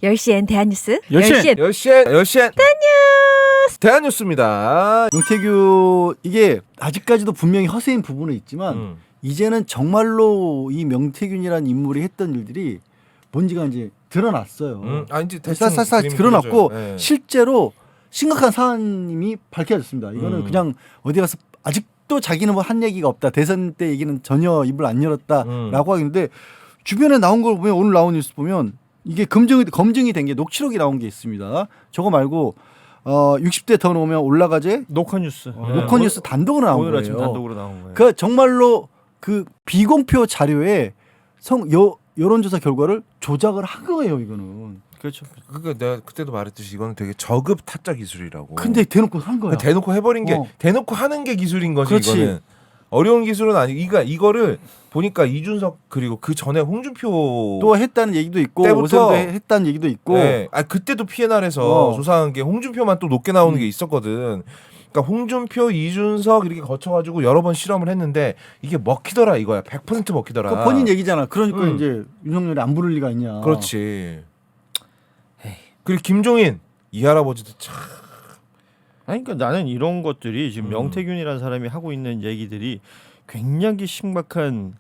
10시엔 대한뉴스. 10시엔 대한뉴스입니다. 명태균 이게 아직까지도 분명히 허세인 부분은 있지만 이제는 정말로 이 명태균이라는 인물이 했던 일들이 뭔지가 이제 드러났어요. 아니지 사사사 드러났고 실제로 심각한 사안임이 밝혀졌습니다. 이거는 그냥 어디 가서 아직도 자기는 뭐 한 얘기가 없다. 대선 때 얘기는 전혀 입을 안 열었다라고 하는데 주변에 나온 걸 보면 오늘 나온 뉴스 보면 이게 검증이 된 게 녹취록이 나온 게 있습니다. 저거 말고 60대 더 넘으면 올라가제 녹화뉴스. 녹화뉴스 단독으로 나온 오늘 거예요. 아침 단독으로 나온 거예요. 그 정말로 그 비공표 자료에 여론조사 결과를 조작을 한 거예요. 이거는. 그렇죠. 그러니까 내가 그때도 말했듯이 이거는 되게 저급 타짜 기술이라고. 근데 대놓고 한 거야. 대놓고 해버린 게 대놓고 하는 게 기술인 거지. 그렇지. 이거는 어려운 기술은 아니고 이거를 보니까 이준석 그리고 그 전에 홍준표 또 했다는 얘기도 있고 때부터 오세훈도 했다는 얘기도 있고. 네. 그때도 PNR에서 조사한 게 홍준표만 또 높게 나오는 게 있었거든. 그러니까 홍준표, 이준석 이렇게 거쳐가지고 여러 번 실험을 했는데 이게 먹히더라 이거야. 100% 먹히더라. 그 본인 얘기잖아. 그러니까 이제 윤석열이 안 부를 리가 있냐. 그렇지. 그리고 김종인 이 할아버지도 참. 아니, 그러니까 나는 이런 것들이 지금 명태균이라는 사람이 하고 있는 얘기들이 굉장히 심각한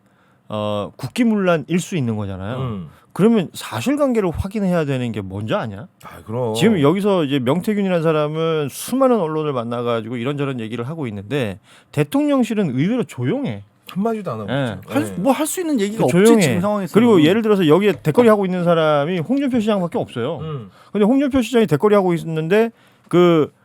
국기문란일 수 있는 거잖아요. 그러면 사실관계를 확인해야 되는 게 뭔지 아냐? 그럼. 지금 여기서 이제 명태균이라는 사람은 수많은 언론을 만나가지고 이런저런 얘기를 하고 있는데 대통령실은 의외로 조용해. 한마디도 안 하고. 네. 뭐 할 수 있는 얘기가 없지 조용해. 지금 상황에서. 그리고 예를 들어서 여기에 대거리 하고 있는 사람이 홍준표 시장밖에 없어요. 근데 홍준표 시장이 대거리 하고 있는데 그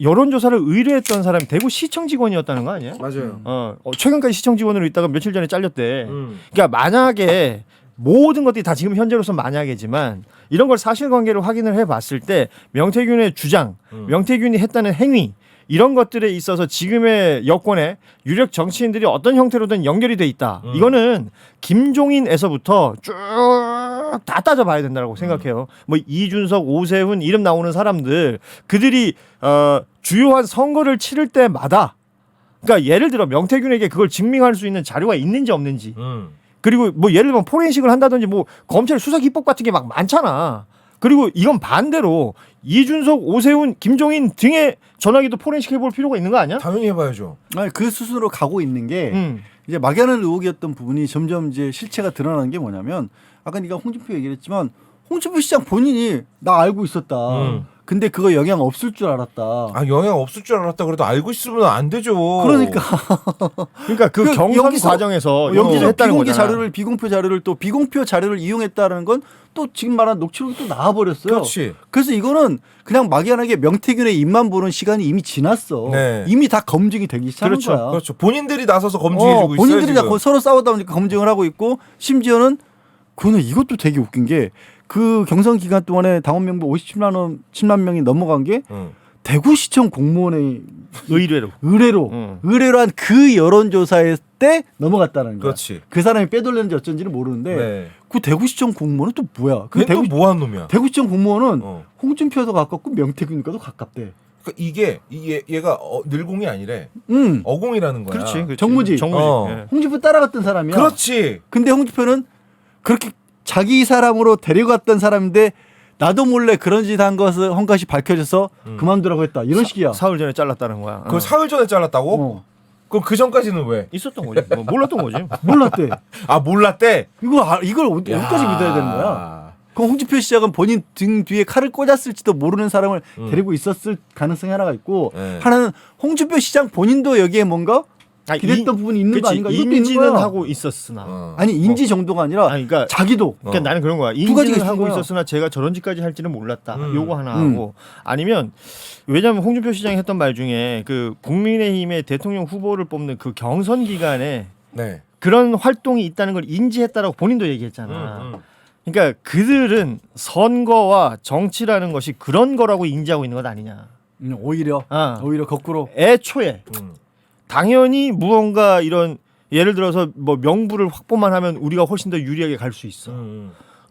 여론조사를 의뢰했던 사람이 대구 시청 직원이었다는 거 아니에요? 맞아요. 최근까지 시청 직원으로 있다가 며칠 전에 잘렸대. 그러니까 만약에 모든 것들이 다 지금 현재로서 만약이지만 이런 걸 사실관계를 확인을 해봤을 때 명태균의 주장, 명태균이 했다는 행위 이런 것들에 있어서 지금의 여권에 유력 정치인들이 어떤 형태로든 연결이 돼 있다. 이거는 김종인에서부터 쭉 다 따져봐야 된다고 생각해요. 뭐 이준석, 오세훈 이름 나오는 사람들 그들이 주요한 선거를 치를 때마다 그러니까 예를 들어 명태균에게 그걸 증명할 수 있는 자료가 있는지 없는지 그리고 뭐 예를 들면 포렌식을 한다든지 뭐 검찰 수사 기법 같은 게 막 많잖아. 그리고 이건 반대로 이준석, 오세훈, 김종인 등의 전화기도 포렌식 해볼 필요가 있는 거 아니야? 당연히 해봐야죠. 아니, 그 수순으로 가고 있는 게 이제 막연한 의혹이었던 부분이 점점 이제 실체가 드러나는 게 뭐냐면 아까 네가 홍준표 얘기했지만 홍준표 시장 본인이 나 알고 있었다. 근데 그거 영향 없을 줄 알았다. 영향 없을 줄 알았다 그래도 알고 있으면 안 되죠. 그러니까 그 경선 과정에서 여기서 했다는 비공개 거잖아. 자료를 비공표 자료를 또 비공표 자료를 이용했다는 건 또 지금 말한 녹취록이 또 나와버렸어요. 그렇지. 그래서 이거는 그냥 막연하게 명태균의 입만 보는 시간이 이미 지났어. 네. 이미 다 검증이 되기 시작한 거야. 그렇죠. 본인들이 나서서 검증해주고 있어요. 본인들이 다 지금. 서로 싸우다 보니까 검증을 하고 있고 심지어는 그거는 이것도 되게 웃긴 게 그 경선 기간 동안에 당원 명부 57만 명이 넘어간 게 대구시청 공무원의 의뢰로 한 그 여론조사에 때 넘어갔다는 거야. 그렇지. 그 사람이 빼돌렸는지 어쩐지는 모르는데 네. 그 대구시청 공무원은 또 뭐야? 그 대구 뭐한 놈이야? 대구시청 공무원은 홍준표도 가깝고 명태균과도 가깝대. 그러니까 이게 얘가 늘공이 아니래. 어공이라는 거야. 그렇지. 정무지. 예. 홍준표 따라갔던 사람이야. 그렇지. 근데 홍준표는 그렇게 자기 사람으로 데려갔던 사람인데 나도 몰래 그런 짓 한 것이 밝혀져서 그만두라고 했다. 이런 식이야. 사흘 전에 잘랐다는 거야. 그걸 사흘 전에 잘랐다고? 그럼 그 전까지는 왜? 있었던 거지. 뭐 몰랐던 거지. 몰랐대. 몰랐대? 이걸 어디까지 믿어야 되는 거야? 그럼 홍준표 시장은 본인 등 뒤에 칼을 꽂았을지도 모르는 사람을 데리고 있었을 가능성이 하나가 있고 하나는 홍준표 시장 본인도 여기에 뭔가 기댔던 부분이 있는 거 아닌가? 이것도 인지는 있는 거야. 하고 있었으나. 아니 인지 정도가 아니라 그러니까 자기도. 그러니까 나는 그런 거야. 두 가지가 인지는 있는 하고 거야. 있었으나 제가 저런 짓까지 할지는 몰랐다. 요거 하나 하고 아니면 왜냐하면 홍준표 시장이 했던 말 중에 그 국민의힘의 대통령 후보를 뽑는 그 경선 기간에 네. 그런 활동이 있다는 걸 인지했다라고 본인도 얘기했잖아. 그러니까 그들은 선거와 정치라는 것이 그런 거라고 인지하고 있는 것 아니냐. 오히려 거꾸로. 애초에 당연히 무언가 이런 예를 들어서 뭐 명부를 확보만 하면 우리가 훨씬 더 유리하게 갈 수 있어.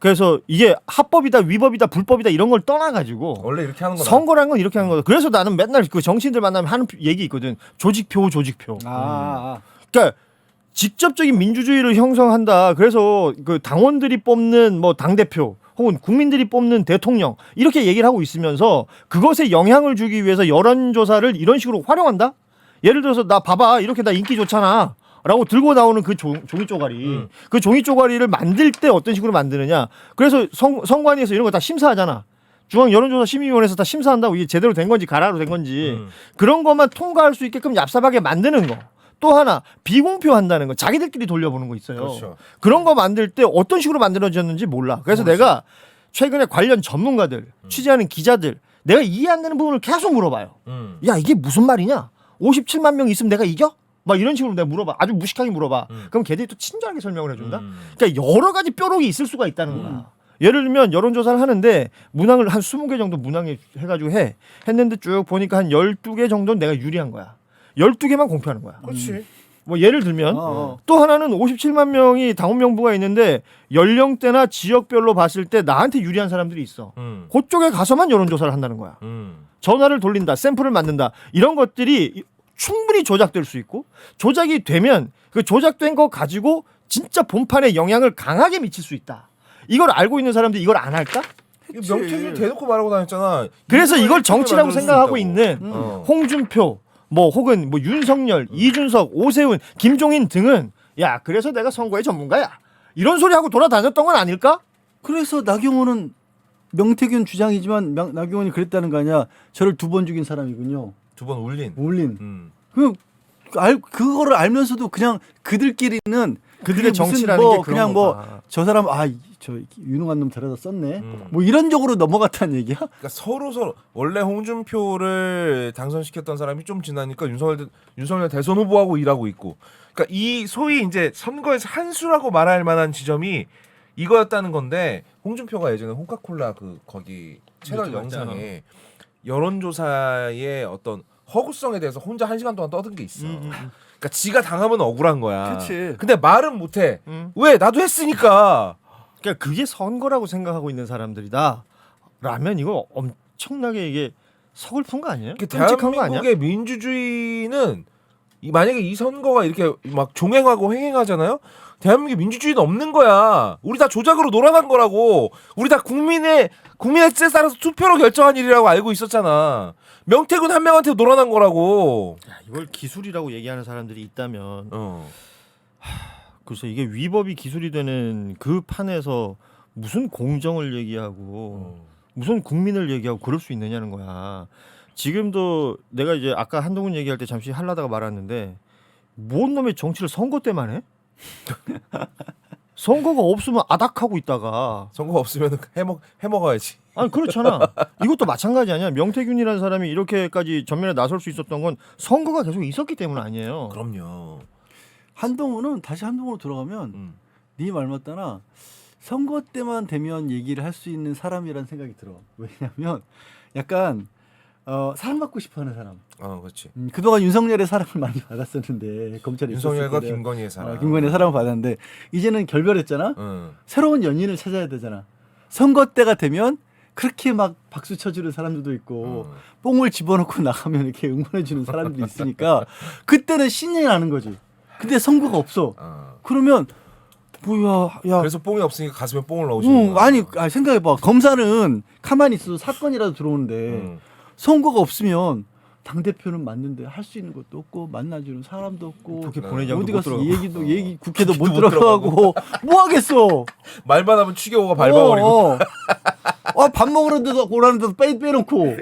그래서 이게 합법이다, 위법이다, 불법이다 이런 걸 떠나가지고 원래 이렇게 하는 거다. 선거라는 건 이렇게 하는 거다. 그래서 나는 맨날 그 정치인들 만나면 하는 얘기 있거든. 조직표. 그러니까 직접적인 민주주의를 형성한다. 그래서 그 당원들이 뽑는 뭐 당대표 혹은 국민들이 뽑는 대통령 이렇게 얘기를 하고 있으면서 그것에 영향을 주기 위해서 여론조사를 이런 식으로 활용한다? 예를 들어서 나 봐봐 이렇게 나 인기 좋잖아 라고 들고 나오는 그 종이 쪼가리 그 종이 쪼가리를 만들 때 어떤 식으로 만드느냐. 그래서 선관위에서 이런 거 다 심사하잖아. 중앙 여론조사 심의위원회에서 다 심사한다고 이게 제대로 된 건지 가라로 된 건지 그런 것만 통과할 수 있게끔 얍삽하게 만드는 거. 또 하나 비공표한다는 거. 자기들끼리 돌려보는 거 있어요. 그렇죠. 그런 거 만들 때 어떤 식으로 만들어졌는지 몰라. 그래서 내가 최근에 관련 전문가들 취재하는 기자들 내가 이해 안 되는 부분을 계속 물어봐요. 야 이게 무슨 말이냐? 57만 명 있으면 내가 이겨? 막 이런 식으로 내가 물어봐. 아주 무식하게 물어봐. 그럼 걔들이 또 친절하게 설명을 해준다. 그러니까 여러 가지 뾰록이 있을 수가 있다는 거야. 예를 들면 여론조사를 하는데 문항을 한 20개 정도 문항에 해가지고 했는데 쭉 보니까 한 12개 정도는 내가 유리한 거야. 12개만 공표하는 거야. 그렇지. 뭐 예를 들면 또 하나는 57만 명이 당원 명부가 있는데 연령대나 지역별로 봤을 때 나한테 유리한 사람들이 있어. 그쪽에 가서만 여론조사를 한다는 거야. 전화를 돌린다, 샘플을 만든다. 이런 것들이 충분히 조작될 수 있고 조작이 되면 그 조작된 거 가지고 진짜 본판에 영향을 강하게 미칠 수 있다. 이걸 알고 있는 사람들이 이걸 안 할까? 명태균 대놓고 말하고 다녔잖아. 그래서 이걸 정치라고 만들 수 생각하고 있다고. 있는 홍준표 뭐 혹은 뭐 윤석열, 이준석, 오세훈, 김종인 등은 야 그래서 내가 선거의 전문가야 이런 소리 하고 돌아다녔던 건 아닐까? 그래서 나경원은 명태균 주장이지만 나경원이 그랬다는 거 아니야. 저를 2번 죽인 사람이군요. 2번 울린. 그거를 알면서도 그냥 그들끼리는 그들의 정치라는 뭐 게 그런 그냥 거다. 뭐 저 사람 저 유능한 놈 데려다 썼네. 뭐 이런 쪽으로 넘어갔다는 얘기야? 그러니까 서로 원래 홍준표를 당선시켰던 사람이 좀 지나니까 윤석열 대선 후보하고 일하고 있고. 그러니까 이 소위 이제 선거에서 한 수라고 말할 만한 지점이 이거였다는 건데 홍준표가 예전에 홍카콜라 거기 채널 유튜브 영상에 여론조사의 어떤 허구성에 대해서 혼자 1시간 동안 떠든 게 있어. 그러니까 지가 당하면 억울한 거야. 그치. 근데 말은 못해. 왜? 나도 했으니까. 그러니까 그게 선거라고 생각하고 있는 사람들이다. 라면 이거 엄청나게 이게 서글픈 거 아니에요? 끔찍한 거 아니야? 대한민국의 민주주의는 만약에 이 선거가 이렇게 막 종행하고 횡행하잖아요. 대한민국의 민주주의는 없는 거야. 우리 다 조작으로 놀아난 거라고. 우리 다 국민의 뜻에 따라서 투표로 결정한 일이라고 알고 있었잖아. 명태균 한 명한테 놀아난 거라고. 야, 이걸 기술이라고 얘기하는 사람들이 있다면 그래서 이게 위법이 기술이 되는 그 판에서 무슨 공정을 얘기하고 무슨 국민을 얘기하고 그럴 수 있느냐는 거야. 지금도 내가 이제 아까 한동훈 얘기할 때 잠시 하려다가 말았는데 뭔 놈의 정치를 선거 때만 해? 선거가 없으면 아닥하고 있다가 선거 없으면 해먹어야지. 아니 그렇잖아. 이것도 마찬가지 아니야. 명태균이라는 사람이 이렇게까지 전면에 나설 수 있었던 건 선거가 계속 있었기 때문 아니에요. 그럼요. 한동훈은 다시 한동훈으로 돌아가면 네 말 맞다나 선거 때만 되면 얘기를 할 수 있는 사람이라는 생각이 들어. 왜냐하면 약간 사랑받고 싶어하는 사람. 그렇지. 그동안 윤석열의 사랑을 많이 받았었는데 검찰에 윤석열과 있었을 때는. 김건희의 사랑. 김건희의 사랑을 받았는데 이제는 결별했잖아. 새로운 연인을 찾아야 되잖아. 선거 때가 되면 그렇게 막 박수 쳐주는 사람들도 있고 뽕을 집어넣고 나가면 이렇게 응원해주는 사람들이 있으니까 그때는 신이 나는 거지. 근데 선거가 없어. 그러면 뭐야? 야. 그래서 뽕이 없으니까 가슴에 뽕을 넣으시는 거야. 아니 생각해봐. 검사는 가만히 있어도 사건이라도 들어오는데 선거가 없으면 당 대표는 맞는데 할 수 있는 것도 없고 만나주는 사람도 없고 국회 보내자고 어디 가서 얘기 국회도 못 들어가고 뭐 하겠어. 말만 하면 추경호가 밟아버리고. 밥 먹으러 데도 오라는 데도 빼놓고.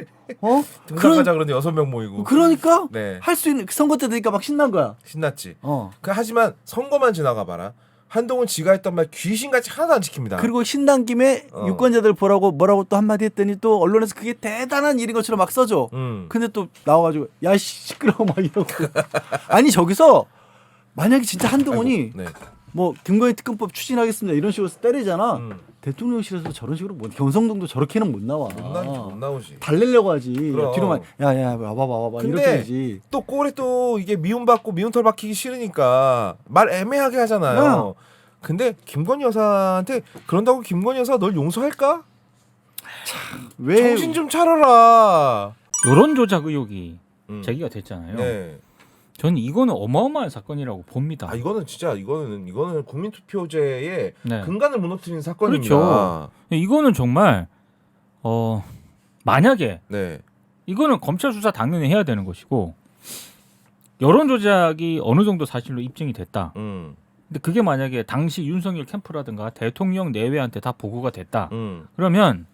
등산 가자 그러는데 6명 모이고. 그러니까 네. 할 수 있는 선거 때 되니까 막 신난 거야. 신났지. 하지만 선거만 지나가 봐라. 한동훈 지가 했던 말 귀신같이 하나도 안 지킵니다. 그리고 신난 김에 유권자들 보라고 뭐라고 또 한마디 했더니 또 언론에서 그게 대단한 일인 것처럼 막 써줘. 근데 또 나와가지고 야 시끄러워 막 이러고. 아니 저기서 만약에 진짜 한동훈이 뭐 김건희 특검법 추진하겠습니다 이런 식으로 때리잖아. 대통령실에서 저런 식으로 경성동도 저렇게는 못 나와. 못 나오지. 달래려고 하지. 그럼. 뒤로만 야야 와봐 이렇게 되지. 또 꼴에 또 이게 미움받고 미움털 박히기 싫으니까 말 애매하게 하잖아요. 근데 김건희 여사한테 그런다고 김건희 여사 널 용서할까? 왜 정신 좀 차려라. 여론 조작 의혹이 제기가 됐잖아요. 네. 저는 이거는 어마어마한 사건이라고 봅니다. 아 이거는 진짜 이거는 국민투표제의 네. 근간을 무너뜨리는 사건입니다. 그렇죠. 이거는 정말 만약에 네. 이거는 검찰 수사 당연히 해야 되는 것이고 여론 조작이 어느 정도 사실로 입증이 됐다. 근데 그게 만약에 당시 윤석열 캠프라든가 대통령 내외한테 다 보고가 됐다. 그러면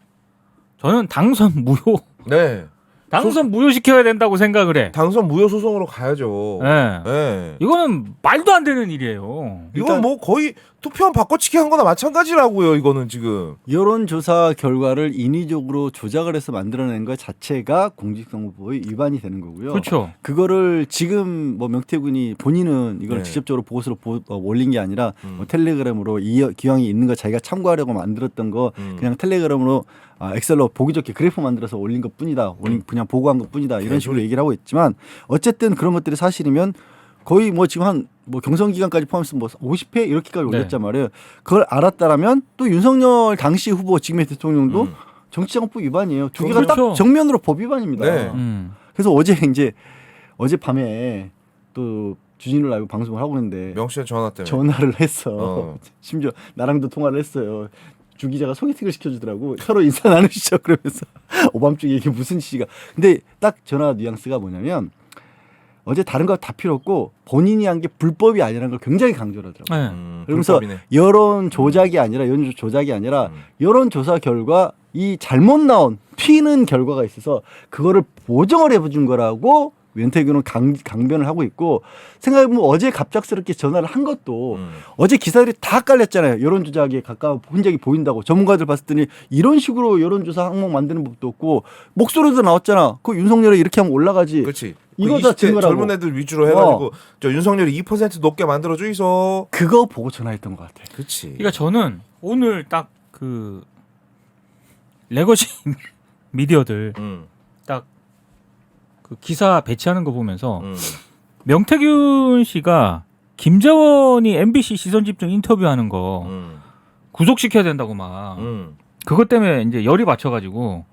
저는 당선 무효. 네. 당선 무효시켜야 된다고 생각을 해. 당선 무효 소송으로 가야죠. 네. 네. 이거는 말도 안 되는 일이에요. 이건 뭐 거의 투표한 바꿔치기 한 거나 마찬가지라고요. 이거는 지금. 여론조사 결과를 인위적으로 조작을 해서 만들어낸 것 자체가 공직선거법의 위반이 되는 거고요. 그렇죠. 그거를 지금 뭐 명태군이 본인은 이걸 네. 직접적으로 보고서로 올린 게 아니라 뭐 텔레그램으로 기왕이 있는 거 자기가 참고하려고 만들었던 거 그냥 텔레그램으로 엑셀로 보기 좋게 그래프 만들어서 올린 것 뿐이다. 그냥 보고한 것 뿐이다. 이런 식으로 얘기를 하고 있지만 어쨌든 그런 것들이 사실이면 거의 뭐 지금 한 뭐 경선 기간까지 포함해서 뭐 50회 이렇게까지 네. 올렸단 말이에요. 그걸 알았다라면 또 윤석열 당시 후보 지금의 대통령도 정치자금법 위반이에요. 두 개가 그렇죠. 딱 정면으로 법 위반입니다. 네. 그래서 어젯밤에 또 주진우 라이브 방송을 하고 있는데 명 씨가 전화 때문에. 전화를 했어. 심지어 나랑도 통화를 했어요. 주 기자가 소개팅을 시켜주더라고. 서로 인사 나누시죠. 그러면서 오밤중에 이게 무슨 시가. 근데 딱 전화 뉘앙스가 뭐냐면 어제 다른 거 다 필요 없고 본인이 한 게 불법이 아니라는 걸 굉장히 강조를 하더라고요. 네. 그러면서 불법이네. 여론 조작이 아니라 여론 조사 결과 이 잘못 나온 튀는 결과가 있어서 그거를 보정을 해준 거라고 윤태균은 강변을 하고 있고 생각해보면 어제 갑작스럽게 전화를 한 것도 어제 기사들이 다 깔렸잖아요. 여론조작에 가까운 흔적이 보인다고 전문가들 봤을 때는 이런 식으로 여론조사 항목 만드는 법도 없고 목소리도 나왔잖아. 그 윤석열이 이렇게 하면 올라가지. 그렇지. 이거 그 다 20대 증거라고. 젊은 애들 위주로 해가지고 저 윤석열이 2% 높게 만들어 주이소. 그거 보고 전화했던 것 같아. 그렇지. 그러니까 저는 오늘 딱 그 레거시 미디어들 딱 그 기사 배치하는 거 보면서 명태균 씨가 김재원이 MBC 시선 집중 인터뷰하는 거 구속시켜야 된다고 막 그것 때문에 이제 열이 받쳐가지고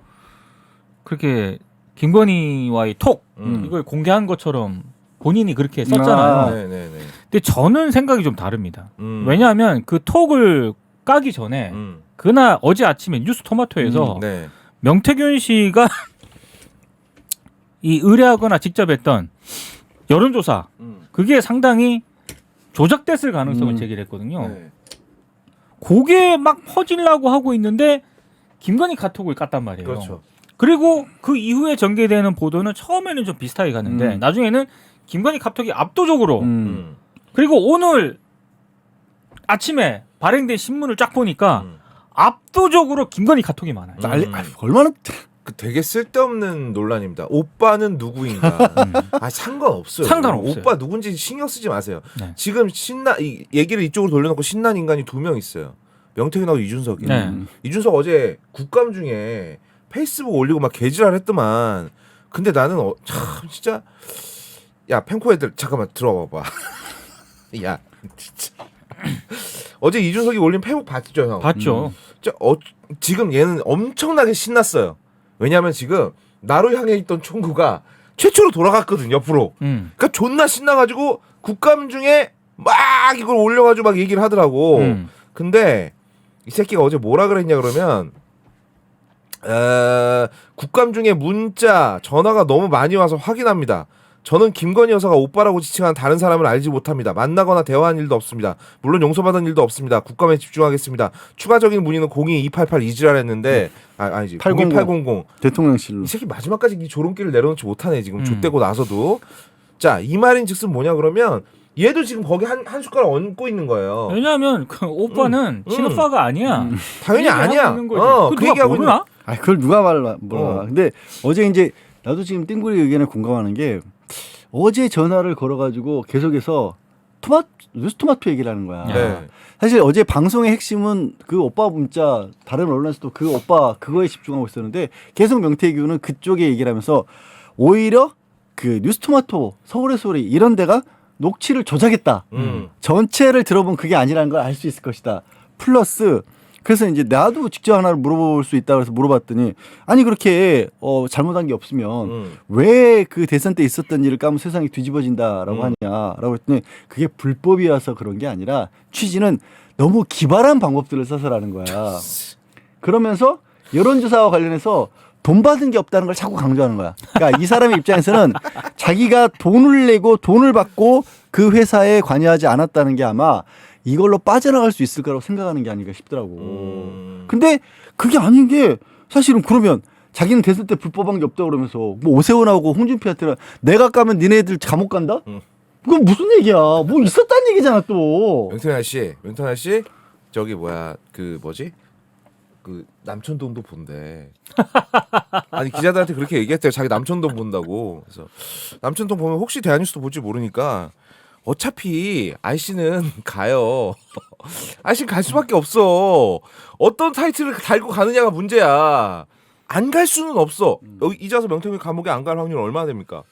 그렇게 김건희와의 톡 이걸 공개한 것처럼 본인이 그렇게 썼잖아요. 네네네. 근데 저는 생각이 좀 다릅니다. 왜냐하면 그 톡을 까기 전에 그날 어제 아침에 뉴스토마토에서 네. 명태균 씨가 이 의뢰하거나 직접 했던 여론조사 그게 상당히 조작됐을 가능성을 제기를 했거든요. 네. 그게 막 퍼지려고 하고 있는데 김건희 카톡을 깠단 말이에요. 그렇죠. 그리고 그 이후에 전개되는 보도는 처음에는 좀 비슷하게 갔는데 나중에는 김건희 카톡이 압도적으로 그리고 오늘 아침에 발행된 신문을 쫙 보니까 압도적으로 김건희 카톡이 많아요. 얼마나 그 되게 쓸데없는 논란입니다. 오빠는 누구인가? 상관없어요. 상관없어요. 오빠 누군지 신경 쓰지 마세요. 네. 지금 이 얘기를 이쪽으로 돌려놓고 신난 인간이 2명 있어요. 명태균하고 이준석이. 네. 이준석 어제 국감 중에 페이스북 올리고 막 개지랄 했더만. 근데 나는 참 진짜 야 펜코 애들 잠깐만 들어와 봐. 야 진짜 어제 이준석이 올린 페이북 봤죠 형? 봤죠. 지금 얘는 엄청나게 신났어요. 왜냐하면 지금 나로 향해 있던 총구가 최초로 돌아갔거든 옆으로. 그러니까 존나 신나가지고 국감 중에 막 이걸 올려가지고 막 얘기를 하더라고. 근데 이 새끼가 어제 뭐라 그랬냐 그러면 국감 중에 문자 전화가 너무 많이 와서 확인합니다. 저는 김건희 여사가 오빠라고 지칭하는 다른 사람을 알지 못합니다. 만나거나 대화한 일도 없습니다. 물론 용서받은 일도 없습니다. 국감에 집중하겠습니다. 추가적인 문의는 02-288 이지랄했는데 아니지 02800 대통령실로. 이 새끼 마지막까지 이 조롱기를 내려놓지 못하네 지금 좆되고 나서도. 자 이 말인즉슨 뭐냐 그러면 얘도 지금 거기 한 숟가락 얹고 있는 거예요. 왜냐하면 그 오빠는 친오빠가 아니야. 당연히 아니야. 그 그 누가 얘기하고 모르나? 그걸 누가 몰라. 근데 어제 이제 나도 지금 띵구리 의견에 공감하는 게 어제 전화를 걸어가지고 계속해서 뉴스토마토 얘기를 하는 거야. 네. 사실 어제 방송의 핵심은 그 오빠 문자 다른 언론에서도 그 오빠 그거에 집중하고 있었는데 계속 명태균은 그쪽에 얘기를 하면서 오히려 그 뉴스토마토 서울의 소리 이런 데가 녹취를 조작했다. 전체를 들어본 그게 아니라는 걸 알 수 있을 것이다. 플러스 그래서 이제 나도 직접 하나를 물어볼 수 있다 그래서 물어봤더니 아니 그렇게 잘못한 게 없으면 왜 그 대선 때 있었던 일을 까면 세상이 뒤집어진다라고 하냐라고 했더니 그게 불법이어서 그런 게 아니라 취지는 너무 기발한 방법들을 써서라는 거야. 그러면서 여론조사와 관련해서 돈 받은 게 없다는 걸 자꾸 강조하는 거야. 그러니까 이 사람의 입장에서는 자기가 돈을 내고 돈을 받고 그 회사에 관여하지 않았다는 게 아마 이걸로 빠져나갈 수 있을 거라고 생각하는 게 아닌가 싶더라고. 근데 그게 아닌 게 사실은 그러면 자기는 대선 때 불법한 게 없다고 그러면서 뭐 오세훈하고 홍준표한테는 내가 까면 니네들 감옥 간다? 그건 무슨 얘기야. 뭐 있었다는 얘기잖아 또. 명태환 씨 저기 뭐야 그 뭐지? 그 남천동도 본대. 아니 기자들한테 그렇게 얘기했대요. 자기 남천동 본다고. 그래서 남천동 보면 혹시 대한뉴스도 볼지 모르니까 어차피 아이씨는 가요. 아이씨는 갈 수밖에 없어. 어떤 타이틀을 달고 가느냐가 문제야. 안 갈 수는 없어. 여기 이제 와서 명태균 감옥에 안 갈 확률은 얼마나 됩니까?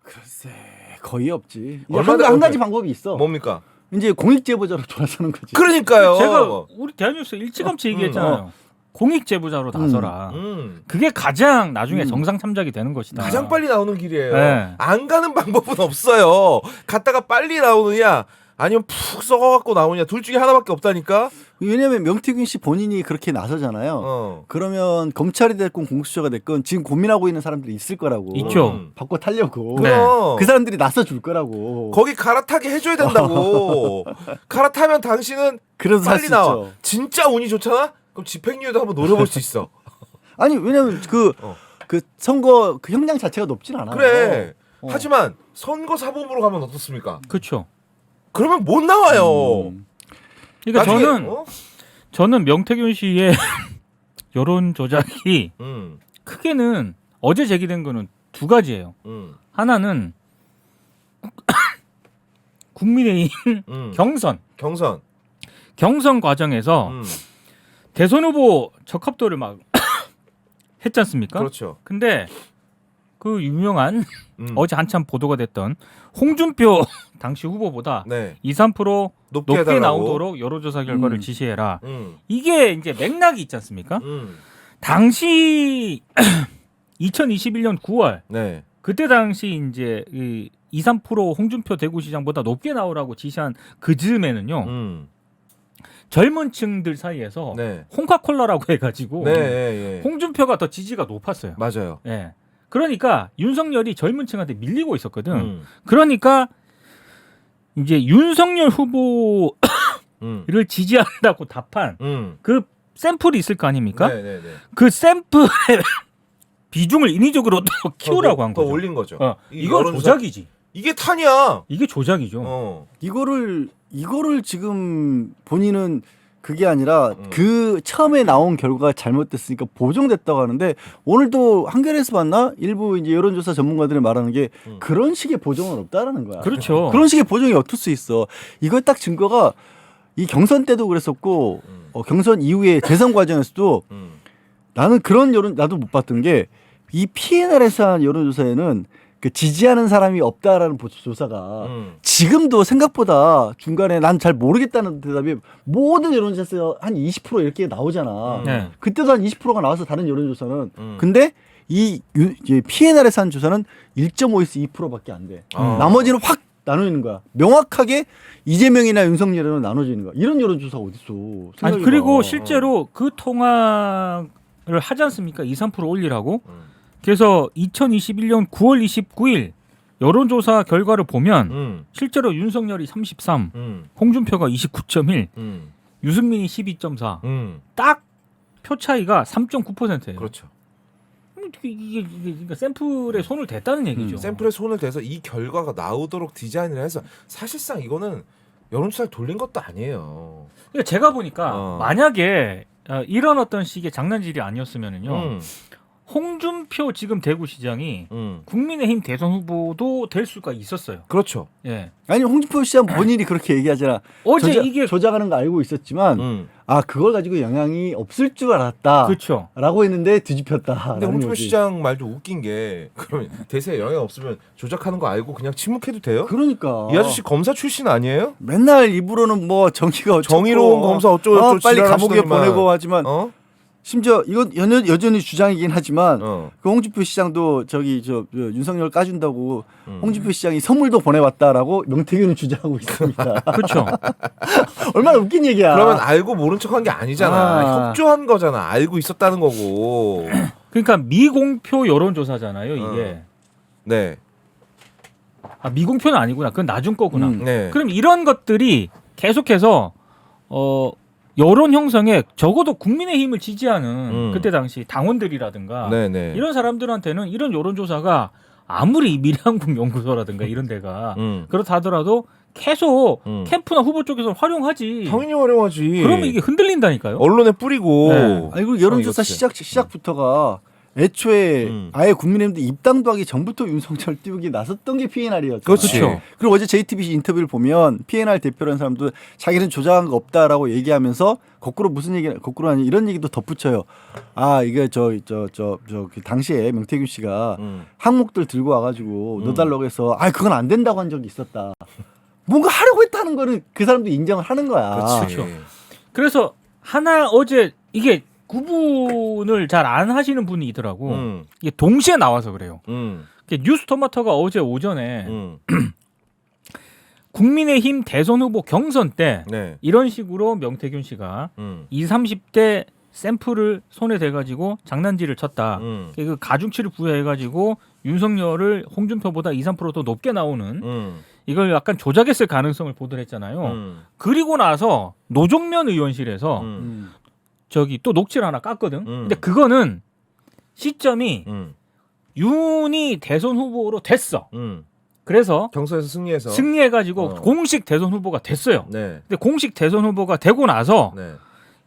글쎄 거의 없지. 얼마나 한 가지 방법이 있어. 뭡니까? 이제 공익제보자로 돌아서는 거지. 그러니까요. 제가 우리 대한뉴스 일찌감치 얘기했잖아요. 공익제보자로 나서라. 그게 가장 나중에 정상 참작이 되는 것이다. 가장 빨리 나오는 길이에요. 네. 안 가는 방법은 없어요. 갔다가 빨리 나오느냐 아니면 푹 썩어갖고 나오느냐 둘 중에 하나밖에 없다니까. 왜냐하면 명태균 씨 본인이 그렇게 나서잖아요. 그러면 검찰이 됐건 공수처가 됐건 지금 고민하고 있는 사람들이 있을 거라고. 있죠. 바꿔 타려고. 네. 그 사람들이 나서 줄 거라고. 거기 갈아타게 해줘야 된다고. 갈아타면 당신은 그래서 빨리 살수 나와. 있죠. 진짜 운이 좋잖아? 그럼 집행유예도 한번 노려볼 수 있어. 아니 왜냐면 그 선거 그 형량 자체가 높진 않아요. 그래. 하지만 선거 사법으로 가면 어떻습니까? 그렇죠. 그러면 못 나와요. 그러니까 나중에, 저는 명태균 씨의 여론 조작이 크게는 어제 제기된 거는 두 가지예요. 하나는 국민의힘 경선 과정에서 대선 후보 적합도를 막 했지 않습니까? 그렇죠. 근데 그 유명한 어제 한참 보도가 됐던 홍준표 당시 후보보다 네. 2, 3% 높게 높게 해달라고. 나오도록 여론조사 결과를 지시해라. 음. 이게 이제 맥락이 있지 않습니까? 당시 2021년 9월 네. 그때 당시 이제 이 2, 3% 홍준표 대구시장보다 높게 나오라고 지시한 그 즈음에는요. 젊은 층들 사이에서 네. 홍카콜라라고 해가지고 네, 예. 홍준표가 더 지지가 높았어요. 맞아요. 예. 그러니까 윤석열이 젊은 층한테 밀리고 있었거든. 그러니까 이제 윤석열 후보를 지지한다고 답한 그 샘플이 있을 거 아닙니까? 네. 그 샘플의 비중을 인위적으로 또 키우라고 한 더 거죠. 올린 거죠. 이거 여론조사- 조작이지. 이게 탄이야. 이게 조작이죠. 이거를 지금 본인은 그게 아니라 그 처음에 나온 결과가 잘못됐으니까 보정됐다고 하는데 오늘도 한겨레에서 봤나? 일부 이제 여론조사 전문가들이 말하는 게 그런 식의 보정은 없다라는 거야. 그렇죠. 그런 식의 보정이 어떨 수 있어. 이거 딱 증거가 이 경선 때도 그랬었고 경선 이후에 대선 과정에서도 나는 그런 여론 나도 못 봤던 게 이 PNR에서 한 여론조사에는 그 지지하는 사람이 없다라는 조사가 지금도 생각보다 중간에 난 잘 모르겠다는 대답이 모든 여론조사에서 한 20% 이렇게 나오잖아. 네. 그때도 한 20%가 나와서 다른 여론조사는 근데 이 PNR에서 한 조사는 1.5에서 2%밖에 안 돼. 나머지는 확 나눠 있는 거야. 명확하게 이재명이나 윤석열은 나눠져 있는 거야. 이런 여론조사가 어딨어. 아니 그리고 실제로 그 통화를 하지 않습니까? 2, 3% 올리라고. 그래서 2021년 9월 29일 여론조사 결과를 보면 실제로 윤석열이 33, 홍준표가 29.1, 유승민이 12.4, 딱 표 차이가 3.9%예요. 그렇죠. 이게 그러니까 샘플에 손을 댔다는 얘기죠. 샘플에 손을 대서 이 결과가 나오도록 디자인을 해서 사실상 이거는 여론조사를 돌린 것도 아니에요. 그러니까 제가 보니까 만약에 이런 어떤 식의 장난질이 아니었으면은요. 홍준표 지금 대구시장이 국민의힘 대선 후보도 될 수가 있었어요. 그렇죠. 예. 아니 홍준표 시장 본인이 그렇게 얘기하잖아. 어제 이게 조작하는 거 알고 있었지만 아 그걸 가지고 영향이 없을 줄 알았다. 그렇죠. 라고 했는데 뒤집혔다. 근데 홍준표 시장 말도 웃긴 게 그러면 대세에 영향 없으면 조작하는 거 알고 그냥 침묵해도 돼요? 그러니까 이 아저씨 검사 출신 아니에요? 맨날 입으로는 뭐 정치가 어쩌고 정의로운 검사 어쩌고 빨리 감옥에 지랄하시더니만. 보내고 하지만 심지어 이건 여전히 주장이긴 하지만 그 홍준표 시장도 저기 저 윤석열 까준다고 홍준표 시장이 선물도 보내왔다라고 명태균은 주장하고 있습니다. 그렇죠. 얼마나 웃긴 얘기야. 그러면 알고 모른 척한 게 아니잖아. 협조한 거잖아. 알고 있었다는 거고. 그러니까 미공표 여론조사잖아요, 이게. 네. 아, 미공표는 아니구나. 그건 나중 거구나. 네. 그럼 이런 것들이 계속해서 여론 형성에 적어도 국민의힘을 지지하는 그때 당시 당원들이라든가 네네. 이런 사람들한테는 이런 여론조사가 아무리 미래한국연구소라든가 이런 데가 그렇다 하더라도 계속 캠프나 후보 쪽에서 활용하지. 당연히 활용하지. 그러면 이게 흔들린다니까요. 언론에 뿌리고. 네. 아니 그리고 여론조사 시작부터가 애초에 아예 국민의힘도 입당도 하기 전부터 윤석열 띄우기 나섰던 게 PNR이었죠. 그렇지. 그리고 어제 JTBC 인터뷰를 보면 PNR 대표라는 사람도 자기는 조작한 거 없다라고 얘기하면서 거꾸로 무슨 얘기 거꾸로 아니 이런 얘기도 덧붙여요. 아 이게 그 당시에 명태균 씨가 항목들 들고 와가지고 넣어달라고 해서 아 그건 안 된다고 한 적이 있었다. 뭔가 하려고 했다는 거는 그 사람도 인정을 하는 거야. 그렇죠. 그래서 하나 어제 이게 구분을 잘 안 하시는 분이 있더라고. 이게 동시에 나와서 그래요. 뉴스토마토가 어제 오전에 국민의힘 대선 후보 경선 때 네. 이런 식으로 명태균 씨가 20, 30대 샘플을 손에 대가지고 장난질을 쳤다. 그 가중치를 부여해가지고 윤석열을 홍준표보다 2, 3%더 높게 나오는 이걸 약간 조작했을 가능성을 보도를 했잖아요. 그리고 나서 노종면 의원실에서 저기 또 녹취를 하나 깠거든. 근데 그거는 시점이 윤이 대선 후보로 됐어. 그래서 경선에서 승리해서 승리해가지고 공식 대선 후보가 됐어요. 네. 근데 공식 대선 후보가 되고 나서 네.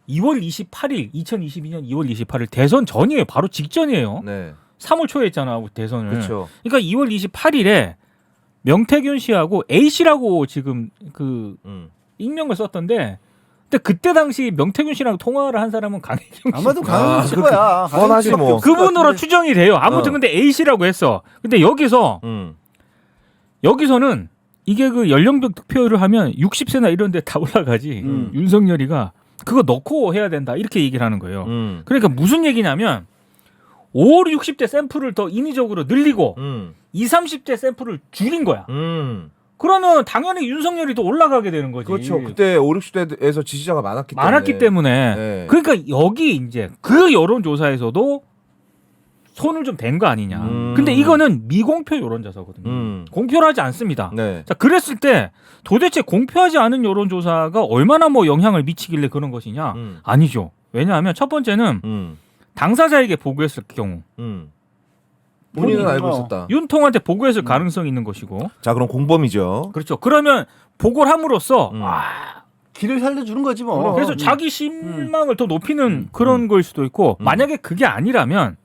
2월 28일 2022년 2월 28일 대선 전이에요. 바로 직전이에요. 네. 3월 초에 했잖아 대선을. 그렇죠. 그러니까 2월 28일에 명태균 씨하고 A 씨라고 지금 그 익명을 썼던데. 근데 그때 당시 명태균 씨랑 통화를 한 사람은 강혜경 씨. 아마도 강혜경 씨 거야. 뻔하지 뭐. 그분으로 추정이 돼요. 아무튼 근데 A 씨라고 했어. 근데 여기서는 이게 그 연령별 득표를 하면 60세나 이런 데 다 올라가지. 윤석열이가 그거 넣고 해야 된다. 이렇게 얘기를 하는 거예요. 그러니까 무슨 얘기냐면 5, 60대 샘플을 더 인위적으로 늘리고 20, 30대 샘플을 줄인 거야. 그러면 당연히 윤석열이 더 올라가게 되는 거지. 그렇죠. 그때 5, 60대에서 지지자가 많았기 때문에. 네. 그러니까 여기 이제 그 여론조사에서도 손을 좀 댄 거 아니냐. 근데 이거는 미공표 여론조사거든요. 공표를 하지 않습니다. 네. 자, 그랬을 때 도대체 공표하지 않은 여론조사가 얼마나 뭐 영향을 미치길래 그런 것이냐? 아니죠. 왜냐하면 첫 번째는 당사자에게 보고했을 경우 본인은 알고 있었다. 윤통한테 보고했을 가능성이 있는 것이고. 자, 그럼 공범이죠. 그렇죠. 그러면 보고를 함으로써 길을 살려주는 거지 뭐. 그래서 자기 신망을 더 높이는 그런 거일 수도 있고 만약에 그게 아니라면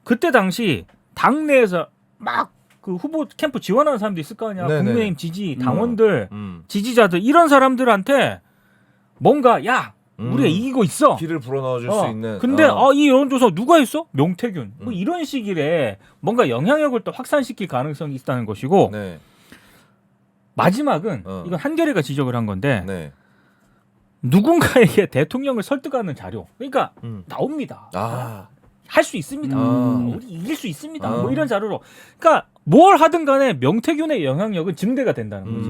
그때 당시 당내에서 막 그 후보 캠프 지원하는 사람도 있을 거 아니야. 네네. 국민의힘 지지 당원들 지지자들 이런 사람들한테 뭔가 야 우리가 이기고 있어. 길을 불어넣어줄 수 있는. 근데 이 여론조사 누가 했어? 명태균. 뭐 이런 식의 뭔가 영향력을 또 확산시킬 가능성이 있다는 것이고 네. 마지막은 이건 한겨레가 지적을 한 건데 네. 누군가에게 대통령을 설득하는 자료. 그러니까 나옵니다. 할 수 있습니다. 우리 이길 수 있습니다. 뭐 이런 자료로. 그러니까 뭘 하든 간에 명태균의 영향력은 증대가 된다는 거지.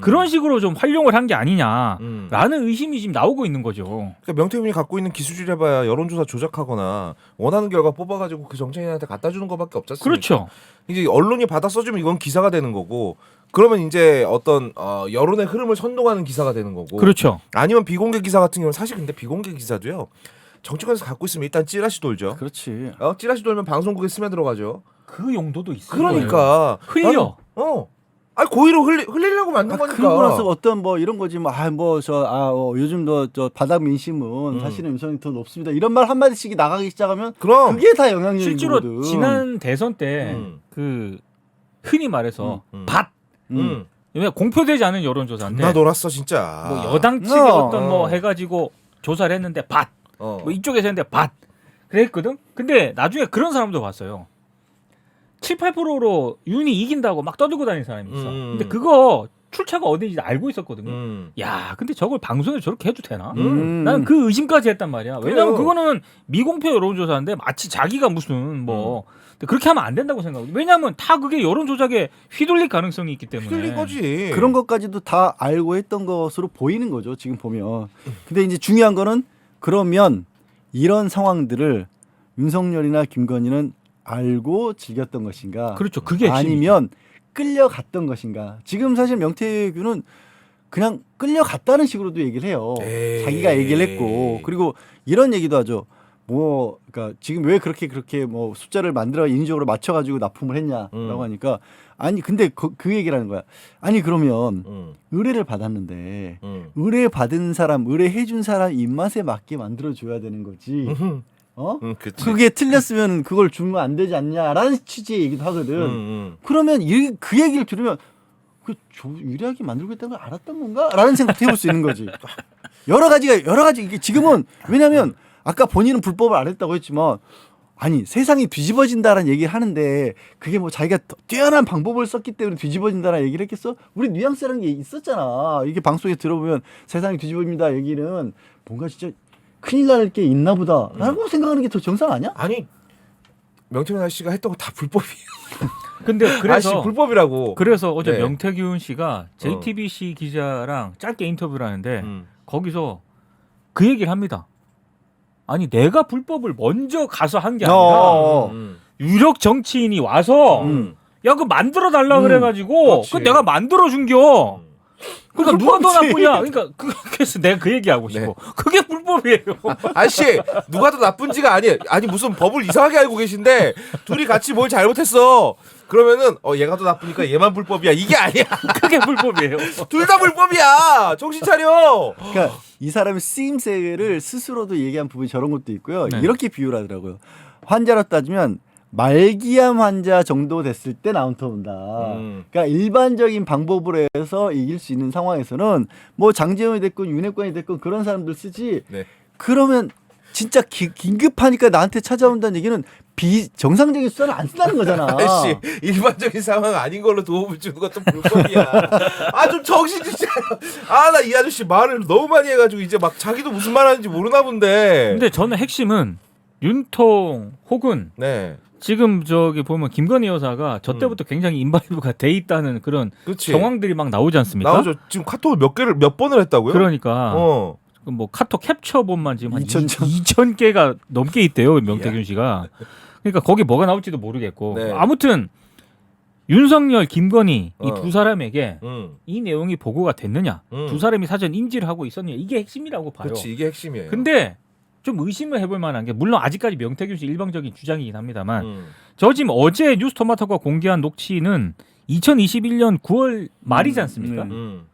그런 식으로 좀 활용을 한 게 아니냐라는 의심이 지금 나오고 있는 거죠. 그러니까 명태균이 갖고 있는 기술을 해봐야 여론조사 조작하거나 원하는 결과 뽑아가지고 그 정치인한테 갖다 주는 것밖에 없지 않습니까? 그렇죠. 이제 언론이 받아 써주면 이건 기사가 되는 거고 그러면 이제 어떤 여론의 흐름을 선동하는 기사가 되는 거고 그렇죠. 아니면 비공개 기사 같은 경우는 사실 근데 비공개 기사도요. 정치권에서 갖고 있으면 일단 찌라시 돌죠. 그렇지. 찌라시 돌면 방송국에 스며들어가죠. 그 용도도 있어요. 그러니까 흘려. 고의로 흘리려고 만든 거니까. 그러고 나서 어떤 뭐 이런 거지 요즘 저 바닥 민심은 사실은 윤석열이 더 높습니다. 이런 말 한마디씩 나가기 시작하면 그럼 그게 다 영향력인 실제로 거거든. 지난 대선 때 그 흔히 말해서 밭 왜냐 공표되지 않은 여론조사인데 나 놀았어 진짜. 뭐 여당 측에 어떤 뭐 해가지고 조사를 했는데 밭 뭐 이쪽에서 했는데 밭 그랬거든. 근데 나중에 그런 사람도 봤어요. 7, 8%로 윤이 이긴다고 막 떠들고 다니는 사람이 있어. 근데 그거 출처가 어딘지 알고 있었거든요. 야, 근데 저걸 방송에 저렇게 해도 되나? 나는 그 의심까지 했단 말이야. 왜냐면 그래요. 그거는 미공표 여론조사인데 마치 자기가 무슨 뭐 그렇게 하면 안 된다고 생각하거든. 왜냐면 다 그게 여론조작에 휘둘릴 가능성이 있기 때문에. 휘둘린 거지. 그런 것까지도 다 알고 했던 것으로 보이는 거죠. 지금 보면. 근데 이제 중요한 거는 그러면 이런 상황들을 윤석열이나 김건희는 알고 즐겼던 것인가? 그렇죠. 그게 핵심이죠. 아니면 끌려갔던 것인가? 지금 사실 명태균은 그냥 끌려갔다는 식으로도 얘기를 해요. 에이. 자기가 얘기를 했고 그리고 이런 얘기도 하죠. 뭐 그러니까 지금 왜 그렇게 뭐 숫자를 만들어 인위적으로 맞춰가지고 납품을 했냐라고 하니까 아니 근데 그 얘기를 하는 거야. 아니 그러면 의뢰를 받았는데 의뢰 받은 사람 의뢰해 준 사람 입맛에 맞게 만들어 줘야 되는 거지. 그치. 그게 틀렸으면 그걸 주면 안 되지 않냐라는 취지의 얘기도 하거든. 그러면 그 얘기를 들으면 유리하게 만들고 있다는 걸 알았던 건가?라는 생각도 해볼 수 있는 거지. 여러 가지 이게 지금은 왜냐하면 아까 본인은 불법을 안 했다고 했지만 아니 세상이 뒤집어진다라는 얘기를 하는데 그게 뭐 자기가 뛰어난 방법을 썼기 때문에 뒤집어진다라는 얘기를 했겠어? 우리 뉘앙스라는 게 있었잖아. 이게 방송에 들어보면 세상이 뒤집어집니다 얘기는 뭔가 진짜 큰일 날 게 있나 보다라고 생각하는 게 더 정상 아니야? 아니 명태균 아저씨가 했던 거 다 불법이에요. 근데 아저씨 그래서 불법이라고. 그래서 어제 네. 명태균 씨가 JTBC 기자랑 짧게 인터뷰를 하는데 거기서 그 얘기를 합니다. 아니 내가 불법을 먼저 가서 한 게 아니라 유력 정치인이 와서 야 그거 만들어 달라 그래가지고 그렇지. 그 내가 만들어 준겨. 그러니까 누가 더 불법이지. 나쁘냐? 그러니까 그래서 내가 그 얘기하고 싶어. 네. 그게 불법이에요. 아저씨 누가 더 나쁜지가 아니에요. 아니 무슨 법을 이상하게 알고 계신데 둘이 같이 뭘 잘못했어. 그러면은 얘가 더 나쁘니까 얘만 불법이야. 이게 아니야. 그게 불법이에요. 둘 다 불법이야. 정신 차려. 그러니까 이 사람의 쓰임새를 스스로도 얘기한 부분이 저런 것도 있고요. 네. 이렇게 비유를 하더라고요. 환자로 따지면 말기암 환자 정도 됐을 때 나운터 온다. 그러니까 일반적인 방법으로 해서 이길 수 있는 상황에서는 뭐 장재원이 됐건 윤핵관이 됐건 그런 사람들 쓰지. 네. 그러면 진짜 긴급하니까 나한테 찾아온다는 얘기는 비정상적인 수단을 안 쓴다는 거잖아. 아저씨 일반적인 상황 아닌 걸로 도움을 주는 것도 불법이야. 아 좀 정신 주세요. 아 나 이 아저씨 말을 너무 많이 해가지고 이제 막 자기도 무슨 말 하는지 모르나 본데. 근데 저는 핵심은 윤통 혹은 네. 지금 저기 보면 김건희 여사가 저 때부터 굉장히 인바이브가 돼 있다는 그런 그치. 정황들이 막 나오지 않습니까? 나오죠. 지금 카톡을 몇 번을 했다고요? 그러니까 어. 뭐 카톡 캡처본만 지금 한 2,000 2,000개가 넘게 있대요 명태균 씨가. 그러니까 거기 뭐가 나올지도 모르겠고 네. 아무튼 윤석열, 김건희 이 두 어. 사람에게 이 내용이 보고가 됐느냐, 두 사람이 사전 인지를 하고 있었느냐 이게 핵심이라고 봐요. 그렇지 이게 핵심이에요. 근데 좀 의심을 해볼 만한 게 물론 아직까지 명태균 씨 일방적인 주장이긴 합니다만 저 지금 어제 뉴스토마토가 공개한 녹취는 2021년 9월 말이지 않습니까?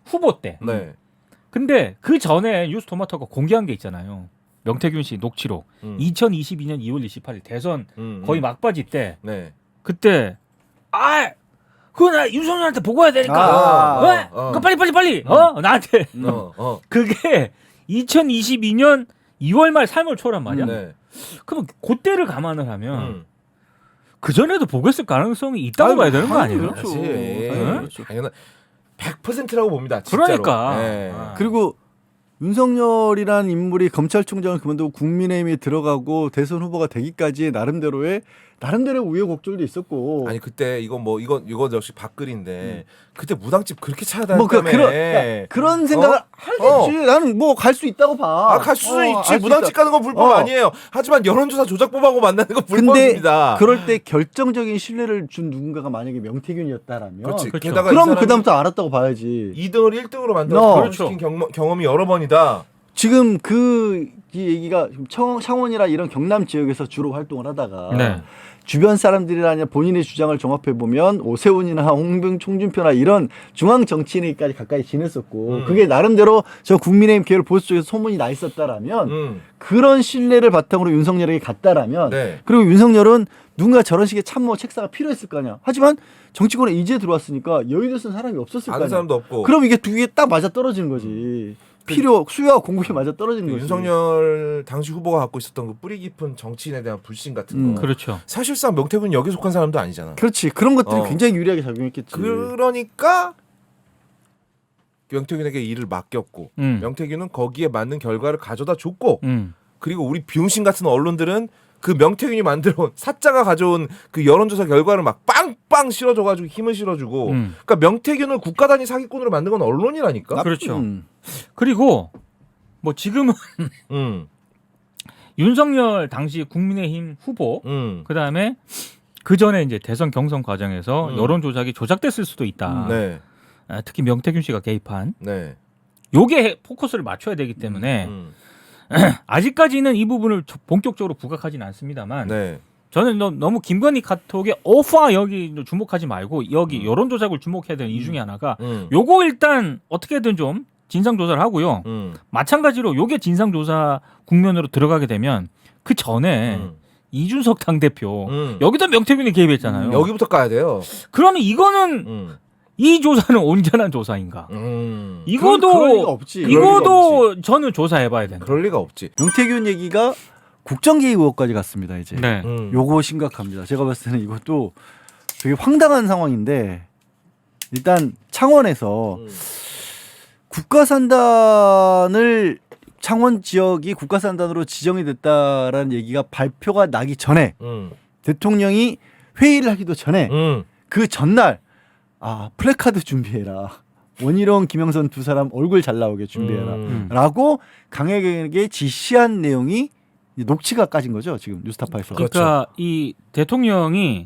후보 때. 네. 근데 그 전에 뉴스토마토가 공개한 게 있잖아요. 명태균 씨 녹취록. 2022년 2월 28일 대선 거의 막바지 때 네. 그때 그거 나 윤석열한테 보고해야 되니까 그거 빨리 나한테 그게 2022년 2월 말 3월 초란 말이야. 네. 그럼 그때를 감안을 하면 그 전에도 보고했을 가능성이 있다고 봐야 되는 거 아니에요? 그렇죠. 그렇죠. 당연한 100%라고 봅니다. 진짜로. 그러니까. 네. 그리고 윤석열이라는 인물이 검찰총장을 그만두고 국민의힘에 들어가고 대선 후보가 되기까지의 나름대로의 우여곡절도 있었고. 아니 그때 이건 이거 역시 밥글인데 그때 무당집 그렇게 뭐 찾아다녔다며. 그런 생각을 하겠지. 나는 뭐 갈 수 있다고 봐. 갈 수는 있지. 알수 무당집 있다. 가는 건 불법 아니에요. 하지만 여론조사 조작법하고 만나는 건 근데 불법입니다. 그럴 때 결정적인 신뢰를 준 누군가가 만약에 명태균이었다라면 그렇지. 그렇죠. 게다가 그럼 그다음부터 알았다고 봐야지. 2등을 1등으로 만들어 No. 결혼시킨 경험이 여러 번이다. 지금 이 얘기가 창원이나 이런 경남 지역에서 주로 활동을 하다가 네. 주변 사람들이나 본인의 주장을 종합해 보면 오세훈이나 홍준표나 이런 중앙 정치인에게까지 가까이 지냈었고 그게 나름대로 저 국민의힘 계열 보수 쪽에서 소문이 나 있었다라면 그런 신뢰를 바탕으로 윤석열에게 갔다라면 네. 그리고 윤석열은 누군가 저런 식의 참모 책사가 필요했을 거 아니야. 하지만 정치권에 이제 들어왔으니까 여의도 쓴 사람이 없었을 거 아는 아니야. 사람도 없고. 그럼 이게 두 개 딱 맞아 떨어지는 거지. 수요와 공급이 맞아 떨어지는 거지. 윤석열 당시 후보가 갖고 있었던 그 뿌리 깊은 정치인에 대한 불신 같은 거. 그렇죠. 사실상 명태균은 여기 속한 사람도 아니잖아. 그렇지. 그런 것들이 굉장히 유리하게 작용했겠지. 그러니까 명태균에게 일을 맡겼고 음. 명태균은 거기에 맞는 결과를 가져다 줬고 음. 그리고 우리 비용신 같은 언론들은 그 명태균이 만들어온 사자가 가져온 그 여론조사 결과를 막 빵빵 실어줘가지고 힘을 실어주고 그러니까 명태균을 국가 단위 사기꾼으로 만든 건 언론이라니까. 그렇죠. 그리고 뭐 지금은 윤석열 당시 국민의힘 후보 그다음에 그 전에 이제 대선 경선 과정에서 여론 조작이 조작됐을 수도 있다. 네. 특히 명태균 씨가 개입한 네. 요게 포커스를 맞춰야 되기 때문에 아직까지는 이 부분을 본격적으로 부각하지는 않습니다만 네. 저는 너무 김건희 카톡의 오빠 여기 주목하지 말고 여기 여론 조작을 주목해야 되는 이 중에 하나가 요거 일단 어떻게든 좀 진상 조사를 하고요. 마찬가지로 요게 진상 조사 국면으로 들어가게 되면 그 전에 이준석 당대표 여기도 명태균이 개입했잖아요. 여기부터 까야 돼요. 그러면 이거는 이 조사는 온전한 조사인가? 그럴 리가 이거도 없지. 이거도 저는 조사해봐야 된다. 그럴 리가 없지. 명태균 얘기가 국정개입 의혹까지 갔습니다. 이제 네. 요거 심각합니다. 제가 봤을 때는 이것도 되게 황당한 상황인데 일단 창원에서 국가산단을 창원 지역이 국가산단으로 지정이 됐다라는 얘기가 발표가 나기 전에 대통령이 회의를 하기도 전에 그 전날 플래카드 준비해라. 원희룡, 김영선 두 사람 얼굴 잘 나오게 준비해라. 라고 강에게 지시한 내용이 녹취가 까진 거죠. 지금 뉴스타파에서. 그러니까 이 대통령이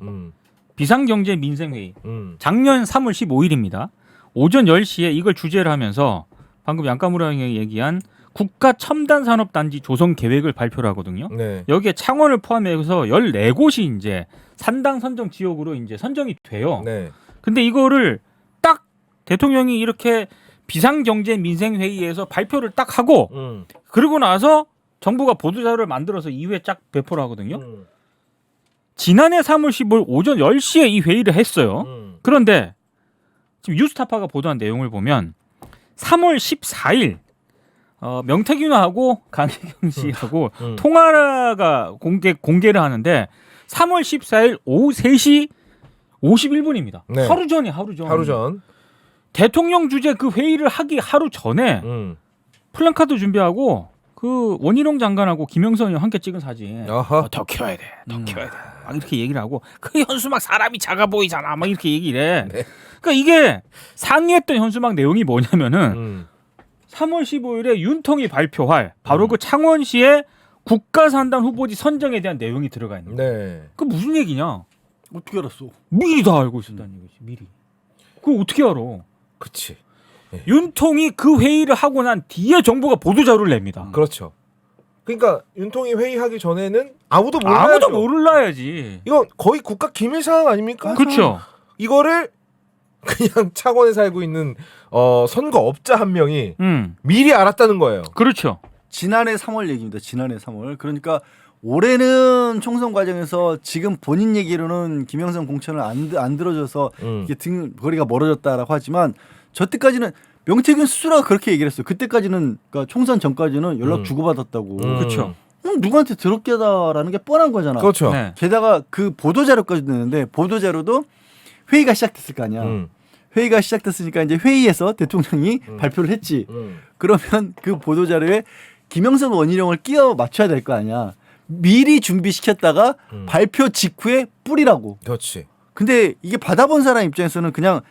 비상경제 민생회의 작년 3월 15일입니다. 오전 10시에 이걸 주재를 하면서 방금 양가무라 형이 얘기한 국가 첨단 산업 단지 조성 계획을 발표를 하거든요. 네. 여기에 창원을 포함해서 14곳이 이제 산당 선정 지역으로 이제 선정이 돼요. 네. 근데 이거를 딱 대통령이 이렇게 비상경제 민생회의에서 발표를 딱 하고 그러고 나서 정부가 보도자료를 만들어서 이후에 쫙 배포를 하거든요. 지난해 3월 15일 오전 10시에 이 회의를 했어요. 그런데 지금 뉴스타파가 보도한 내용을 보면 3월 14일 명태균하고 강혜경 씨하고 통화가 공개를 하는데 3월 14일 오후 3시 51분입니다. 네. 하루 전이 하루 전. 하루 전. 대통령 주재 그 회의를 하기 하루 전에 플랜카드 준비하고 그 원희룡 장관하고 김영선이 함께 찍은 사진. 더 키워야 돼. 더 키워야 돼. 막 이렇게 얘기를 하고 그 현수막 사람이 작아 보이잖아. 막 이렇게 얘기를 해. 네. 그러니까 이게 상의했던 현수막 내용이 뭐냐면은 3월 15일에 윤통이 발표할 바로 그 창원시의 국가산단 후보지 선정에 대한 내용이 들어가 있는 거야. 네. 그 무슨 얘기냐? 어떻게 알았어? 미리 다 알고 있었다는 얘기지. 미리. 그걸 어떻게 알아? 그치. 윤통이 그 회의를 하고 난 뒤에 정부가 보도자료를 냅니다. 그렇죠. 그러니까 윤통이 회의하기 전에는 아무도 몰라요. 아무도 몰라야지. 이건 거의 국가 기밀 사항 아닙니까? 그렇죠. 이거를 그냥 창원에 살고 있는 선거업자 한 명이 미리 알았다는 거예요. 그렇죠. 지난해 3월 얘기입니다. 지난해 3월. 그러니까 올해는 총선 과정에서 지금 본인 얘기로는 김영선 공천을 안 들어줘서 이게 거리가 멀어졌다라고 하지만 저 때까지는 명태균 스스로가 그렇게 얘기를 했어요. 그때까지는 그러니까 총선 전까지는 연락 주고받았다고. 그렇죠. 누구한테 들었겠다라는 게 뻔한 거잖아. 그렇죠. 네. 게다가 그 보도자료까지 내는데 보도자료도 회의가 시작됐을 거 아니야. 회의가 시작됐으니까 이제 회의에서 대통령이 발표를 했지. 그러면 그 보도자료에 김영선 원희룡을 끼워 맞춰야 될 거 아니야. 미리 준비시켰다가 발표 직후에 뿌리라고. 그렇지. 근데 이게 받아본 사람 입장에서는 그냥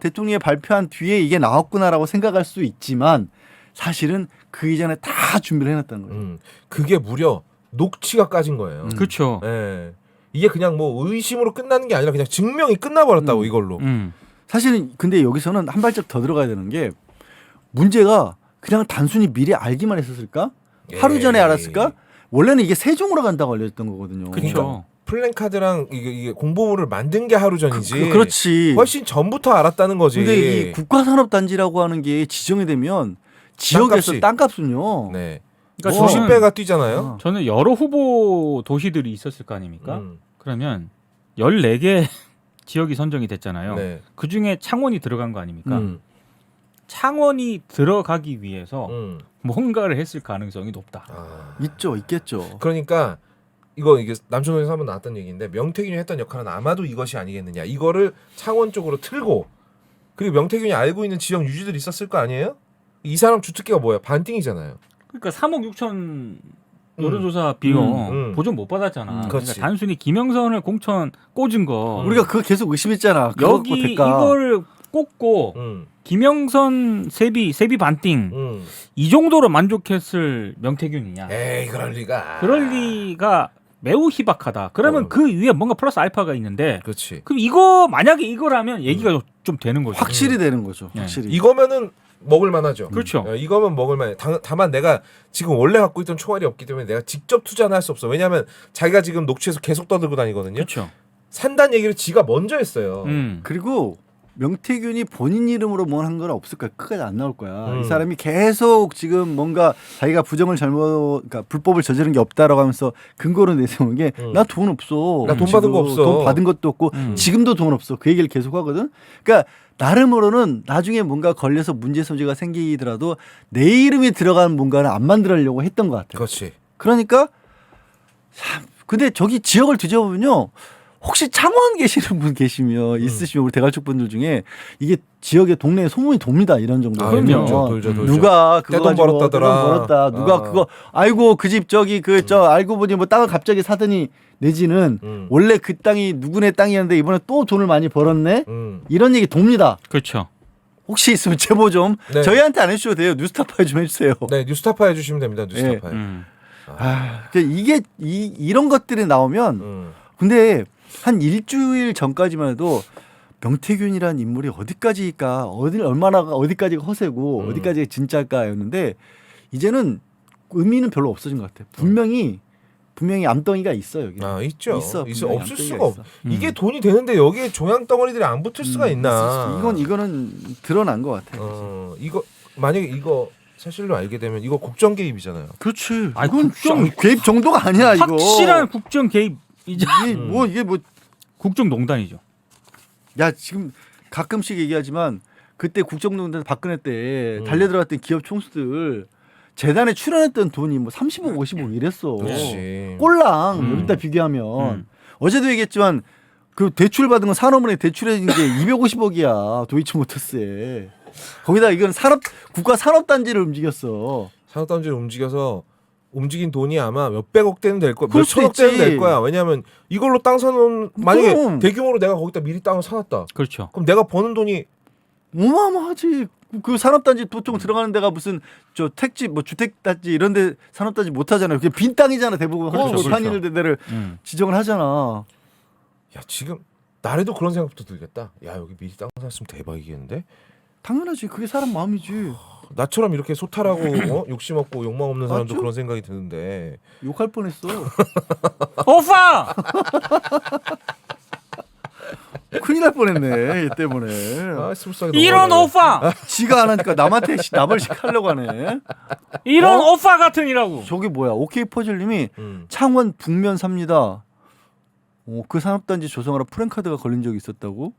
대통령이 발표한 뒤에 이게 나왔구나라고 생각할 수 있지만 사실은 그 이전에 다 준비를 해놨다는 거예요. 그게 무려 녹취가 까진 거예요. 그렇죠. 네. 이게 그냥 뭐 의심으로 끝나는 게 아니라 그냥 증명이 끝나버렸다고 이걸로. 사실은 근데 여기서는 한 발짝 더 들어가야 되는 게 문제가 그냥 단순히 미리 알기만 했었을까? 예. 하루 전에 알았을까? 원래는 이게 세종으로 간다고 알려졌던 거거든요. 그렇죠. 플랜카드랑 이게 공보물을 만든 게 하루 전이지. 그렇지. 훨씬 전부터 알았다는 거지. 근데 이 국가산업단지라고 하는 게 지정이 되면 지역에서 땅값이. 땅값은요. 네. 그러니까 수십 저는- 배가 뛰잖아요. 어. 저는 여러 후보 도시들이 있었을 거 아닙니까? 그러면 14개 지역이 선정이 됐잖아요. 네. 그중에 창원이 들어간 거 아닙니까? 음. 창원이 들어가기 위해서 음. 뭔가를 했을 가능성이 높다. 아. 있겠죠. 그러니까 이게 남천동에서 한번 나왔던 얘기인데 명태균이 했던 역할은 아마도 이것이 아니겠느냐. 이거를 창원 쪽으로 틀고 그리고 명태균이 알고 있는 지역 유지들이 있었을 거 아니에요? 이 사람 주특기가 뭐야? 반띵이잖아요. 그러니까 3억 6천 여론조사 비용 보존 못 받았잖아. 그러니까 그렇지. 단순히 김영선을 공천 꽂은 거 우리가 그거 계속 의심했잖아. 그거 여기 어떨까? 이걸 꽂고 음. 김영선 세비 반띵 이 정도로 만족했을 명태균이냐? 에이 그럴 리가. 그럴 리가 매우 희박하다. 그러면 그 위에 뭔가 플러스 알파가 있는데 그렇지. 그럼 이거 만약에 이거라면 얘기가 좀 되는 거죠. 확실히 되는 거죠. 네. 확실히. 이거면은 먹을만하죠. 그렇죠. 이거면 먹을만해. 다만 내가 지금 원래 갖고 있던 총알이 없기 때문에 내가 직접 투자는 할 수 없어. 왜냐하면 자기가 지금 녹취해서 계속 떠들고 다니거든요. 그렇죠. 산다는 얘기를 지가 먼저 했어요. 그리고 명태균이 본인 이름으로 뭘 한 건 없을 거야. 끝까지 안 나올 거야. 음. 이 사람이 계속 지금 뭔가 자기가 부정을 그러니까 불법을 저지른 게 없다라고 하면서 근거로 내세우는 게 나 돈 없어. 나 돈 받은 거 없어. 돈 받은 것도 없고 지금도 돈 없어. 그 얘기를 계속 하거든. 그러니까 나름으로는 나중에 뭔가 걸려서 문제 소지가 생기더라도 내 이름이 들어간 뭔가를 안 만들려고 했던 것 같아요. 그렇지. 그러니까 참 근데 저기 지역을 뒤져보면요. 혹시 창원 계시는 분 계시면 있으시면 우리 대갈축 분들 중에 이게 지역에 동네에 소문이 돕니다. 이런 정도. 아, 그럼요. 돌죠. 누가 그거 떼돈 가지고 벌었다더라. 떼돈 벌었다. 누가 아. 그거 아이고 그 집 저기 알고 보니 뭐 땅을 갑자기 사더니 내지는 원래 그 땅이 누구네 땅이었는데 이번에 또 돈을 많이 벌었네. 이런 얘기 돕니다. 그렇죠. 혹시 있으면 제보 좀 네. 저희한테 안 해주셔도 돼요. 뉴스타파에 좀 해주세요. 네, 뉴스타파 해주시면 됩니다. 뉴스타파에. 이게 이런 것들이 나오면 근데 한 일주일 전까지만 해도 명태균이라는 인물이 어디까지가 어디까지가 허세고 어디까지가 진짜일까였는데 이제는 의미는 별로 없어진 것 같아요. 분명히 암덩이가 있어 여기. 아 있죠. 있어. 있어. 분명히 없을 암덩이가 수가 없. 있어. 이게 돈이 되는데 여기에 종양 덩어리들이 안 붙을 수가 있나? 이거는 드러난 것 같아요. 이거 만약에 이거 사실로 알게 되면 이거 국정 개입이잖아요. 그렇지. 아니, 이건 국정- 개입 정도가 아니야 이거. 확실한 국정 개입 이제 이게 뭐 국정농단이죠. 야 지금 가끔씩 얘기하지만 그때 국정농단 박근혜 때 달려들어갔던 기업 총수들 재단에 출연했던 돈이 뭐 30억 50억 이랬어. 그렇지. 꼴랑 여기다 비교하면 어제도 얘기했지만 그 대출 받은 건 산업은행 대출해진 게 250억이야 도이치모터스에. 거기다 이건 국가 산업단지를 움직였어. 산업단지를 움직여서 움직인 돈이 아마 몇백억 대는 될 거야. 그럴 몇천억 수도 대는 될 있지. 거야. 왜냐하면 이걸로 땅 사놓은 만약에 그럼. 대규모로 내가 거기다 미리 땅을 사놨다. 그렇죠. 그럼 내가 버는 돈이 어마어마하지. 그 산업단지 보통 들어가는 데가 무슨 저 택지 뭐 주택단지 이런데 산업단지 못 하잖아요. 그게 빈 땅이잖아 대부분. 그렇죠, 허 못한 그렇죠. 일들을 지정을 하잖아. 야 지금 나래도 그런 생각부터 들겠다. 야 여기 미리 땅 샀으면 대박이겠는데? 당연하지. 그게 사람 마음이지. 나처럼 이렇게 소탈하고 욕심 없고 욕망 없는 사람도 맞죠? 그런 생각이 드는데 욕할 뻔했어. 오빠! 큰일 날 뻔했네. 얘 때문에. 아 스무스하게 이런 넘어가네. 오빠! 지가 안 하니까 남한테 나벌식 하려고 하네. 이런 오빠 같으니라고. 저기 뭐야? 오케이 퍼즐님이 음. 창원 북면 삽니다. 그 산업단지 조성하러 프랜카드가 걸린 적이 있었다고?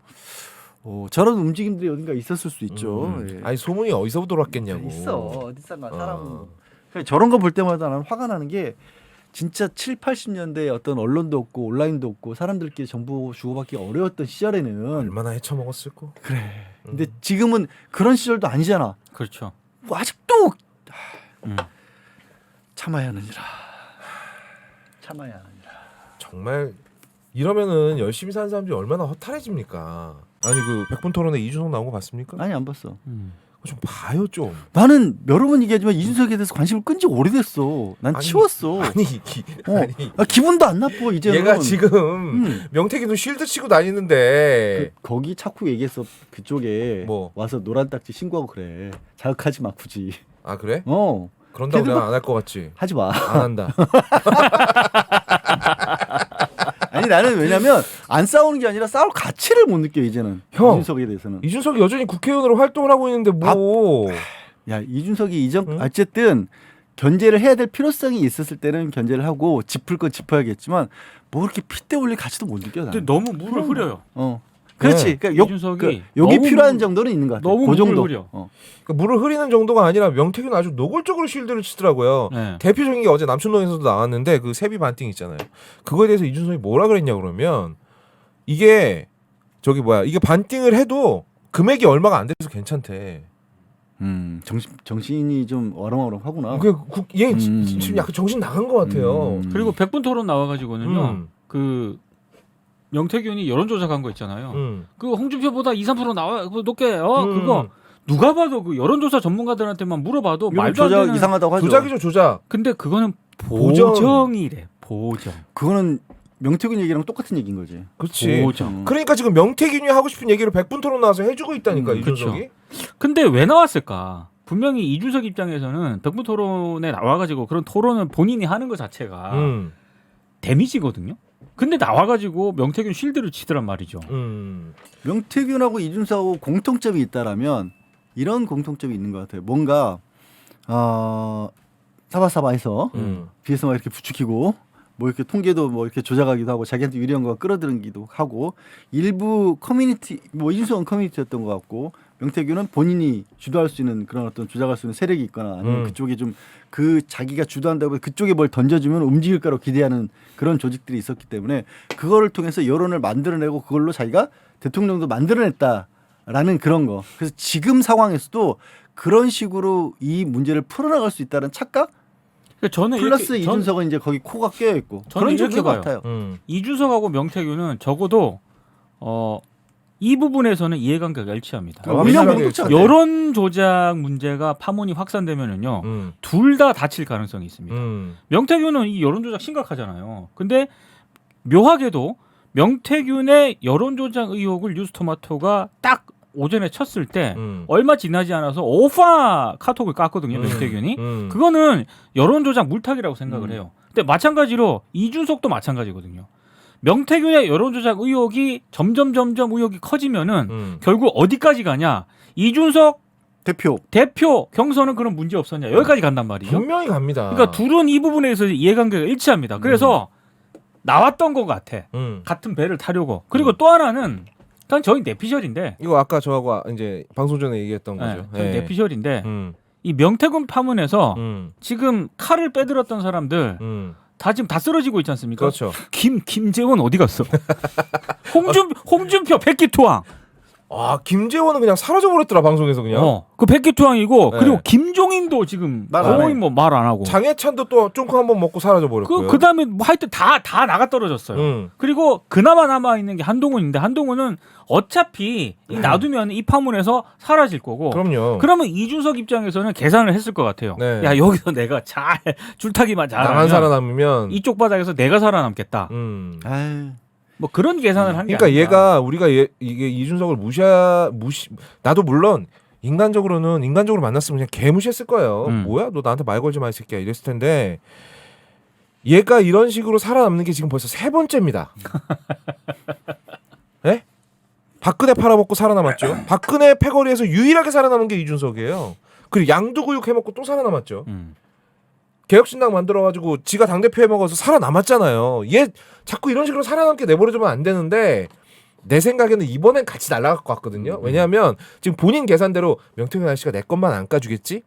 저런 움직임들이 어딘가 있었을 수 있죠. 예. 아니 소문이 어디서 돌았겠냐고. 있어. 어디선가 사람은. 어. 저런 거 볼 때마다 나는 화가 나는 게 진짜 7, 80년대에 어떤 언론도 없고 온라인도 없고 사람들끼리 정보 주고받기 어려웠던 시절에는 얼마나 헤쳐먹었을까? 그래. 근데 지금은 그런 시절도 아니잖아. 그렇죠. 뭐 아직도 참아야 하느니라. 참아야 하느니라. 정말 이러면은 열심히 사는 사람들이 얼마나 허탈해집니까? 아니 그 백분 토론에 이준석 나온 거 봤습니까? 아니 안 봤어. 그거 좀 봐요 좀. 나는 여러 번 얘기하지만 이준석에 대해서 관심을 끈 지 오래됐어. 난 아니, 치웠어. 아니 기분도 안 나빠 이제는. 얘가 지금 명태균도 쉴드 치고 다니는데 거기 자꾸 얘기했어. 그쪽에 뭐? 와서 노란 딱지 신고하고 그래. 자극하지 마 굳이. 아 그래? 어. 그런다고 걔들 내가 안 할 것 같지. 하지 마. 안 한다. 아니 나는 왜냐면 안 싸우는 게 아니라 싸울 가치를 못 느껴 이제는. 형. 이준석에 대해서는. 이준석이 여전히 국회의원으로 활동을 하고 있는데 뭐. 야 이준석이 이전 응? 어쨌든 견제를 해야 될 필요성이 있었을 때는 견제를 하고 짚을 건 짚어야겠지만 뭐 그렇게 핏대 올릴 가치도 못 느껴. 근데 나는. 너무 물을 흐려요. 어. 그렇지. 네. 그러니까 이준석이 욕이 너무 필요한 물- 정도는 있는 것 같아. 너무 그 물을 정도. 흐려. 그러니까 물을 흐리는 정도가 아니라 명태균은 아주 노골적으로 쉴드를 치더라고요. 네. 대표적인 게 어제 남춘동에서도 나왔는데 그 세비 반띵 있잖아요. 그거에 대해서 이준석이 뭐라 그랬냐 그러면 이게 이게 반띵을 해도 금액이 얼마가 안 돼서 괜찮대. 정신이 좀 어렁어렁하구나. 얘 지금 약간 정신 나간 것 같아요. 그리고 100분 토론 나와가지고는요. 음. 그 명태균이 여론 조작한 거 있잖아요. 음. 그 홍준표보다 2~3% 나와 그거 높게 음. 그거 누가 봐도 그 여론조사 전문가들한테만 물어봐도 이건 말도 안 조작 되는. 이상하다고 하죠. 조작이죠 조작. 근데 그거는 보정. 보정이래. 보정. 그거는 명태균 얘기랑 똑같은 얘기인 거지. 그렇지. 보정. 그러니까 지금 명태균이 하고 싶은 얘기를 100분 토론 나와서 해주고 있다니까 이준석이. 근데 왜 나왔을까? 분명히 이준석 입장에서는 100분 토론에 나와가지고 그런 토론을 본인이 하는 것 자체가 데미지거든요. 근데 나와가지고 명태균 쉴드를 치더란 말이죠. 명태균하고 이준석하고 공통점이 있다라면 이런 공통점이 있는 것 같아요. 뭔가 사바사바해서 뒤에서 막 이렇게 부추기고 뭐 이렇게 통계도 뭐 이렇게 조작하기도 하고 자기한테 유리한 거 끌어들이기도 하고 일부 커뮤니티 뭐 이준석은 커뮤니티였던 것 같고 명태균은 본인이 주도할 수 있는 그런 어떤 조작할 수 있는 세력이 있거나 아니면 그쪽에 좀 그 자기가 주도한다고 해서 그쪽에 뭘 던져주면 움직일 거라고 기대하는 그런 조직들이 있었기 때문에 그거를 통해서 여론을 만들어내고 그걸로 자기가 대통령도 만들어냈다라는 그런 거. 그래서 지금 상황에서도 그런 식으로 이 문제를 풀어나갈 수 있다는 착각 그러니까 저는 플러스 이렇게, 이준석은 이제 거기 코가 끼어 있고 저는 그런 이렇게 쪽인 것 봐요. 같아요. 이준석하고 명태균은 적어도 이 부분에서는 이해관계가 일치합니다. 운명 공동체 같아요. 여론 조작 문제가 파문이 확산되면은요, 둘 다 다칠 가능성이 있습니다. 명태균은 이 여론 조작 심각하잖아요. 근데 묘하게도 명태균의 여론 조작 의혹을 뉴스토마토가 딱 오전에 쳤을 때 얼마 지나지 않아서 오파 카톡을 깠거든요, 명태균이. 그거는 여론 조작 물타기라고 생각을 해요. 근데 마찬가지로 이준석도 마찬가지거든요. 명태균의 여론조작 의혹이 점점 의혹이 커지면은 결국 어디까지 가냐? 이준석 대표 경선은 그런 문제 없었냐? 여기까지 간단 말이죠. 분명히 갑니다. 그러니까 둘은 이 부분에서 이해관계가 일치합니다. 그래서 나왔던 것 같아. 같은 배를 타려고. 그리고 또 하나는 그냥 저희 내피셜인데. 이거 아까 저하고 이제 방송 전에 얘기했던 거죠. 저희 내피셜인데 이 명태균 파문에서 지금 칼을 빼들었던 사람들. 다 지금 다 쓰러지고 있지 않습니까? 그렇죠. 김재원 어디 갔어? 홍준표 백기투항. 아 김재원은 그냥 사라져 버렸더라 방송에서 그냥. 그 백기투항이고 네. 그리고 김종인도 지금 거의 뭐 말 안 하고. 장해찬도 또 쫑크 한번 먹고 사라져 버렸고요. 그다음에 뭐 하여튼 다 나가 떨어졌어요. 그리고 그나마 남아 있는 게 한동훈인데 한동훈은 어차피 이 놔두면 이 파문에서 사라질 거고. 그럼요. 그러면 이준석 입장에서는 계산을 했을 것 같아요. 네. 야 여기서 내가 잘 줄타기만 나만 잘하면 살아남으면 이쪽 바닥에서 내가 살아남겠다. 아유. 뭐 그런 계산을 한 게 그러니까 아닌가. 얘가 우리가 이게 이준석을 무시 나도 물론 인간적으로 만났으면 그냥 개무시했을 거예요. 뭐야 너 나한테 말 걸지 마 이 새끼야 이랬을 텐데 얘가 이런 식으로 살아남는 게 지금 벌써 3번째입니다. 예? 박근혜 팔아먹고 살아남았죠. 박근혜 패거리에서 유일하게 살아남은 게 이준석이에요. 그리고 양두구육 해먹고 또 살아남았죠. 개혁신당 만들어가지고 지가 당대표 해먹어서 살아남았잖아요. 얘 자꾸 이런 식으로 살아남게 내버려두면 안 되는데 내 생각에는 이번엔 같이 날아갈 것 같거든요. 왜냐하면 지금 본인 계산대로 명태균 아저씨가 내 것만 안 까주겠지?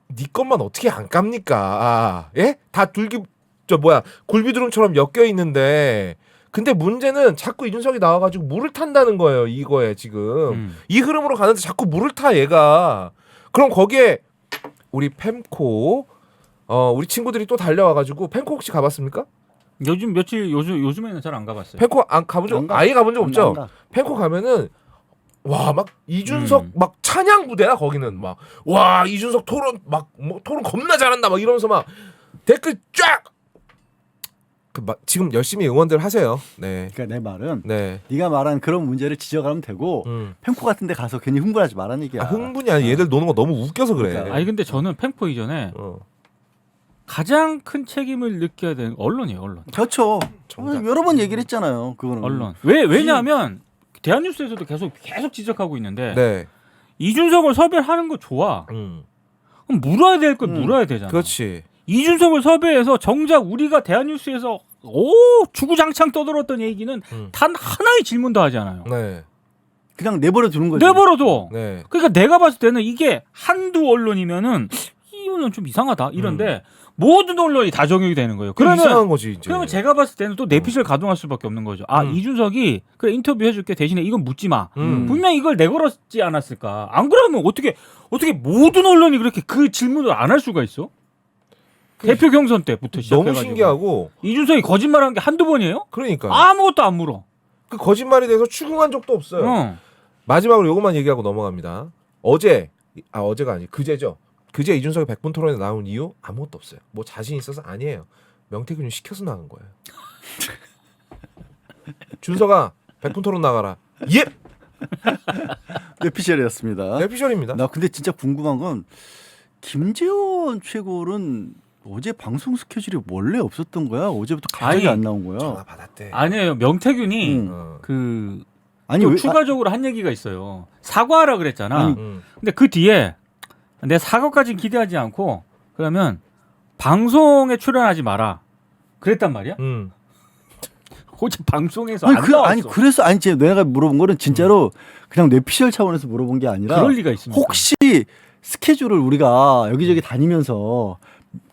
네 것만 어떻게 안 깝니까? 예? 다 굴비두름처럼 엮여 있는데 근데 문제는 자꾸 이준석이 나와가지고 물을 탄다는 거예요. 이거에 지금 이 흐름으로 가는데 자꾸 물을 타 얘가. 그럼 거기에 우리 펜코 우리 친구들이 또 달려와가지고 펜코 혹시 가봤습니까? 요즘에는 잘 안 가봤어요. 펜코 안 가본 적 아예 가본 적 없죠. 펜코 가면은 와 막 이준석 막 찬양 부대야 거기는 막 와 이준석 토론 막 뭐 토론 겁나 잘한다 막 이러면서 막 댓글 쫙 지금 열심히 응원들 하세요. 네. 그러니까 내 말은 네. 네가 말한 그런 문제를 지적하면 되고 펜코 같은 데 가서 괜히 흥분하지 말라는 얘기야. 흥분이 아니라 얘들 노는 거 너무 웃겨서 그래. 그러니까. 아니 근데 저는 팽포 이전에 가장 큰 책임을 느껴야 되는 언론이에요. 언론. 그렇죠. 정답. 여러 번 얘기를 했잖아요. 그거는. 언론. 왜냐하면 대한뉴스에서도 계속 지적하고 있는데 네. 이준석을 섭외하는 거 좋아. 그럼 물어야 될 걸 물어야 되잖아. 그렇지. 이준석을 섭외해서 정작 우리가 대한뉴스에서 주구장창 떠들었던 얘기는 단 하나의 질문도 하지 않아요. 네. 그냥 내버려 두는 거죠. 내버려둬. 네. 그러니까 내가 봤을 때는 이게 한두 언론이면은 이거는 좀 이상하다 이런데 모든 언론이 다 적용이 되는 거예요. 이상한 그러면 거지 이제. 그러면 제가 봤을 때는 또 내피셜 가동할 수밖에 없는 거죠. 이준석이 그래 인터뷰 해줄게 대신에 이건 묻지 마. 분명 이걸 내걸었지 않았을까. 안 그러면 어떻게 모든 언론이 그렇게 그 질문을 안 할 수가 있어? 대표 경선 때부터 시작해가지고. 너무 신기하고. 이준석이 거짓말한 게 한두 번이에요? 그러니까. 아무것도 안 물어. 그 거짓말에 대해서 추궁한 적도 없어요. 마지막으로 요것만 얘기하고 넘어갑니다. 어제가 아니 그제죠. 그제 이준석이 100분 토론에 나온 이유 아무것도 없어요. 뭐 자신 있어서 아니에요. 명태균이 시켜서 나간 거예요. 준석아 100분 토론 나가라. 예. 내피셜이었습니다. 내피셜입니다. 나 근데 진짜 궁금한 건 김재원 최고는 어제 방송 스케줄이 원래 없었던 거야? 어제부터 갑자기 안 나온 거야? 전화 받았대. 아니에요. 명태균이 아니 또 왜 추가적으로 한 얘기가 있어요. 사과하라 그랬잖아. 아니, 근데 그 뒤에 내 사과까지는 기대하지 않고 그러면 방송에 출연하지 마라. 그랬단 말이야. 어제 방송에서 안 나왔어. 아니 그래서 아니 내가 물어본 거는 진짜로 그냥 뇌피셜 차원에서 물어본 게 아니라 그럴 리가 있습니다. 혹시 스케줄을 우리가 여기저기 다니면서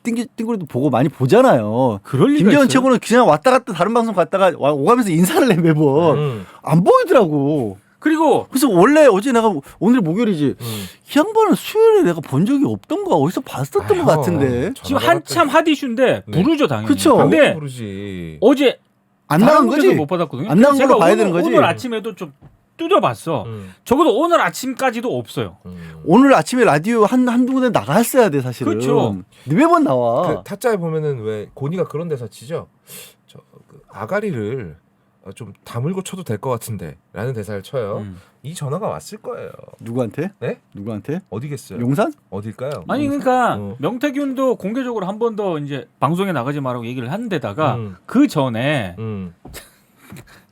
띵구리도 보고 많이 보잖아요. 그럴 리가 김재원 있어요? 최고는 그냥 왔다 갔다 다른 방송 갔다가 오가면서 인사를 해 매번 안 보이더라고. 그리고 그래서 원래 어제 내가 오늘 목요일이지 이 양반은 수요일에 내가 본 적이 없던 거 어디서 봤었던 것 같은데 지금 한참 핫 이슈인데 부르죠 당연히. 그쵸. 근데 부르지. 어제 안 나간 거지? 못 받았거든요. 안 나간 제가 걸로 봐야 되는 거지? 오늘 아침에도 좀 뜯어봤어. 적어도 오늘 아침까지도 없어요. 오늘 아침에 라디오 한두 군데 나갔어야 돼 사실은. 그렇죠. 매번 나와. 그 타짜에 보면은 왜 고니가 그런 데서 치죠. 그 아가리를 좀 다물고 쳐도 될 것 같은데라는 대사를 쳐요. 이 전화가 왔을 거예요. 누구한테? 네? 누구한테? 어디겠어요? 용산? 어딜까요? 아니 그러니까 명태균도 공개적으로 한 번 더 이제 방송에 나가지 말라고 얘기를 한 데다가 그 전에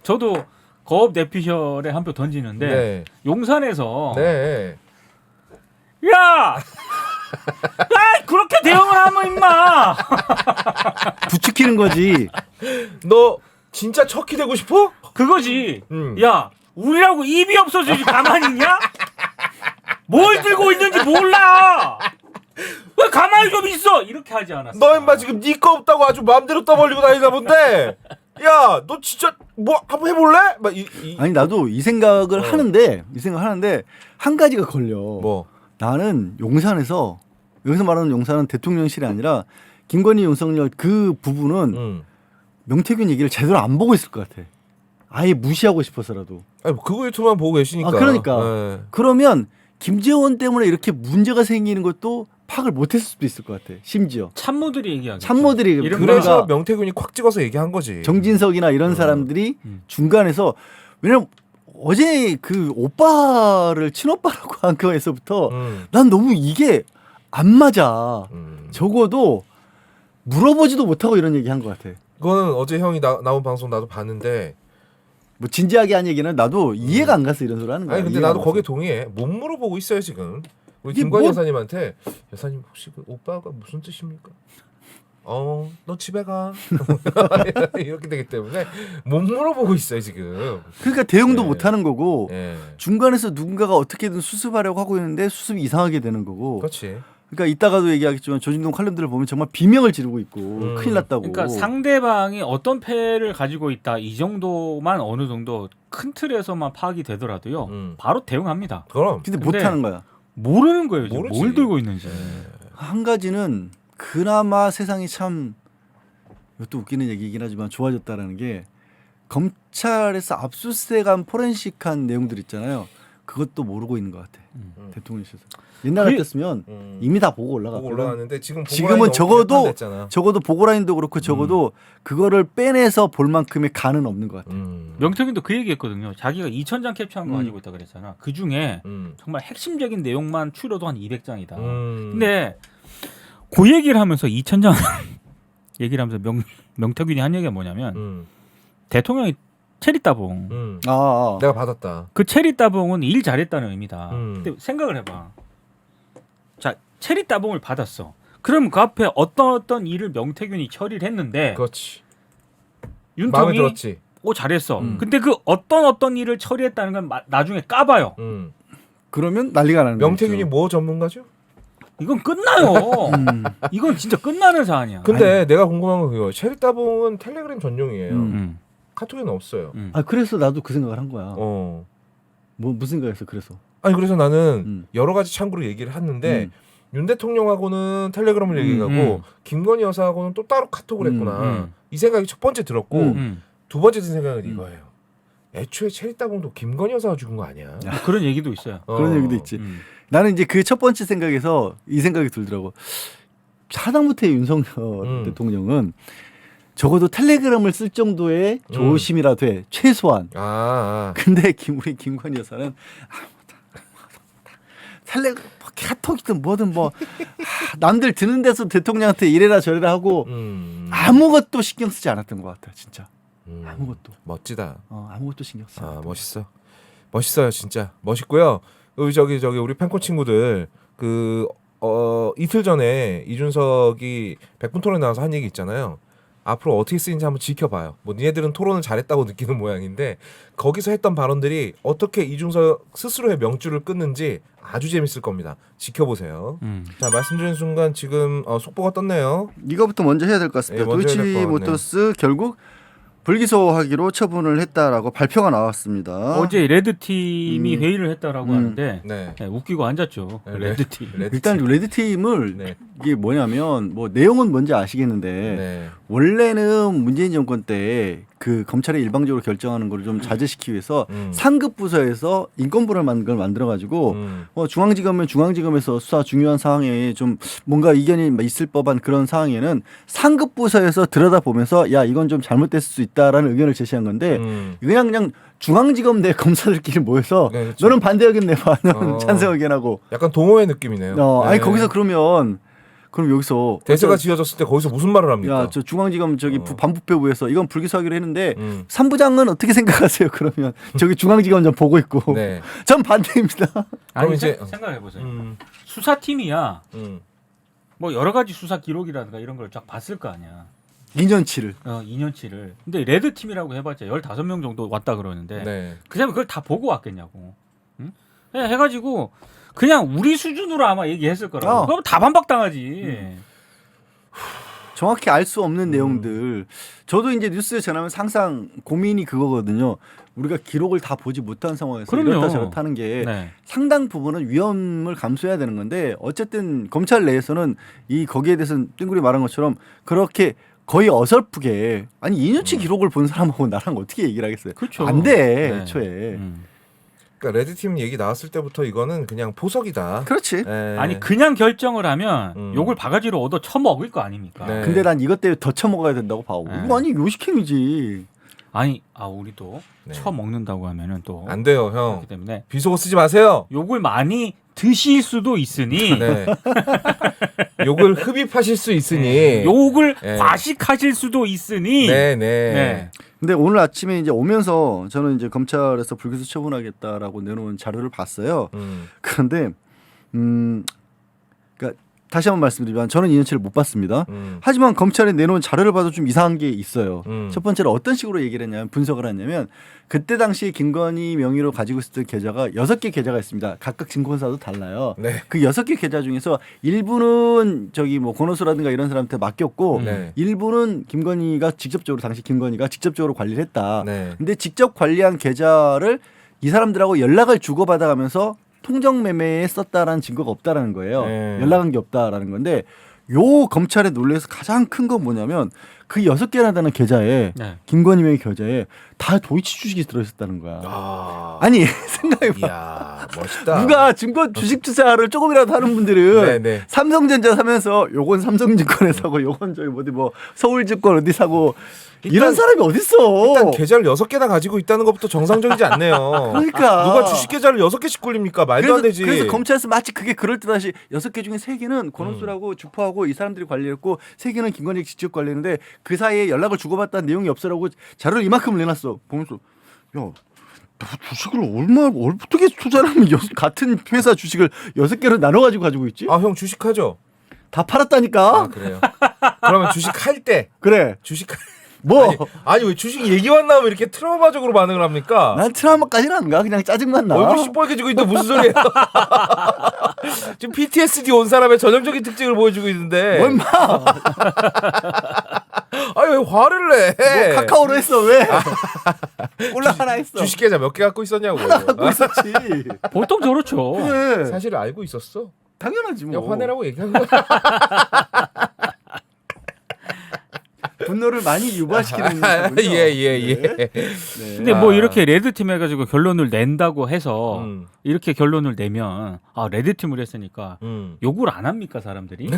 저도 거업 내피셜에 한 표 던지는데 네. 용산에서 네. 야! 그렇게 대응을 하면 임마! 부추기는 거지. 너 진짜 척키 되고 싶어? 그거지. 야, 우리라고 입이 없어지지 가만히 있냐? 뭘 들고 있는지 몰라! 왜 가만히 좀 있어! 이렇게 하지 않았어. 너 임마 지금 네 거 없다고 아주 마음대로 떠벌리고 다니나 본데. 야, 너 진짜 뭐 한번 해볼래? 막 아니 나도 이 생각을 하는데 한 가지가 걸려. 뭐? 나는 용산에서 여기서 말하는 용산은 대통령실이 아니라 김건희 윤석열 그 부분은 명태균 얘기를 제대로 안 보고 있을 것 같아. 아예 무시하고 싶어서라도. 아니 그거 유튜브만 보고 계시니까. 그러니까. 네. 그러면 김재원 때문에 이렇게 문제가 생기는 것도 파악을 못했을 수도 있을 것 같아. 심지어 참모들이 얘기하죠. 참모들이 이런 그래서 그러니까 명태균이 콱 찍어서 얘기한 거지. 정진석이나 이런 사람들이 중간에서 왜냐면 어제 그 오빠를 친오빠라고 한 거에서부터 난 너무 이게 안 맞아. 적어도 물어보지도 못하고 이런 얘기 한 것 같아. 그거는 어제 형이 나온 방송 나도 봤는데. 뭐 진지하게 한 얘기는 나도 이해가 안 갔어 이런 소리 하는 거야. 아니 근데 나도 거기에 동의해. 못 물어보고 있어요 지금. 우리 김관희 여사님한테 여사님 혹시 그 오빠가 무슨 뜻입니까? 너 집에 가. 이렇게 되기 때문에 못 물어보고 있어요 지금. 그러니까 대응도 네. 못 하는 거고 네. 중간에서 누군가가 어떻게든 수습하려고 하고 있는데 수습이 이상하게 되는 거고. 그렇지. 그러니까 이따가도 얘기하겠지만 조진동 칼럼들을 보면 정말 비명을 지르고 있고 큰일 났다고. 그러니까 상대방이 어떤 패를 가지고 있다 이 정도만 어느 정도 큰 틀에서만 파악이 되더라도요. 바로 대응합니다. 그럼. 근데 못 하는 거야. 모르는 거예요. 지금 모르지. 뭘 들고 있는지. 한 가지는 그나마 세상이 참 이것도 웃기는 얘기이긴 하지만 좋아졌다라는 게 검찰에서 압수수색한 포렌식한 내용들 있잖아요. 그것도 모르고 있는 것 같아. 대통령실에서. 옛날 같았으면 이미 다 보고 올라갔고. 보고 올라갔는데 지금은 적어도 보고라인도 그렇고 적어도 그거를 빼내서 볼 만큼의 간은 없는 것 같아. 명태균도 그 얘기했거든요. 자기가 2,000장 캡처한 거 가지고 있다 그랬잖아. 그 중에 정말 핵심적인 내용만 추려도 한 200장이다. 근데 그 얘기를 하면서 2,000장 얘기를 하면서 명태균이 한 얘기가 뭐냐면 대통령이 체리 따봉. 내가 받았다. 그 체리 따봉은 일 잘했다는 의미다. 근데 생각을 해봐. 자, 체리 따봉을 받았어. 그럼 그 앞에 어떤 일을 명태균이 처리를 했는데 그렇지. 마음에 윤통이 들었지. 오 잘했어. 근데 그 어떤 일을 처리했다는 건 나중에 까봐요. 그러면 난리가 나는 거죠. 명태균이 뭐 전문가죠? 이건 끝나요. 이건 진짜 끝나는 사안이야. 근데 내가 궁금한 건 그거. 체리 따봉은 텔레그램 전용이에요. 카톡에는 없어요. 그래서 나도 그 생각을 한 거야. 어. 뭐 무슨 생각했어? 그래서. 아니 그래서 나는 여러 가지 참고로 얘기를 했는데 윤 대통령하고는 텔레그램을 얘기하고 김건희 여사하고는 또 따로 카톡을 했구나. 이 생각이 첫 번째 들었고 두 번째 든 생각은 이거예요. 애초에 체리 따봉도 김건희 여사가 죽은 거 아니야? 그런 얘기도 있어요. 그런 얘기도 있지. 나는 이제 그 첫 번째 생각에서 이 생각이 들더라고. 하다못해 윤석열 대통령은 적어도 텔레그램을 쓸 정도의 조심이라도 해. 최소한. 근데 우리 김건희 여사는 텔레그램 카톡이든 뭐든 뭐 남들 드는 데서 대통령한테 이래라 저래라 하고 아무것도 신경 쓰지 않았던 것 같아. 진짜. 아무것도. 멋지다. 아무것도 신경 쓰지 않았던 멋있어. 멋있어요 진짜. 멋있고요. 저기 우리 팬코 친구들 이틀 전에 이준석이 백분 토론에 나와서 한 얘기 있잖아요. 앞으로 어떻게 쓰이는지 한번 지켜봐요. 뭐 니네들은 토론을 잘했다고 느끼는 모양인데 거기서 했던 발언들이 어떻게 이준석 스스로의 명줄을 끊는지 아주 재밌을 겁니다. 지켜보세요. 자 말씀드린 순간 지금 속보가 떴네요. 이거부터 먼저 해야 될 것 같습니다. 도이치모터스 결국 불기소하기로 처분을 했다라고 발표가 나왔습니다. 어제 레드팀이 회의를 했다라고 하는데 네. 웃기고 앉았죠. 레드팀. 일단 레드팀을 이게 뭐냐면 뭐 내용은 뭔지 아시겠는데 원래는 문재인 정권 때 그 검찰이 일방적으로 결정하는 걸 좀 자제시키기 위해서 상급 부서에서 인권부를 만들어 가지고 중앙지검은 중앙지검에서 수사 중요한 사항에 좀 뭔가 이견이 있을 법한 그런 상황에는 상급 부서에서 들여다보면서 야 이건 좀 잘못됐을 수 있다라는 의견을 제시한 건데 그냥 중앙지검 내 검사들끼리 모여서 그렇죠. 너는 반대 의견 내봐, 너는 찬성 의견하고 약간 동호회 느낌이네요. 아니 거기서 그럼 여기서 대세가 지어졌을 때 거기서 무슨 말을 합니까? 저 중앙지검 저기 반부패부에서 이건 불기소하기로 했는데 3부장은 어떻게 생각하세요? 그러면 저기 중앙지검 좀 보고 있고 전 반대입니다. 아니 이제 생각해 보세요. 수사팀이야. 뭐 여러 가지 수사 기록이라든가 이런 걸 쫙 봤을 거 아니야. 2년치를. 2년치를. 근데 레드팀이라고 해봤자 15명 정도 왔다 그러는데 그다음에 그걸 다 보고 왔겠냐고. 응? 그냥 해가지고 그냥 우리 수준으로 아마 얘기했을 거라고. 그럼 다 반박당하지. 정확히 알 수 없는 내용들. 저도 이제 뉴스에 전하면 항상 고민이 그거거든요. 우리가 기록을 다 보지 못한 상황에서 이렇다 저렇다 하는 게 상당 부분은 위험을 감수해야 되는 건데 어쨌든 검찰 내에서는 거기에 대해서는 띵구리 말한 것처럼 그렇게 거의 어설프게 아니 2년치 기록을 본 사람하고 나랑 어떻게 얘기를 하겠어요. 그렇죠. 안 돼. 애초에. 그러니까 레드팀 얘기 나왔을 때부터 이거는 그냥 포석이다. 그렇지. 아니 그냥 결정을 하면 욕을 바가지로 얻어 처먹을 거 아닙니까? 근데 난 이것 때문에 더 처먹어야 된다고 봐. 이거 아니 요식행위지. 아니 우리도 처먹는다고 하면은 또 안 돼요, 형. 그렇기 때문에 비속어 쓰지 마세요. 욕을 많이 드실 수도 있으니 욕을 흡입하실 수 있으니 욕을 과식하실 수도 있으니 근데 오늘 아침에 이제 오면서 저는 이제 검찰에서 불기소 처분하겠다라고 내놓은 자료를 봤어요. 그런데 그러니까 다시 한번 말씀드리면 저는 2년치를 못 봤습니다. 하지만 검찰에 내놓은 자료를 봐도 좀 이상한 게 있어요. 첫 번째로 어떤 식으로 얘기를 했냐면 분석을 했냐면 그때 당시 김건희 명의로 가지고 있었던 계좌가 6개 계좌가 있습니다. 각각 증권사도 달라요. 그 6개 계좌 중에서 일부는 저기 뭐 권오수라든가 이런 사람한테 맡겼고 일부는 당시 김건희가 직접적으로 관리를 했다. 근데 직접 관리한 계좌를 이 사람들하고 연락을 주고받아가면서 통정 매매에 썼다라는 증거가 없다라는 거예요. 연락한 게 없다라는 건데 요 검찰의 논리에서 가장 큰 건 뭐냐면 그 6개나 되는 계좌에 네. 김건희의 계좌에 다 도이치 주식이 들어있었다는 거야. 아, 아니 생각해봐. 이야 멋있다. 누가 증권 주식 투자를 조금이라도 하는 분들은 네네. 삼성전자 사면서 요건 삼성증권에 사고 요건 저기 어디 뭐 서울증권 어디 사고 이런 사람이 어딨어. 일단 계좌를 6개나 가지고 있다는 것부터 정상적이지 않네요. 그러니까 누가 주식 계좌를 6개씩 굴립니까? 말도 안 되지. 그래서 검찰에서 마치 그게 그럴듯하시 6개 중에 3개는 권오수라고 주포하고 이 사람들이 관리했고 3개는 김건희 직접 관리했는데 그 사이에 연락을 주고받다는 내용이 없어라고 자료를 이만큼 내놨어. 보면서 야 너 주식을 어떻게 투자를 하면 같은 회사 주식을 6개를 나눠가지고 가지고 있지? 아, 형 주식하죠? 다 팔았다니까? 아, 그래요. 그러면 주식할 때 그래. 주식 뭐? 아니 왜 주식 얘기만 나오면 이렇게 트라우마적으로 반응을 합니까? 난 트라우마까지는 안 가. 그냥 짜증만 나. 얼굴 시뻘개지고 있는데 무슨 소리예요? 지금 PTSD 온 사람의 전형적인 특징을 보여주고 있는데. 얼마? 아니 왜 화를 내? 뭐 카카오로 했어 왜? 꼴라 하나 했어. 주식 계좌 몇 개 갖고 있었냐고. 갖고 있었지. 보통 저렇죠. 그래. 사실을 알고 있었어. 당연하지 뭐. 그냥 화내라고 얘기한 거야. 분노를 많이 유발시키는 거군요. 예. 네. 근데 뭐 이렇게 레드팀 해가지고 결론을 낸다고 해서 음. 이렇게 결론을 내면 아 레드팀을 했으니까 욕을 안 합니까 사람들이?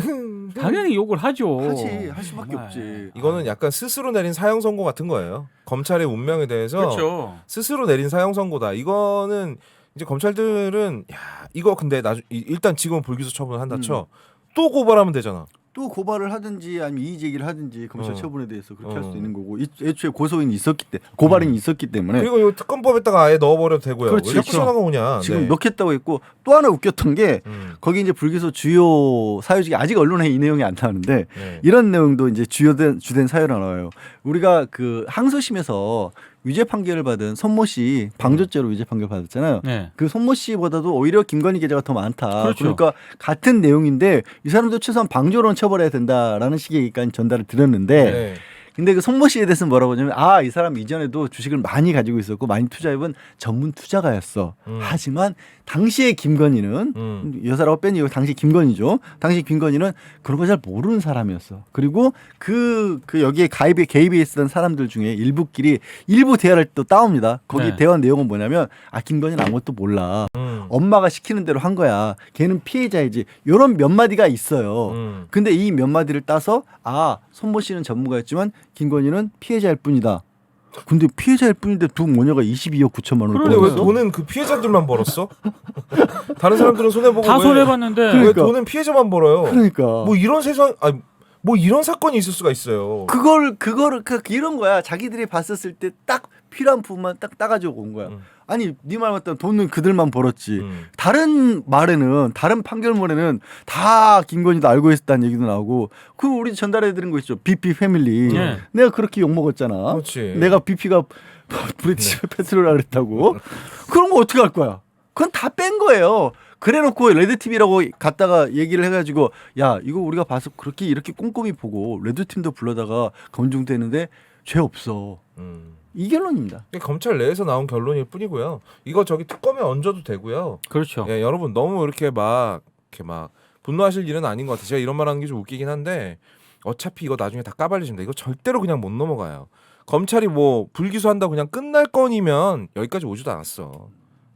당연히 욕을 하죠. 하지 할 수밖에 정말. 없지. 이거는 약간 스스로 내린 사형 선고 같은 거예요. 검찰의 운명에 대해서 그렇죠. 스스로 내린 사형 선고다. 이거는 이제 검찰들은 야 이거 근데 일단 지금은 불기소 처분을 한다 쳐. 또 고발하면 되잖아. 또 고발을 하든지 아니면 이의 제기를 하든지 검찰 어. 처분에 대해서 그렇게 할 수 있는 거고 애초에 고소인이 있었기 때문에 고발인이 있었기 때문에 그리고 이 특검법에다가 아예 넣어버려도 되고요. 그렇지. 왜 자꾸 그렇죠. 전화가 오냐. 지금 네. 넣겠다고 했고 또 하나 웃겼던 게 거기 거기 이제 불기소 주요 사유직이 아직 언론에 이 내용이 안 나오는데 네. 이런 내용도 이제 주된 사유로 나와요. 우리가 그 항소심에서 유죄 판결을 받은 손모 씨 방조죄로 유죄 판결 받았잖아요. 네. 그 손모 씨보다도 오히려 김건희 계좌가 더 많다. 그렇죠. 그러니까 같은 내용인데 이 사람도 최소한 방조로는 처벌해야 된다라는 식의 얘기까지 전달을 드렸는데 네. 근데 그 손모 씨에 대해서는 뭐라고 하냐면 아, 이 사람 이전에도 주식을 많이 가지고 있었고 많이 투자해본 전문 투자가였어. 하지만 당시에 김건희는 여사라고 뺀 이유 당시 김건희죠. 당시 김건희는 그런 거 잘 모르는 사람이었어. 그리고 그 여기에 개입해 있었던 사람들 중에 일부끼리 일부 대화를 또 따옵니다. 거기 네. 대화 내용은 뭐냐면 아 김건희는 아무것도 몰라. 엄마가 시키는 대로 한 거야. 걔는 피해자이지. 이런 몇 마디가 있어요. 근데 이 몇 마디를 따서 아 손모 씨는 전문가였지만 김건희는 피해자일 뿐이다. 근데 피해자일 뿐인데 두 모녀가 22억 9천만 원을 근데 왜 벌었어? 돈은 그 피해자들만 벌었어? 다른 사람들은 손해보고 다 왜- 손해봤는데 왜 그러니까. 돈은 피해자만 벌어요? 그러니까 뭐 이런 세상 아니 뭐 이런 사건이 있을 수가 있어요. 그거를 이런 거야. 자기들이 봤었을 때 딱 필요한 부분만 딱 따가지고 온 거야. 아니 네 말 맞다면 돈은 그들만 벌었지. 다른 말에는 다른 판결문에는 다 김건희도 알고 있었다는 얘기도 나오고 그 우리 전달해드린 거 있죠. BP 패밀리. 네. 내가 그렇게 욕 먹었잖아. 그렇지. 내가 BP가 브리티시 페트롤이라 그랬다고. 그런 거 어떻게 할 거야? 그건 다 뺀 거예요. 그래놓고 레드팀이라고 갔다가 얘기를 해가지고 야 이거 우리가 봐서 그렇게 이렇게 꼼꼼히 보고 레드팀도 불러다가 검증되는데 죄 없어. 이 결론입니다. 검찰 내에서 나온 결론일 뿐이고요. 이거 저기 특검에 얹어도 되고요. 그렇죠. 예, 여러분 너무 이렇게 막 분노하실 일은 아닌 것 같아요. 제가 이런 말하는 게 좀 웃기긴 한데 어차피 이거 나중에 다 까발려진다. 이거 절대로 그냥 못 넘어가요. 검찰이 뭐 불기소한다고 그냥 끝날 건이면 여기까지 오지도 않았어.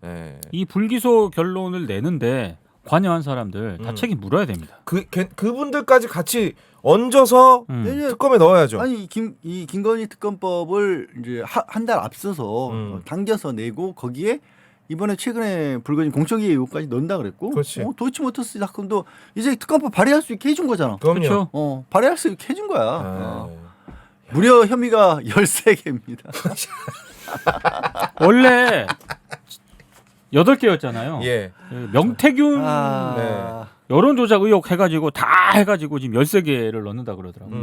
예. 이 불기소 결론을 내는데 관여한 사람들 다 책임 물어야 됩니다. 그분들까지 같이 얹어서 왜냐면 특검에 넣어야죠. 아니 이 김건희 특검법을 이제 한 달 앞서서 당겨서 내고 거기에 이번에 최근에 불거진 공청회 의혹까지 넣는다 그랬고 그렇지. 도이치모터스 사건도 이제 특검법 발의할 수 있게 해준 거잖아. 그럼요. 그렇죠. 발의할 수 있게 해준 거야. 아, 무려 혐의가 13개입니다. 원래 8개였잖아요. 예. 명태균 아, 여론조작 의혹 해가지고 다 해가지고 지금 13개를 넣는다 그러더라고요.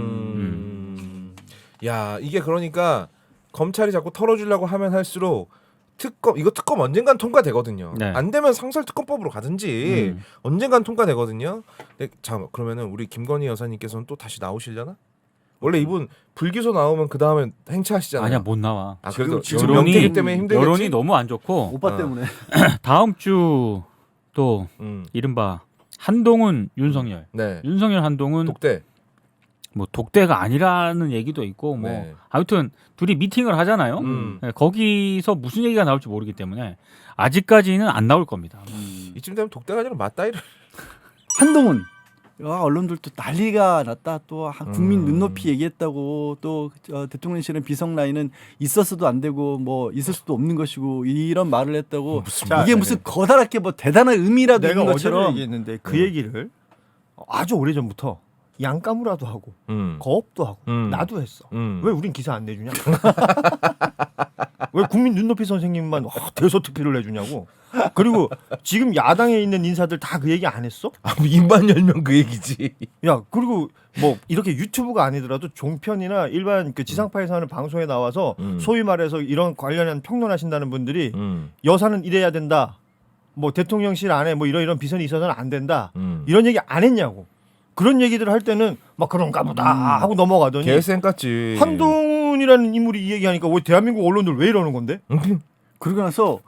야 이게 그러니까 검찰이 자꾸 털어주려고 하면 할수록 특검 언젠간 통과되거든요. 네. 안 되면 상설특검법으로 가든지 언젠간 통과되거든요. 근데 잠깐 그러면은 우리 김건희 여사님께서는 또 다시 나오시려나? 원래 이분 불기소 나오면 그 다음에 행차하시잖아요. 아니야 못 나와. 아 그래도 지금 명태균 때문에 힘들겠지. 여론이 너무 안 좋고 오빠 때문에. 다음 주 또 이른바 한동훈 윤석열 네. 윤석열 한동훈 독대. 뭐 독대가 아니라는 얘기도 있고 뭐 네. 아무튼 둘이 미팅을 하잖아요. 네, 거기서 무슨 얘기가 나올지 모르기 때문에 아직까지는 안 나올 겁니다. 이쯤 되면 독대가 아니라 맞다이를. 한동훈 언론들도 난리가 났다. 또 국민 눈높이 얘기했다고 또 대통령실은 비석 라인은 있었어도 안 되고 뭐 있을 수도 없는 것이고 이런 말을 했다고 이게 무슨 거다랗게 뭐 대단한 의미라도 내가 있는 어제도 것처럼 얘기했는데 그 얘기를 아주 오래전부터 양까무라도 하고 거업도 하고 나도 했어. 왜 우린 기사 안 내주냐? 왜 국민 눈높이 선생님만 대서특필을 내주냐고. 그리고 지금 야당에 있는 인사들 다 그 얘기 안 했어? 뭐 입만 열면 그 얘기지. 야 그리고 뭐 이렇게 유튜브가 아니더라도 종편이나 일반 그 지상파에서 하는 방송에 나와서 소위 말해서 이런 관련한 평론하신다는 분들이 여사는 이래야 된다. 뭐 대통령실 안에 뭐 이런 비선이 있어서는 안 된다. 이런 얘기 안 했냐고. 그런 얘기들을 할 때는 막 그런가 보다 하고 넘어가더니 개쌩 같지. 한동훈이라는 인물이 이 얘기하니까 왜 대한민국 언론들 왜 이러는 건데? 그러고 나서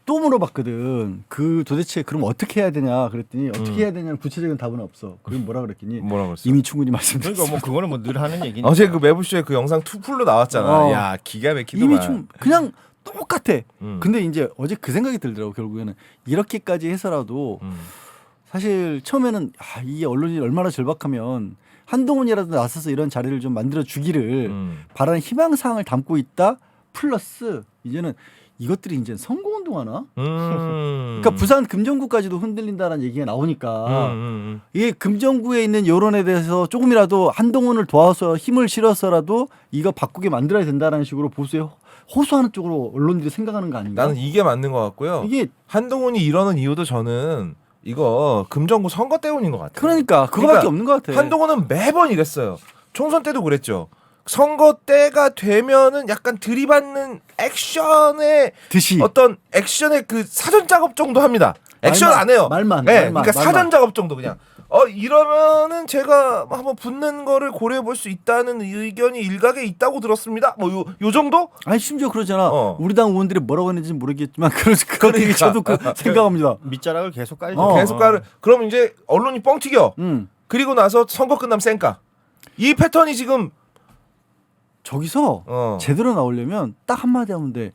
또 물어봤거든. 그 도대체 그럼 어떻게 해야 되냐 그랬더니 어떻게 해야 되냐는 구체적인 답은 없어. 그럼 뭐라 그랬더니 뭐라 그랬어? 이미 충분히 말씀드렸어. 그러니까 뭐 그거는 뭐 늘 하는 얘기니까. 어제 그 매부쇼에 그 영상 투풀로 나왔잖아. 야 기가 막히더만. 이미 좀 그냥 똑같아. 근데 이제 어제 그 생각이 들더라고. 결국에는 이렇게까지 해서라도 사실 처음에는 이 언론이 얼마나 절박하면 한동훈이라도 나서서 이런 자리를 좀 만들어 주기를 바라는 희망사항을 담고 있다. 플러스 이제는 이것들이 이제 선거운동하나? 그러니까 부산 금정구까지도 흔들린다는 얘기가 나오니까 이게 금정구에 있는 여론에 대해서 조금이라도 한동훈을 도와서 힘을 실어서라도 이거 바꾸게 만들어야 된다는 식으로 보수에 호소하는 쪽으로 언론들이 생각하는 거 아닌가? 나는 이게 맞는 것 같고요. 이게 한동훈이 이러는 이유도 저는 이거 금정구 선거 때문인 것 같아요. 그러니까 그거밖에 그러니까 없는 것 같아. 한동훈은 매번 이랬어요. 총선 때도 그랬죠. 선거 때가 되면은 약간 들이받는 액션의 듯이 어떤 액션의 그 사전 작업 정도 합니다. 액션 말만, 안 해요. 말만, 네, 말만, 그러니까 말만. 사전 작업 정도 그냥. 이러면은 제가 한번 붙는 거를 고려해 볼 수 있다는 의견이 일각에 있다고 들었습니다. 뭐 요 정도? 아니 심지어 그러잖아. 어. 우리 당 의원들이 뭐라고 했는지 모르겠지만 그런 그러니까. 저도 그 생각합니다. 밑자락을 계속 깔죠. 계속 가를. 그럼 이제 언론이 뻥 튀겨. 그리고 나서 선거 끝나면 쌩까. 이 패턴이 지금 저기서 제대로 나오려면 딱 한마디 하면 돼.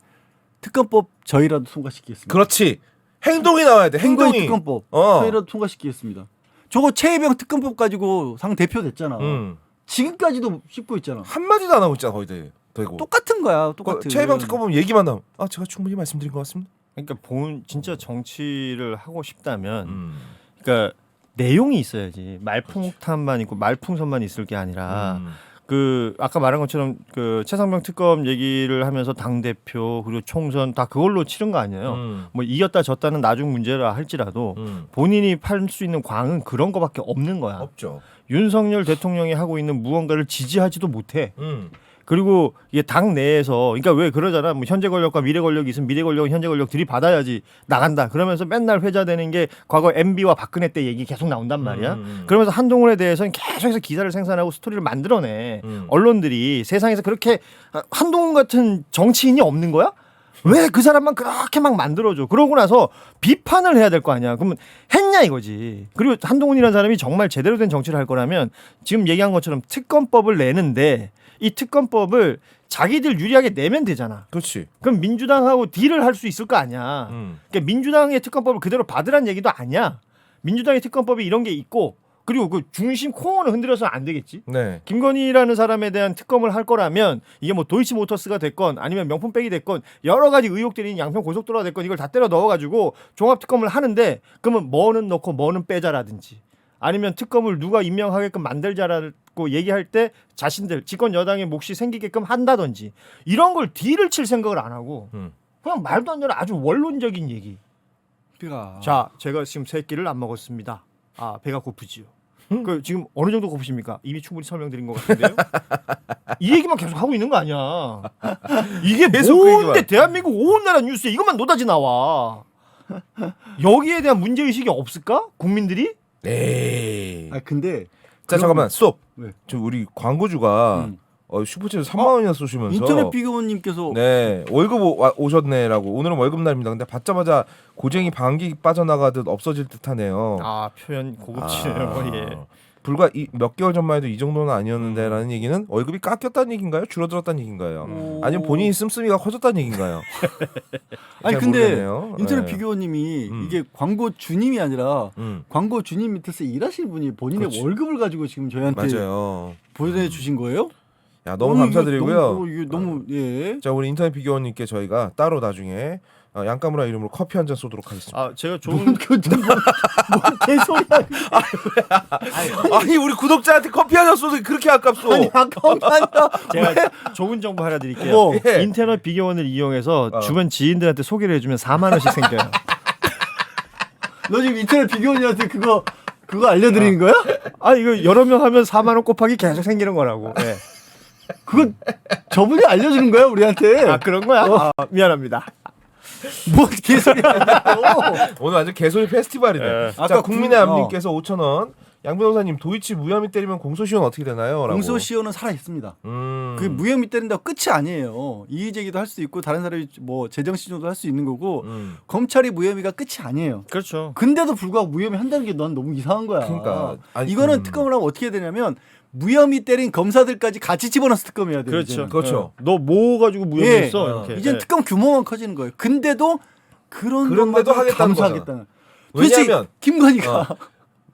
특검법 저희라도 통과시키겠습니다. 그렇지. 행동이 나와야 돼. 행동이 행동이. 특검법 저희라도 통과시키겠습니다. 저거 최혜병 특검법 가지고 당 대표 됐잖아. 지금까지도 씹고 있잖아. 한마디도 안 하고 있잖아. 거의 되고. 똑같은 거야. 똑같은. 최혜병 특검은 얘기만 나오면 제가 충분히 말씀드린 것 같습니다. 그러니까 진짜 정치를 하고 싶다면 그러니까 내용이 있어야지. 말풍탄만 있고 말풍선만 있을 게 아니라 그 아까 말한 것처럼 그 최상병 특검 얘기를 하면서 당 대표 그리고 총선 다 그걸로 치른 거 아니에요. 뭐 이겼다 졌다는 나중 문제라 할지라도 본인이 팔 수 있는 광은 그런 거밖에 없는 거야. 없죠. 윤석열 대통령이 하고 있는 무언가를 지지하지도 못해. 그리고 이게 당 내에서 그러니까 왜 그러잖아. 뭐 현재 권력과 미래 권력이 있으면 미래 권력은 현재 권력 들이받아야지 나간다. 그러면서 맨날 회자되는 게 과거 MB와 박근혜 때 얘기 계속 나온단 말이야. 그러면서 한동훈에 대해서는 계속해서 기사를 생산하고 스토리를 만들어내. 언론들이 세상에서 그렇게 한동훈 같은 정치인이 없는 거야? 왜 그 사람만 그렇게 막 만들어줘? 그러고 나서 비판을 해야 될 거 아니야. 그러면 했냐 이거지. 그리고 한동훈이라는 사람이 정말 제대로 된 정치를 할 거라면 지금 얘기한 것처럼 특검법을 내는데 이 특검법을 자기들 유리하게 내면 되잖아. 그렇지. 그럼 민주당하고 딜을 할 수 있을 거 아니야. 그러니까 민주당의 특검법을 그대로 받으란 얘기도 아니야. 민주당의 특검법이 이런 게 있고 그리고 그 중심 코어는 흔들어서는 안 되겠지. 네. 김건희라는 사람에 대한 특검을 할 거라면 이게 뭐 도이치모터스가 됐건 아니면 명품백이 됐건 여러 가지 의혹들이 양평 고속도로가 됐건 이걸 다 때려 넣어가지고 종합 특검을 하는데 그러면 뭐는 넣고 뭐는 빼자라든지 아니면 특검을 누가 임명하게끔 만들자라고 얘기할 때 자신들 집권 여당의 몫이 생기게끔 한다든지 이런 걸 딜을 칠 생각을 안 하고 그냥 말도 안 되는 아주 원론적인 얘기. 자, 제가 지금 세 끼를 안 먹었습니다. 배가 고프지요. 그 지금 어느 정도 고프십니까? 이미 충분히 설명드린 것 같은데요. 이 얘기만 계속 하고 있는 거 아니야. 이게 계속 그 뭔데 얘기만. 대한민국 온 나라 뉴스에 이것만 노다지 나와. 여기에 대한 문제 의식이 없을까? 국민들이? 네. 근데 자 잠깐만 스톱. 왜? 저 우리 광고주가 슈퍼챗 3만 원이나 쏘시면서 인터넷 비교원님께서 네 월급 오셨네라고. 오늘은 월급 날입니다. 근데 받자마자 고쟁이 방귀 빠져나가듯 없어질 듯하네요. 표현 고급지네요. 예. 불과 몇 개월 전만 해도 이 정도는 아니었는데라는 얘기는 월급이 깎였다는 얘기인가요? 줄어들었다는 얘기인가요? 아니면 본인이 씀씀이가 커졌다는 얘기인가요? 아니 잘 근데 모르겠네요. 인터넷 네. 비교님이 이게 광고 주님이 아니라 광고 주님 밑에서 일하시는 분이 본인의 그렇지. 월급을 가지고 지금 저희한테 맞아요. 보내주신 거예요? 야 너무 이거 감사드리고요. 이게 너무 예. 자 우리 인터넷 비교원님께 저희가 따로 나중에 양카무라 이름으로 커피 한 잔 쏘도록 하겠습니다. 아 제가 좋은 뭔 개소리야? 아니 우리 구독자한테 커피 한 잔 쏘도 그렇게 아깝소. 아니 아까운 게 아니라 제가 좋은 정보 하나 드릴게요. 뭐? 예. 인터넷 비교원을 이용해서 주변 지인들한테 소개를 해주면 4만 원씩 생겨요. 너 지금 인터넷 비교원한테 그거 알려드리는 거야? 아 이거 여러 명 하면 4만 원 곱하기 계속 생기는 거라고. 네. 그거 저분이 알려주는 거야 우리한테? 아 그런 거야? 아, 미안합니다. 뭔 개소리야? 오늘 완전 개소리 페스티벌이네. 예. 자 아까 국민의 암님께서 5,000원. 양 변호사님 도이치 무혐의 때리면 공소시효는 어떻게 되나요? 라고. 공소시효는 살아 있습니다. 그 무혐의 때린다고 끝이 아니에요. 이의 제기도 할 수 있고 다른 사람이 뭐 재정 신청도 할 수 있는 거고 검찰이 무혐의가 끝이 아니에요. 그렇죠. 근데도 불구하고 무혐의 한다는 게 넌 너무 이상한 거야. 그러니까. 아니, 이거는 특검을 하면 어떻게 되냐면 무혐의 때린 검사들까지 같이 집어넣어서 특검해야 돼요. 그렇죠. 이제는. 그렇죠. 너 뭐 가지고 무혐의했어? 예. 이렇게. 이젠 네. 특검 규모만 커지는 거예요. 근데도 그런데도 것마다 하겠다는 감수하겠다는. 왜냐하면 도대체 김건희가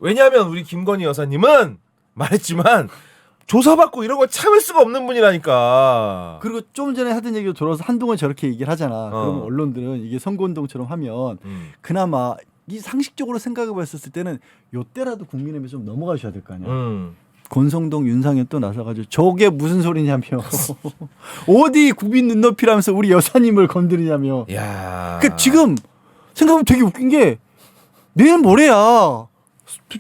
왜냐하면 우리 김건희 여사님은 말했지만 조사받고 이런 걸 참을 수가 없는 분이라니까. 그리고 좀 전에 하던 얘기로 돌아서 한동안 저렇게 얘기를 하잖아. 그러면 언론들은 이게 선거운동처럼 하면 그나마 이 상식적으로 생각해 봤을 때는 요때라도 국민의힘에 좀 넘어가셔야 될 거 아니야. 권성동 윤상현 또 나서가지고 저게 무슨 소리냐며 어디 국민 눈높이라면서 우리 여사님을 건드리냐며. 야. 그 지금 생각하면 되게 웃긴 게 내일 모레야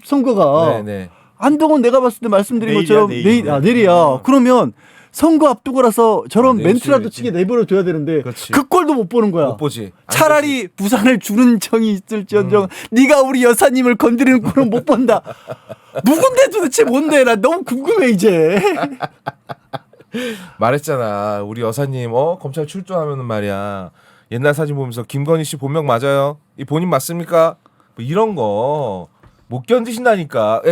선거가. 네네. 한동훈 내가 봤을 때 말씀드린 내일이야, 것처럼 내일. 내일이야. 그러면 선거 앞두고라서 저런 내일 멘트라도 수요일이지. 치게 내버려 둬야 되는데 그렇지. 그 꼴도 못 보는 거야. 못 보지. 안 차라리 부산을 주는 정이 있을지언정 네가 우리 여사님을 건드리는 꼴은 못 본다. 누군데 도대체 뭔데? 나 너무 궁금해 이제. 보지. 말했잖아. 우리 여사님 검찰 출두하면은 말이야. 옛날 사진 보면서 김건희 씨 본명 맞아요? 이 본인 맞습니까? 뭐 이런 거 못 견디신다니까.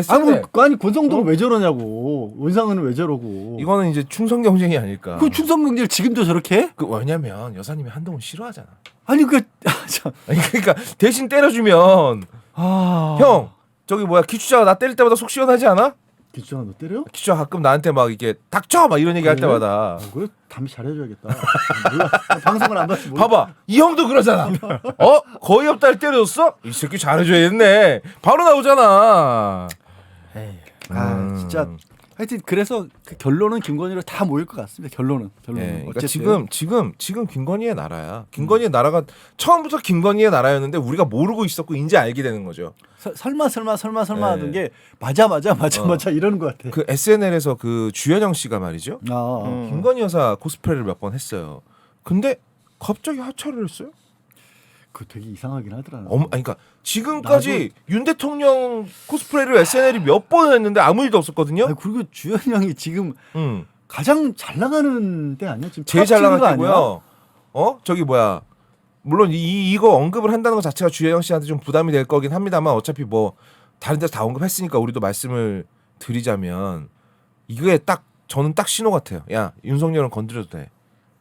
아니 권성동은 왜 저러냐고. 원상은은 왜 저러고. 이거는 이제 충성 경쟁이 아닐까. 그 충성 경제를 지금도 저렇게 해? 그 왜냐면 여사님이 한동훈 싫어하잖아. 아니 아니, 그러니까 대신 때려주면 형 저기 뭐야 기추자가 나 때릴 때마다 속 시원하지 않아? 기주아 너 때려? 기추자 가끔 나한테 막 이렇게 닥쳐 막 이런 얘기 할 그래? 때마다 그래 담배 잘해줘야겠다. 몰라. 방송을 안 봤지. 몰라. 봐봐 이 형도 그러잖아. 거의 없다를 때려줬어? 이 새끼 잘해줘야겠네. 바로 나오잖아. 진짜 하여튼 그래서 그 결론은 김건희로 다 모일 것 같습니다. 결론은. 그러니까 어쨌든 지금 김건희의 나라야. 김건희의 나라가 처음부터 김건희의 나라였는데 우리가 모르고 있었고 이제 알게 되는 거죠. 설마 네. 하던 게 맞아 이러는 것 같아. 그 SNL에서 그 주현영 씨가 말이죠. 김건희 여사 코스프레를 몇 번 했어요. 근데 갑자기 하차를 했어요. 그 되게 이상하긴 하더라. 아니, 그러니까 지금까지 윤 대통령 코스프레를 SNL이 몇 번 했는데 아무 일도 없었거든요. 아니, 그리고 주현영이 지금 음. 가장 잘 나가는 데 아니야? 지금 제일 잘 탑 찍은 거 나갔고요. 저기 뭐야. 물론 이거 언급을 한다는 것 자체가 주혜영 씨한테 좀 부담이 될 거긴 합니다만 어차피 뭐 다른 데서 다 언급했으니까 우리도 말씀을 드리자면 이게 딱 저는 딱 신호 같아요. 야 윤석열은 건드려도 돼.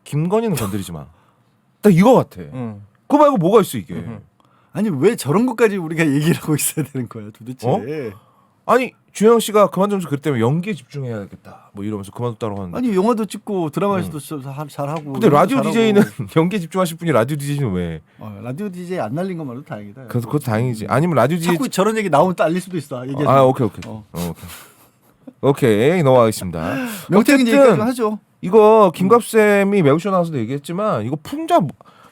김건희는 건드리지 마. 딱 이거 같아. 그거 말고 뭐가 있어 이게. 아니 왜 저런 것까지 우리가 얘기를 하고 있어야 되는 거야 도대체? 아니 주혜영 씨가 그만두면서 그랬다면 연기에 집중해야겠다. 뭐 이러면서 그만뒀다고 하는데. 아니 영화도 찍고 드라마에서도 잘하고. 근데 라디오 잘하고. DJ는 연기에 집중하실 분이 라디오 DJ는 왜? 라디오 DJ 안 날린 것만으로 다행이다. 그것도 다행이지. 아니면 라디오 DJ 자꾸 저런 얘기 나오면 또 알릴 수도 있어. 얘기하지 마. 오케이. 오케이 넘어가겠습니다. 명태균 어쨌든 얘기까지 하죠. 이거 김갑쌤이 매우쇼 나와서도 얘기했지만 이거 풍자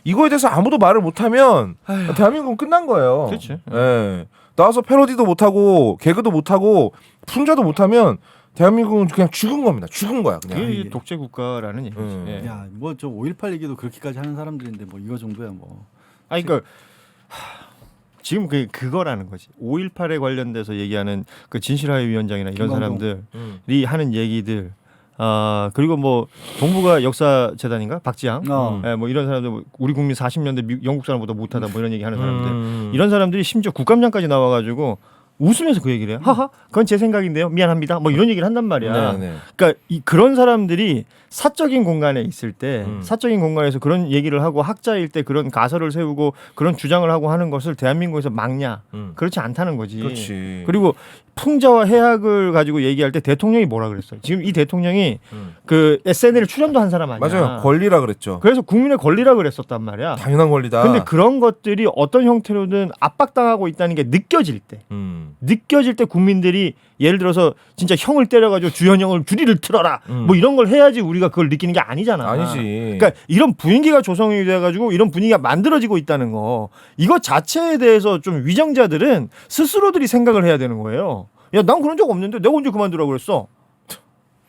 이거에 대해서 아무도 말을 못하면 대한민국은 끝난 거예요. 그렇지. 예. 나와서 패러디도 못하고 개그도 못하고 풍자도 못하면 대한민국은 그냥 죽은 겁니다. 죽은 거야 그냥. 이게 독재 국가라는 얘기죠. 예. 야, 뭐 저 5.18 얘기도 그렇게까지 하는 사람들인데 뭐 이거 정도야 뭐. 아니 그러니까 지금 그거라는 거지. 5.18에 관련돼서 얘기하는 그 진실화해 위원장이나 이런 김광동. 사람들이 하는 얘기들. 그리고 뭐 동북아 역사 재단인가 박지양, 뭐 이런 사람들 뭐 우리 국민 40년대 영국 사람보다 못하다 뭐 이런 얘기하는 사람들, 이런 사람들이 심지어 국감장까지 나와가지고 웃으면서 그 얘기를 해요. 하하, 그건 제 생각인데요. 미안합니다. 뭐 이런 얘기를 한단 말이야. 네. 그러니까 그런 사람들이 사적인 공간에 있을 때 사적인 공간에서 그런 얘기를 하고 학자일 때 그런 가설을 세우고 그런 주장을 하고 하는 것을 대한민국에서 막냐? 그렇지 않다는 거지. 그렇지. 그리고 풍자와 해악을 가지고 얘기할 때 대통령이 뭐라 그랬어요? 지금 이 대통령이 그 SNL 출연도 한 사람 아니야. 맞아요. 권리라 그랬죠. 그래서 국민의 권리라 그랬었단 말이야. 당연한 권리다. 근데 그런 것들이 어떤 형태로든 압박당하고 있다는 게 느껴질 때 국민들이 예를 들어서 진짜 형을 때려가지고 주현영을 주리를 틀어라 뭐 이런 걸 해야지 우리가 그걸 느끼는 게 아니잖아. 아니지. 그러니까 이런 분위기가 조성이 돼가지고 이런 분위기가 만들어지고 있다는 거 이것 자체에 대해서 좀 위정자들은 스스로들이 생각을 해야 되는 거예요. 야, 난 그런 적 없는데 내가 언제 그만두라고 그랬어?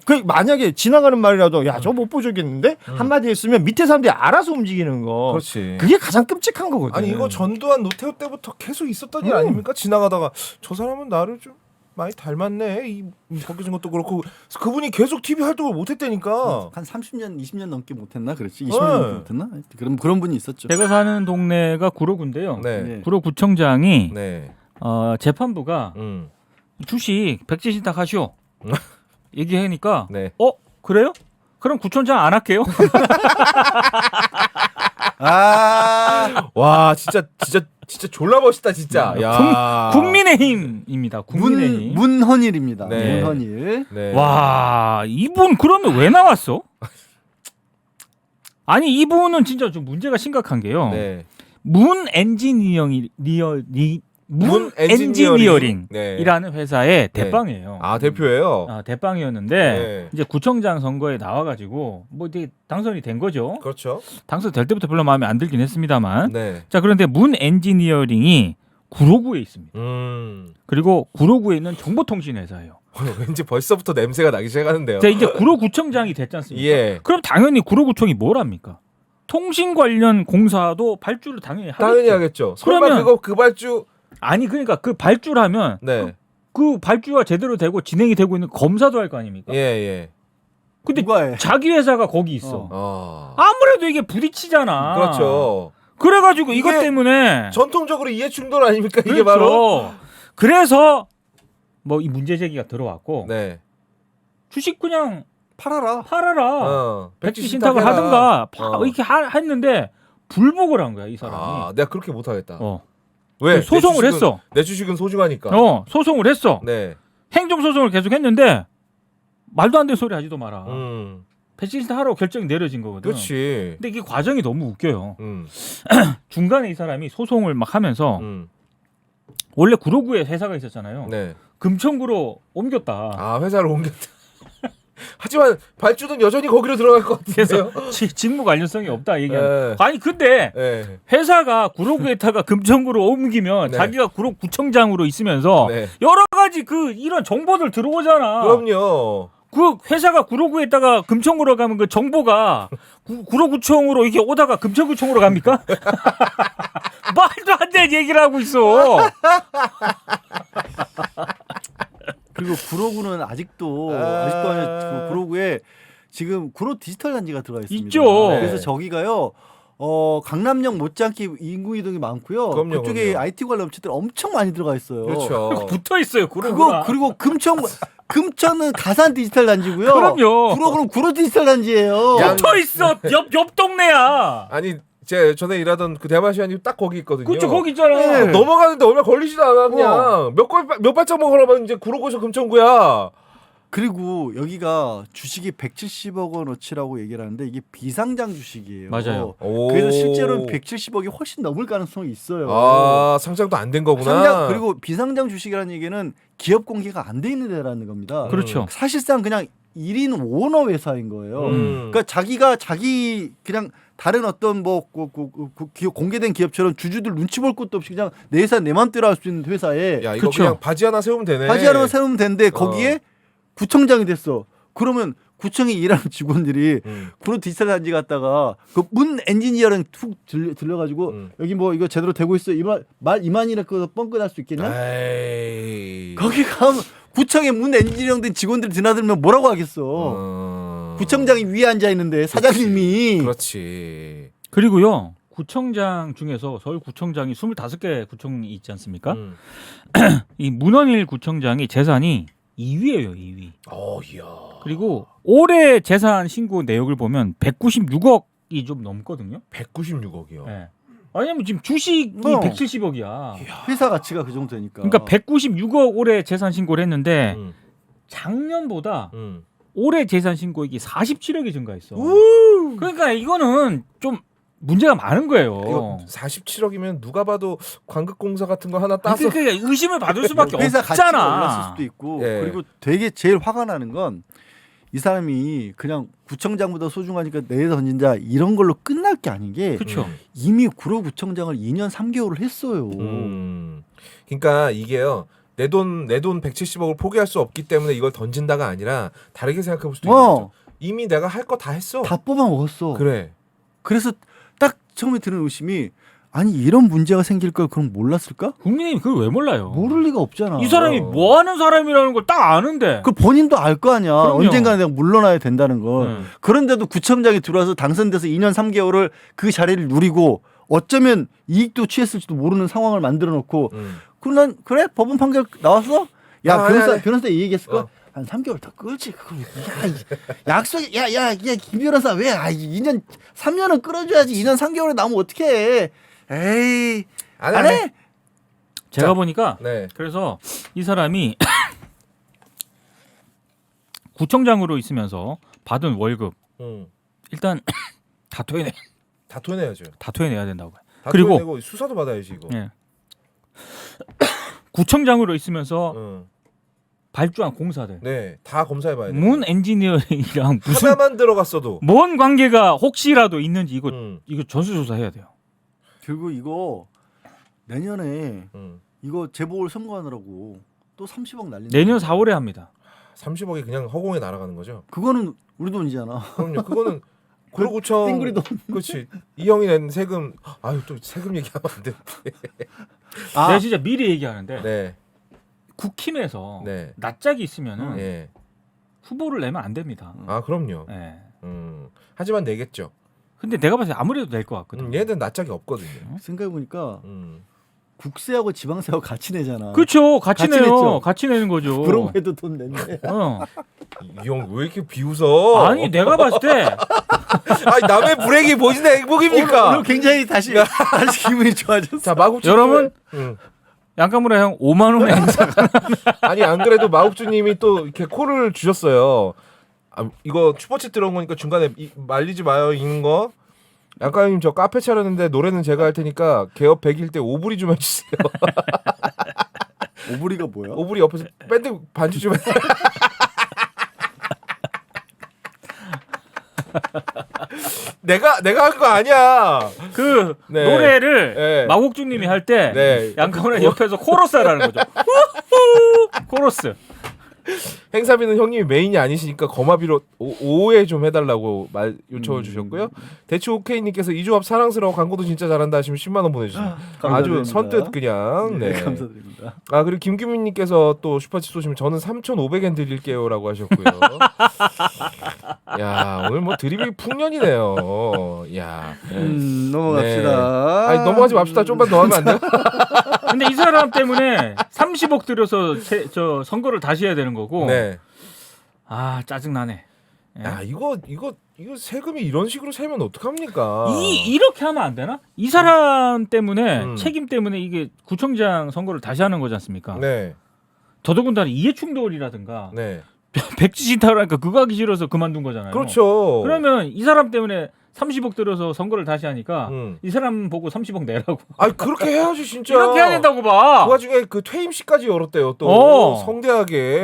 그 만약에 지나가는 말이라도 야, 저거 못 보여주겠는데 한마디 했으면 밑에 사람들이 알아서 움직이는 거. 그렇지. 그게 가장 끔찍한 거거든. 아니 이거 전두환 노태우 때부터 계속 있었던 일 아닙니까? 지나가다가 저 사람은 나를 좀 많이 닮았네. 이 벗겨진 것도 그렇고 그분이 계속 TV 활동을 못했다니까. 한 30년, 20년 넘게 못했나 그랬지. 20년 넘게 못했나? 그런 분이 있었죠. 제가 사는 동네가 구로구인데요. 네. 구로구청장이 네. 재판부가 주식 백지신탁 하시오 얘기하니까 네. 그래요? 그럼 구청장 안 할게요. 와 진짜 졸라 멋있다 진짜. 야. 국민의힘입니다. 국민의힘. 문헌일입니다. 네. 문헌일. 네. 와 이분 그러면 왜 나왔어? 아니 이분은 진짜 좀 문제가 심각한 게요. 네. 문 엔지니어링이라는 네. 회사의 대빵이에요. 아 대표예요. 대빵이었는데 네. 이제 구청장 선거에 나와가지고 뭐 이제 당선이 된 거죠. 그렇죠. 당선될 때부터 별로 마음에 안 들긴 했습니다만. 네. 자 그런데 문 엔지니어링이 구로구에 있습니다. 그리고 구로구에 있는 정보통신 회사예요. 왠지 벌써부터 냄새가 나기 시작하는데요. 자 이제 구로구청장이 됐지 않습니까? 예. 그럼 당연히 구로구청이 뭘 합니까? 통신 관련 공사도 발주를 당연히 하겠죠. 당연히 하겠죠. 설마 그러면- 그거 그 발주. 아니 그러니까 그 발주하면 네. 그 발주가 제대로 되고 진행이 되고 있는 검사도 할 거 아닙니까? 예. 근데 누가 해? 자기 회사가 거기 있어. 아무래도 이게 부딪히잖아. 그렇죠. 그래가지고 이것 이게 때문에 전통적으로 이해 충돌 아닙니까 이게 그렇죠. 바로. 그래서 뭐 이 문제 제기가 들어왔고 네. 주식 그냥 팔아라. 팔아라. 백지 신탁 신탁을 하든가 어. 이렇게 했는데 불복을 한 거야 이 사람이. 내가 그렇게 못하겠다. 어. 왜? 소송을 내 주식은- 했어. 내 주식은 소중하니까. 소송을 했어. 네. 행정소송을 계속 했는데 말도 안 되는 소리 하지도 마라. 음. 백지 신탁 하라고 결정이 내려진 거거든. 그렇지. 근데 이게 과정이 너무 웃겨요. 음. 중간에 이 사람이 소송을 막 하면서 원래 구로구에 회사가 있었잖아요. 네. 금천구로 옮겼다. 회사를 옮겼다. 하지만 발주는 여전히 거기로 들어갈 것 같은데요. 그래서 직무 관련성이 없다 얘기하는. 네. 아니 근데 네. 회사가 구로구에 있다가 금천구로 옮기면 네. 자기가 구로구청장으로 있으면서 네. 여러 가지 이런 정보들 들어오잖아. 그럼요. 그 회사가 구로구에 있다가 금천구로 가면 그 정보가 구로구청으로 이렇게 오다가 금천구청으로 갑니까? 말도 안 되는 얘기를 하고 있어. 그리고 구로구는 아직도 그 구로구에 지금 구로 디지털 단지가 들어가 있습니다. 있죠. 그래서 네. 저기가요. 강남역 못지않게 인구 이동이 많고요. 그럼요, 그쪽에 그럼요. IT 관련 업체들 엄청 많이 들어가 있어요. 그렇죠. 붙어 있어요 구로구가. 그리고 금천은 가산 디지털 단지고요. 그럼요. 구로구는 구로 디지털 단지예요. 붙어 있어. 옆 동네야. 아니 제 전에 일하던 그 대마시안이 딱 거기 있거든요. 그렇죠 거기 있잖아. 네. 넘어가는데 얼마 걸리지도 않아 그냥 몇 발짝만 걸어가면 이제 구로구에서 금천구야. 그리고 여기가 주식이 170억 원어치라고 얘기를 하는데 이게 비상장 주식이에요. 맞아요. 그래서 실제로는 170억이 훨씬 넘을 가능성이 있어요. 상장도 안 된 거구나. 상장 그리고 비상장 주식이라는 얘기는 기업 공개가 안 돼 있는 데라는 겁니다. 그렇죠. 사실상 그냥 1인 오너 회사인 거예요. 그러니까 자기 그냥 다른 어떤 기업 공개된 기업처럼 주주들 눈치 볼 것도 없이 그냥 내 회사 내 맘대로 할 수 있는 회사에 야 이거 그쵸. 그냥 바지 하나 세우면 되네. 바지 하나만 세우면 되는데 거기에 구청장이 됐어. 그러면 구청에 일하는 직원들이 구로 디지털 단지 갔다가 그 문 엔지니어랑 툭 들려가지고 여기 뭐 이거 제대로 되고 있어 이만이라도 뻥끗할 수 있겠냐? 에이. 거기 가면 구청에 문 엔지니어 된 직원들이 드나들면 뭐라고 하겠어? 구청장이 위에 앉아 있는데 사장님이 그렇지. 그리고요 구청장 중에서 서울 구청장이 25개 구청이 있지 않습니까? 이 문헌일 구청장이 재산이 2위예요, 2위. 이야. 그리고 올해 재산 신고 내역을 보면 196억이 좀 넘거든요. 196억이요. 네. 왜냐면 지금 주식이 170억이야. 회사 가치가 그 정도 되니까. 그러니까 196억 올해 재산 신고를 했는데 음. 작년보다 음. 올해 재산 신고액이 47억이 증가했어. 그러니까 이거는 좀 문제가 많은 거예요. 이거 47억이면 누가 봐도 관극공사 같은 거 하나 따서 그러니까 의심을 받을 수밖에 회사 가치가 없잖아. 올랐을 수도 있고 예. 그리고 되게 제일 화가 나는 건 이 사람이 그냥 구청장보다 소중하니까 내에 던진다 이런 걸로 끝날 게 아닌 게 그렇죠. 이미 구로 구청장을 2년 3개월을 했어요. 그러니까 이게요. 내 돈 170억을 포기할 수 없기 때문에 이걸 던진다가 아니라 다르게 생각해 볼 수도 있는 거죠. 이미 내가 할 거 다 했어. 다 뽑아 먹었어. 그래. 그래서 딱 처음에 드는 의심이 아니 이런 문제가 생길 걸 그럼 몰랐을까? 국민이 그걸 왜 몰라요? 모를 리가 없잖아. 이 사람이 뭐 하는 사람이라는 걸 딱 아는데. 그 본인도 알 거 아니야. 그럼요. 언젠가 내가 물러나야 된다는 걸. 그런데도 구청장이 들어와서 당선돼서 2년 3개월을 그 자리를 누리고 어쩌면 이익도 취했을지도 모르는 상황을 만들어 놓고 그난 그래 법원 판결 나왔어? 야 변호사 이 얘기했을 거. 한 3개월 더 끌지. 그걸 약속 야김 변호사 왜 2년 3년은 끌어줘야지. 2년 3개월에 나오면 어떡해. 에이 안 해? 제가 자, 보니까 네. 그래서 이 사람이 구청장으로 있으면서 받은 월급 일단 다 토해내야죠. 토해내야 된다고 봐요. 다 그리고 토해내고 수사도 받아야지 이거. 예. 구청장으로 있으면서 발주한 공사들 네, 다 검사해봐야 돼. 문 엔지니어링이랑 무슨 하나만 들어갔어도. 뭔 관계가 혹시라도 있는지 이거 전수조사해야 돼요. 그리고 이거 내년에 음. 이거 재보궐 선거하느라고 또 30억 날린다. 내년 4월에 합니다. 30억이 그냥 허공에 날아가는 거죠. 그거는 우리 돈이잖아. 그럼요. 그거는 구로구청. 땡구리 돈. 그렇지. 이 형이 낸 세금. 아유 또 세금 얘기하면 안 돼. 내가 진짜 미리 얘기하는데 네. 국힘에서 네. 낯짝이 있으면은 예. 후보를 내면 안 됩니다. 아 그럼요. 예. 하지만 내겠죠. 근데 내가 봤을 때 아무래도 낼 것 같거든. 얘는 낯짝이 없거든요. 생각해 보니까 국세하고 지방세하고 같이 내잖아. 그렇죠. 같이 같이 내요. 냈죠. 같이 내는 거죠. 그런 거에도 돈 냈네. 이 형 왜 이렇게 비웃어? 아니 내가 봤을 때 아니 남의 불행이 보시는 행복입니까? 오늘 굉장히 다시 기분이 좋아졌어. 자 마국주 여러분 양카무라 형 5만 원의 행사가 아니 안 그래도 마국주님이 또 이렇게 콜을 주셨어요. 아, 이거 슈퍼챗 들어온 거니까 중간에 말리지 마요 있는 거. 양카님 저 카페 차렸는데 노래는 제가 할 테니까 개업 100일 때 오브리 좀 해주세요. 오브리가 뭐야? 오브리 옆에서 밴드 반주 좀 해. 내가 한 거 아니야. 그 네. 노래를 네. 마곡주님이 할 때 네. 양카무라 옆에서 코러스 하라는 거죠. 코러스. 행사비는 형님이 메인이 아니시니까 거마비로 오해 좀 해달라고 말 요청을 주셨고요. 대추 오케이님께서 이 조합 사랑스러워 광고도 진짜 잘한다 하시면 10만 원 보내주셨습니다. 아주 선뜻 그냥. 네. 감사드립니다. 아 그리고 김규민님께서 또 슈퍼챗 쏘시면 저는 3,500엔 드릴게요라고 하셨고요. 야 오늘 뭐 드립이 풍년이네요. 야 넘어갑시다. 네. 아니 넘어가지 맙시다. 좀만 더 하면 안 돼요? 근데 이 사람 때문에 30억 들여서 저 선거를 다시 해야 되는 거고. 네. 아 짜증 나네. 야 이거 세금이 이런 식으로 세면 어떡합니까? 이렇게 하면 안 되나? 이 사람 때문에 책임 때문에 이게 구청장 선거를 다시 하는 거지 않습니까? 네. 더더군다나 이해충돌이라든가 네. 백지 신탁을 하니까 그거 하기 싫어서 그만둔 거잖아요. 그렇죠. 그러면 이 사람 때문에 30억 들어서 선거를 다시 하니까 음. 이 사람 보고 30억 내라고. 아 그렇게 해야지 진짜. 이렇게 해야 된다고 봐. 그 와중에 그 퇴임식까지 열었대요 또 성대하게.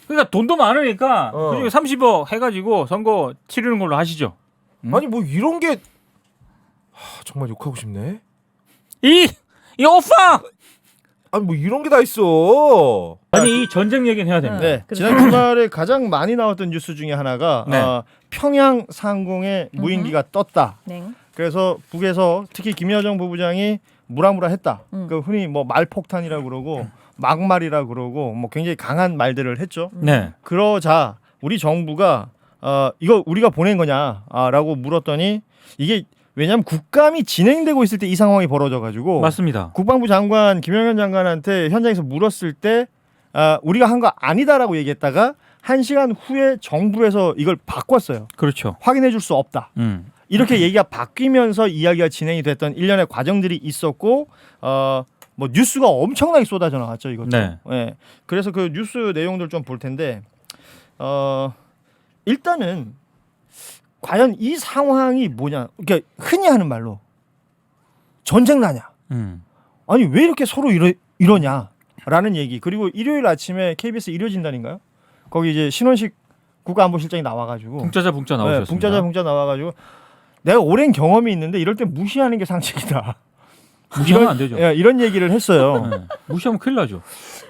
그러니까 돈도 많으니까 어. 그중에 30억 해가지고 선거 치르는 걸로 하시죠. 아니 뭐 이런 게 정말 욕하고 싶네. 이 오빠. 아니 뭐 이런 게 다 있어. 아니 이 전쟁 얘기는 해야 됩니다. 네, 지난 주말에 가장 많이 나왔던 뉴스 중에 하나가 네. 평양 상공에 무인기가 떴다. 네. 그래서 북에서 특히 김여정 부부장이 무라무라했다. 그 흔히 뭐 말폭탄이라고 그러고 막말이라고 그러고 뭐 굉장히 강한 말들을 했죠. 네. 그러자 우리 정부가 이거 우리가 보낸 거냐라고 물었더니 이게 왜냐하면 국감이 진행되고 있을 때 이 상황이 벌어져가지고 맞습니다. 국방부 장관 김영현 장관한테 현장에서 물었을 때 우리가 한 거 아니다라고 얘기했다가 1시간 후에 정부에서 이걸 바꿨어요. 그렇죠. 확인해 줄 수 없다. 이렇게 얘기가 바뀌면서 이야기가 진행이 됐던 일련의 과정들이 있었고 뭐 뉴스가 엄청나게 쏟아져 나왔죠, 이것도. 네. 예. 그래서 그 뉴스 내용들 좀 볼 텐데 일단은 과연 이 상황이 뭐냐? 그러니까 흔히 하는 말로 전쟁 나냐? 아니 왜 이렇게 서로 이러냐라는 얘기. 그리고 일요일 아침에 KBS 일요진단인가요? 거기 이제 신원식 국가안보실장이 나와가지고 붕짜자 나오셨습니다. 붕짜자 나와가지고 내가 오랜 경험이 있는데 이럴 때 무시하는 게 상책이다. 무시하면 안 되죠. 예, 이런 얘기를 했어요. 네. 무시하면 큰일 나죠.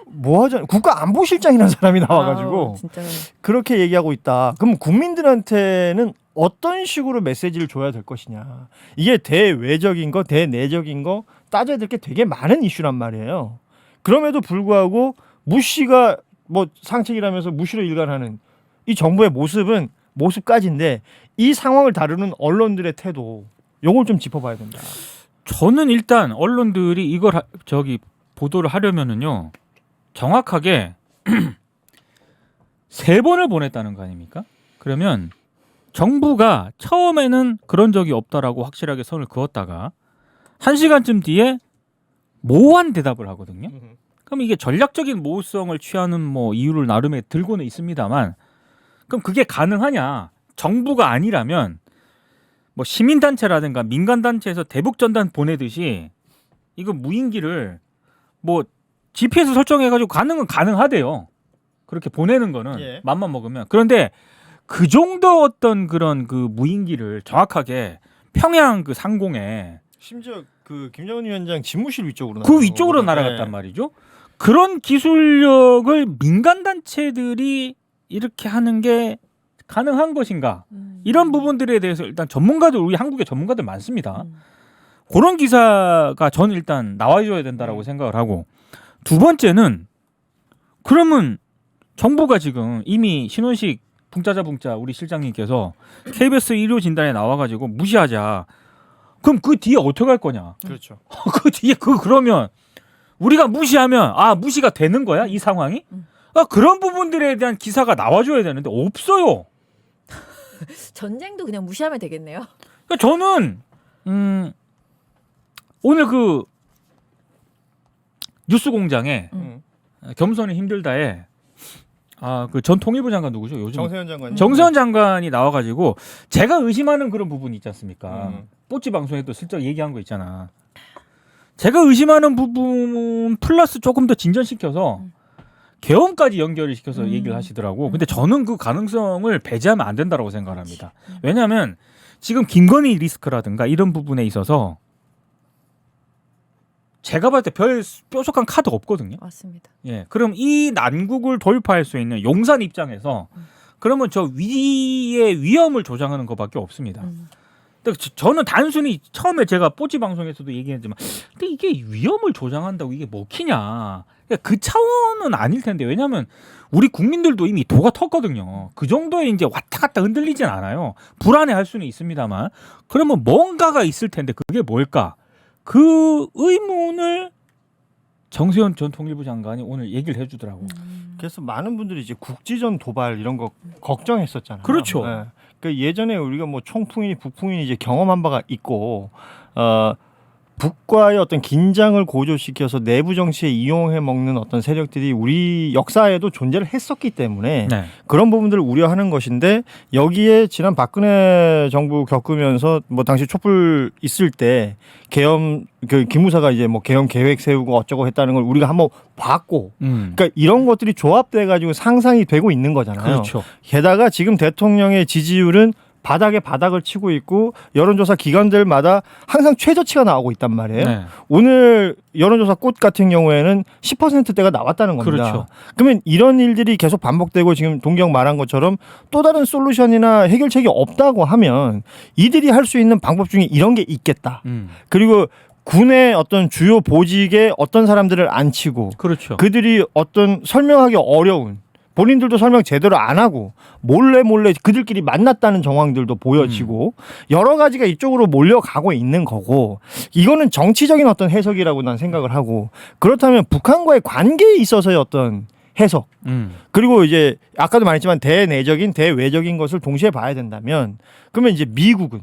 뭐 하자? 국가안보실장이라는 사람이 나와가지고 진짜. 그렇게 얘기하고 있다. 그럼 국민들한테는 어떤 식으로 메시지를 줘야 될 것이냐? 이게 대외적인 거, 대내적인 거 따져야 될 게 되게 많은 이슈란 말이에요. 그럼에도 불구하고 무시가 뭐 상책이라면서 무시로 일관하는 이 정부의 모습까지인데 이 상황을 다루는 언론들의 태도, 요걸 좀 짚어봐야 된다. 저는 일단 언론들이 이걸 보도를 하려면은요 정확하게 3번을 보냈다는 거 아닙니까? 그러면 정부가 처음에는 그런 적이 없다라고 확실하게 선을 그었다가 1시간쯤 뒤에 모호한 대답을 하거든요. 그럼 이게 전략적인 모호성을 취하는 뭐 이유를 나름에 들고는 있습니다만, 그럼 그게 가능하냐? 정부가 아니라면 뭐 시민단체라든가 민간단체에서 대북전단 보내듯이 이거 무인기를 뭐 GPS 설정해가지고 가는 건 가능하대요. 그렇게 보내는 거는 예. 맘만 먹으면. 그런데 그 정도 어떤 그런 그 무인기를 정확하게 평양 그 상공에 심지어 그 김정은 위원장 집무실 위쪽으로 그 위쪽으로 날아갔단 네. 말이죠. 그런 기술력을 민간단체들이 이렇게 하는 게 가능한 것인가? 이런 부분들에 대해서 일단 전문가들, 우리 한국에 전문가들 많습니다. 그런 기사가 저는 일단 나와줘야 된다라고 생각을 하고, 두 번째는 그러면 정부가 지금 이미 신원식 붕짜 우리 실장님께서 KBS 일요 진단에 나와가지고 무시하자. 그럼 그 뒤에 어떻게 할 거냐? 그렇죠. 그 뒤에 그러면 우리가 무시하면 무시가 되는 거야 이 상황이? 그런 부분들에 대한 기사가 나와줘야 되는데 없어요. 전쟁도 그냥 무시하면 되겠네요. 그러니까 저는 오늘 그 뉴스공장에 겸손이 힘들다에 그 전 통일부 장관 누구죠? 요즘 정세현 장관. 정세현 장관이 나와가지고 제가 의심하는 그런 부분이 있지 않습니까? 뽀찌 방송에도 슬쩍 얘기한 거 있잖아. 제가 의심하는 부분 플러스 조금 더 진전시켜서 계엄까지 연결을 시켜서 얘기를 하시더라고. 근데 저는 그 가능성을 배제하면 안 된다고 생각합니다. 왜냐하면 지금 김건희 리스크라든가 이런 부분에 있어서 제가 봤을 때 별 뾰족한 카드 없거든요. 맞습니다. 예, 그럼 이 난국을 돌파할 수 있는 용산 입장에서 그러면 저 위의 위험을 조장하는 것밖에 없습니다. 근데 저는 단순히 처음에 제가 뽀찌 방송에서도 얘기했지만, 근데 이게 위험을 조장한다고 이게 먹히냐? 그 차원은 아닐 텐데, 왜냐하면 우리 국민들도 이미 도가 텄거든요. 그 정도에 이제 왔다 갔다 흔들리진 않아요. 불안해할 수는 있습니다만, 그러면 뭔가가 있을 텐데 그게 뭘까? 그 의문을 정세현 전 통일부 장관이 오늘 얘기를 해주더라고. 그래서 많은 분들이 이제 국지전 도발 이런 거 걱정했었잖아요. 그렇죠. 네. 그러니까 예전에 우리가 뭐 총풍이니 북풍이니 이제 경험한 바가 있고 북과의 어떤 긴장을 고조시켜서 내부 정치에 이용해 먹는 어떤 세력들이 우리 역사에도 존재를 했었기 때문에 네. 그런 부분들을 우려하는 것인데, 여기에 지난 박근혜 정부 겪으면서 뭐 당시 촛불 있을 때 계엄 그 기무사가 이제 뭐 계엄 계획 세우고 어쩌고 했다는 걸 우리가 한번 봤고, 그러니까 이런 것들이 조합돼 가지고 상상이 되고 있는 거잖아요. 그렇죠. 게다가 지금 대통령의 지지율은 바닥을 치고 있고 여론조사 기관들마다 항상 최저치가 나오고 있단 말이에요. 네. 오늘 여론조사 꽃 같은 경우에는 10%대가 나왔다는 겁니다. 그렇죠. 그러면 이런 일들이 계속 반복되고 지금 동경 말한 것처럼 또 다른 솔루션이나 해결책이 없다고 하면 이들이 할 수 있는 방법 중에 이런 게 있겠다. 그리고 군의 어떤 주요 보직에 어떤 사람들을 앉히고 그렇죠. 그들이 어떤 설명하기 어려운 본인들도 설명 제대로 안 하고 몰래 그들끼리 만났다는 정황들도 보여지고 여러 가지가 이쪽으로 몰려가고 있는 거고 이거는 정치적인 어떤 해석이라고 난 생각을 하고 그렇다면 북한과의 관계에 있어서의 어떤 해석 그리고 이제 아까도 말했지만 대내적인 대외적인 것을 동시에 봐야 된다면 그러면 이제 미국은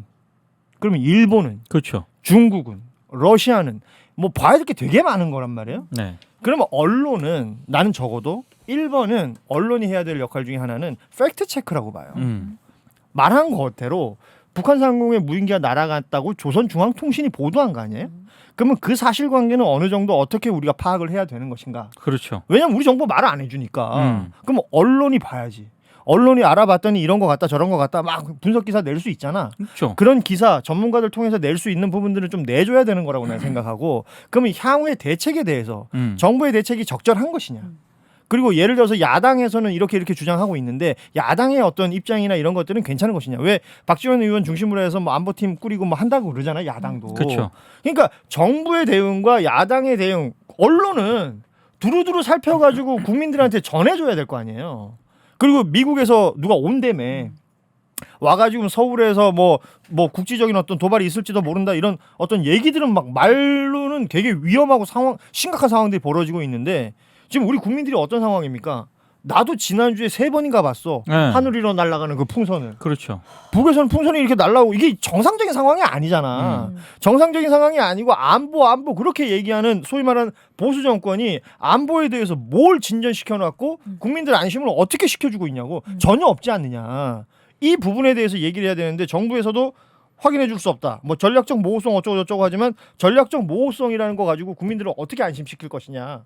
그러면 일본은 그렇죠. 중국은 러시아는 뭐 봐야 될 게 되게 많은 거란 말이에요. 네. 그러면 언론은 나는 적어도 1번은 언론이 해야 될 역할 중에 하나는 팩트 체크라고 봐요. 말한 것대로 북한 상공에 무인기가 날아갔다고 조선중앙통신이 보도한 거 아니에요? 그러면 그 사실관계는 어느 정도 어떻게 우리가 파악을 해야 되는 것인가? 그렇죠. 왜냐면 우리 정부 말을 안 해주니까. 그럼 언론이 봐야지. 언론이 알아봤더니 이런 거 같다 저런 거 같다 막 분석 기사 낼 수 있잖아. 그렇죠. 그런 기사 전문가들 통해서 낼 수 있는 부분들은 좀 내줘야 되는 거라고 난 생각하고 그러면 향후의 대책에 대해서 정부의 대책이 적절한 것이냐. 그리고 예를 들어서 야당에서는 이렇게 주장하고 있는데 야당의 어떤 입장이나 이런 것들은 괜찮은 것이냐. 왜 박지원 의원 중심으로 해서 뭐 안보팀 꾸리고 뭐 한다고 그러잖아요. 야당도. 그렇죠. 그러니까 정부의 대응과 야당의 대응 언론은 두루두루 살펴가지고 국민들한테 전해줘야 될 거 아니에요. 그리고 미국에서 누가 온다며 와가지고 서울에서 뭐 국지적인 어떤 도발이 있을지도 모른다 이런 어떤 얘기들은 막 말로는 되게 위험하고 심각한 상황들이 벌어지고 있는데 지금 우리 국민들이 어떤 상황입니까? 나도 지난주에 3번인가 봤어. 네. 하늘 위로 날아가는 그 풍선을. 그렇죠. 북에서는 풍선이 이렇게 날아오고 이게 정상적인 상황이 아니잖아. 정상적인 상황이 아니고 안보 그렇게 얘기하는 소위 말하는 보수 정권이 안보에 대해서 뭘 진전시켜놨고 국민들 안심을 어떻게 시켜주고 있냐고 전혀 없지 않느냐. 이 부분에 대해서 얘기를 해야 되는데 정부에서도 확인해 줄 수 없다. 뭐 전략적 모호성 어쩌고 저쩌고 하지만 전략적 모호성이라는 거 가지고 국민들을 어떻게 안심시킬 것이냐.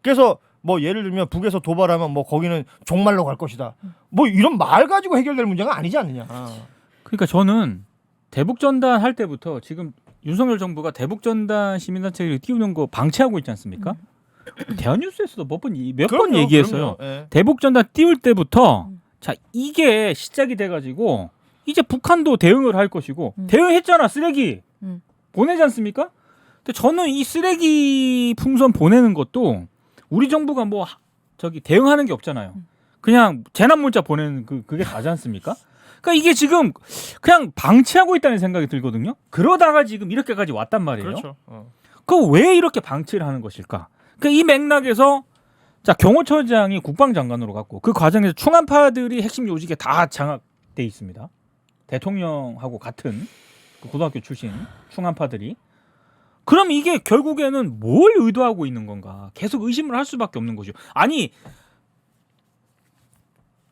그래서 뭐 예를 들면 북에서 도발하면 뭐 거기는 종말로 갈 것이다. 뭐 이런 말 가지고 해결될 문제가 아니지 않느냐. 그러니까 저는 대북전단 할 때부터 지금 윤석열 정부가 대북전단 시민단체를 띄우는 거 방치하고 있지 않습니까? 대한뉴스에서도 몇 번 얘기했어요. 예. 대북전단 띄울 때부터 자 이게 시작이 돼가지고 이제 북한도 대응을 할 것이고 대응했잖아. 쓰레기 보내지 않습니까? 근데 저는 이 쓰레기 풍선 보내는 것도 우리 정부가 뭐 저기 대응하는 게 없잖아요. 그냥 재난 문자 보내는 그게 다지 않습니까? 그러니까 이게 지금 그냥 방치하고 있다는 생각이 들거든요. 그러다가 지금 이렇게까지 왔단 말이에요. 그렇죠. 그 왜 이렇게 방치를 하는 것일까? 그러니까 이 맥락에서 자 경호처장이 국방장관으로 갔고 그 과정에서 충안파들이 핵심 요직에 다 장악돼 있습니다. 대통령하고 같은 그 고등학교 출신 충안파들이. 그럼 이게 결국에는 뭘 의도하고 있는 건가? 계속 의심을 할 수밖에 없는 거죠. 아니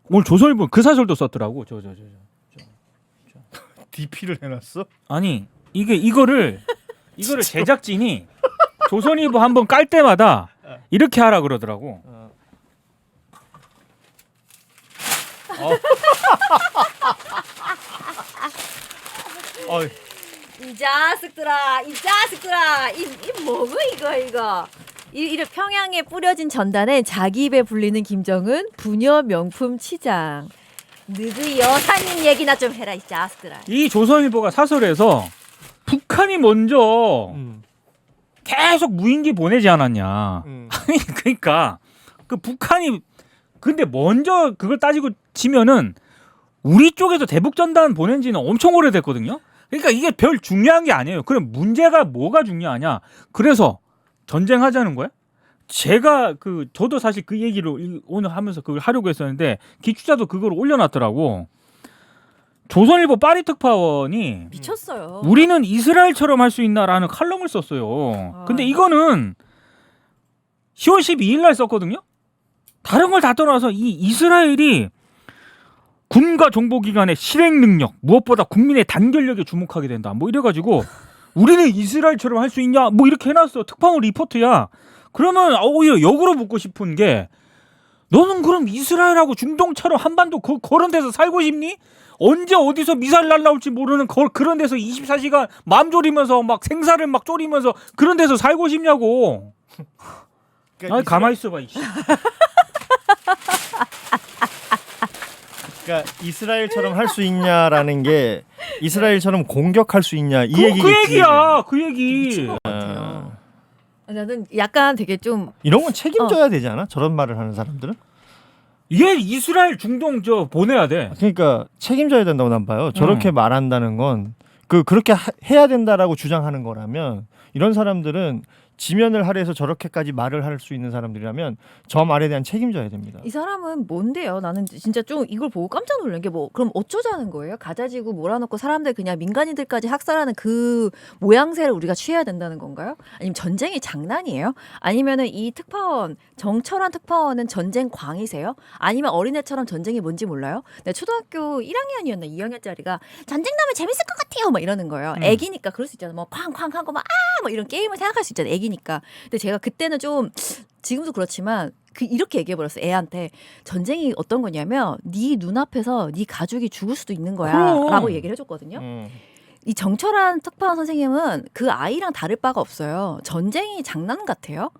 오늘 조선일보 그 사설도 썼더라고. DP를 해놨어? 아니 이거를 제작진이 조선일보 한번 깔 때마다 이렇게 하라 그러더라고. 이 자식들아, 이 뭐고 이거. 이를 평양에 뿌려진 전단에 자기 입에 불리는 김정은 부녀 명품 치장. 너희 여사님 얘기나 좀 해라 이 자식들아. 이 조선일보가 사설에서 북한이 먼저 계속 무인기 보내지 않았냐. 아니 그러니까 그 북한이 근데 먼저 그걸 따지고 치면은 우리 쪽에서 대북 전단 보낸 지는 엄청 오래됐거든요. 그러니까 이게 별 중요한 게 아니에요. 그럼 문제가 뭐가 중요하냐? 그래서 전쟁하자는 거야? 제가 저도 사실 그 얘기를 오늘 하면서 그걸 하려고 했었는데 기축자도 그걸 올려놨더라고. 조선일보 파리 특파원이 미쳤어요. 우리는 이스라엘처럼 할 수 있나라는 칼럼을 썼어요. 근데 이거는 10월 12일 날 썼거든요. 다른 걸 다 떠나서 이 이스라엘이 군과 정보기관의 실행 능력 무엇보다 국민의 단결력에 주목하게 된다. 뭐 이래가지고 우리는 이스라엘처럼 할 수 있냐? 뭐 이렇게 해놨어. 특파원 리포트야. 그러면 오히려 역으로 묻고 싶은 게 너는 그럼 이스라엘하고 중동처럼 한반도 그런 데서 살고 싶니? 언제 어디서 미사일 날라올지 모르는 그런 데서 24시간 맘 졸이면서 막 생사를 막 졸이면서 그런 데서 살고 싶냐고. 아니 가만히 있어봐. 그러니까 이스라엘처럼 할 수 있냐라는 게 이스라엘처럼 공격할 수 있냐 이 얘기겠지. 그 얘기야. 그 얘기. 나는 약간 되게 좀 이런 건 책임져야 되지 않아? 저런 말을 하는 사람들은? 얘 이스라엘 중동 저 보내야 돼. 그러니까 책임져야 된다고 난 봐요. 저렇게 말한다는 건 그렇게 해야 된다라고 주장하는 거라면 이런 사람들은 지면을 할애해서 저렇게까지 말을 할 수 있는 사람들이라면 저 말에 대한 책임져야 됩니다. 이 사람은 뭔데요? 나는 진짜 좀 이걸 보고 깜짝 놀란 게 뭐 그럼 어쩌자는 거예요? 가자지구 몰아놓고 사람들 그냥 민간인들까지 학살하는 그 모양새를 우리가 취해야 된다는 건가요? 아니면 전쟁이 장난이에요? 아니면은 이 특파원 정철한 특파원은 전쟁 광이세요? 아니면 어린애처럼 전쟁이 뭔지 몰라요? 내가 초등학교 1학년이었나 2학년짜리가 전쟁 나면 재밌을 것 같아요 막 이러는 거예요. 애기니까 그럴 수 있잖아. 뭐 쾅쾅 하고 막 뭐 이런 게임을 생각할 수 있잖아. 애기니까. 근데 제가 그때는 좀 지금도 그렇지만 이렇게 얘기해 버렸어. 애한테 전쟁이 어떤 거냐면 네 눈앞에서 네 가족이 죽을 수도 있는 거야라고 얘기를 해줬거든요. 이 정철한 특파원 선생님은 그 아이랑 다를 바가 없어요. 전쟁이 장난 같아요.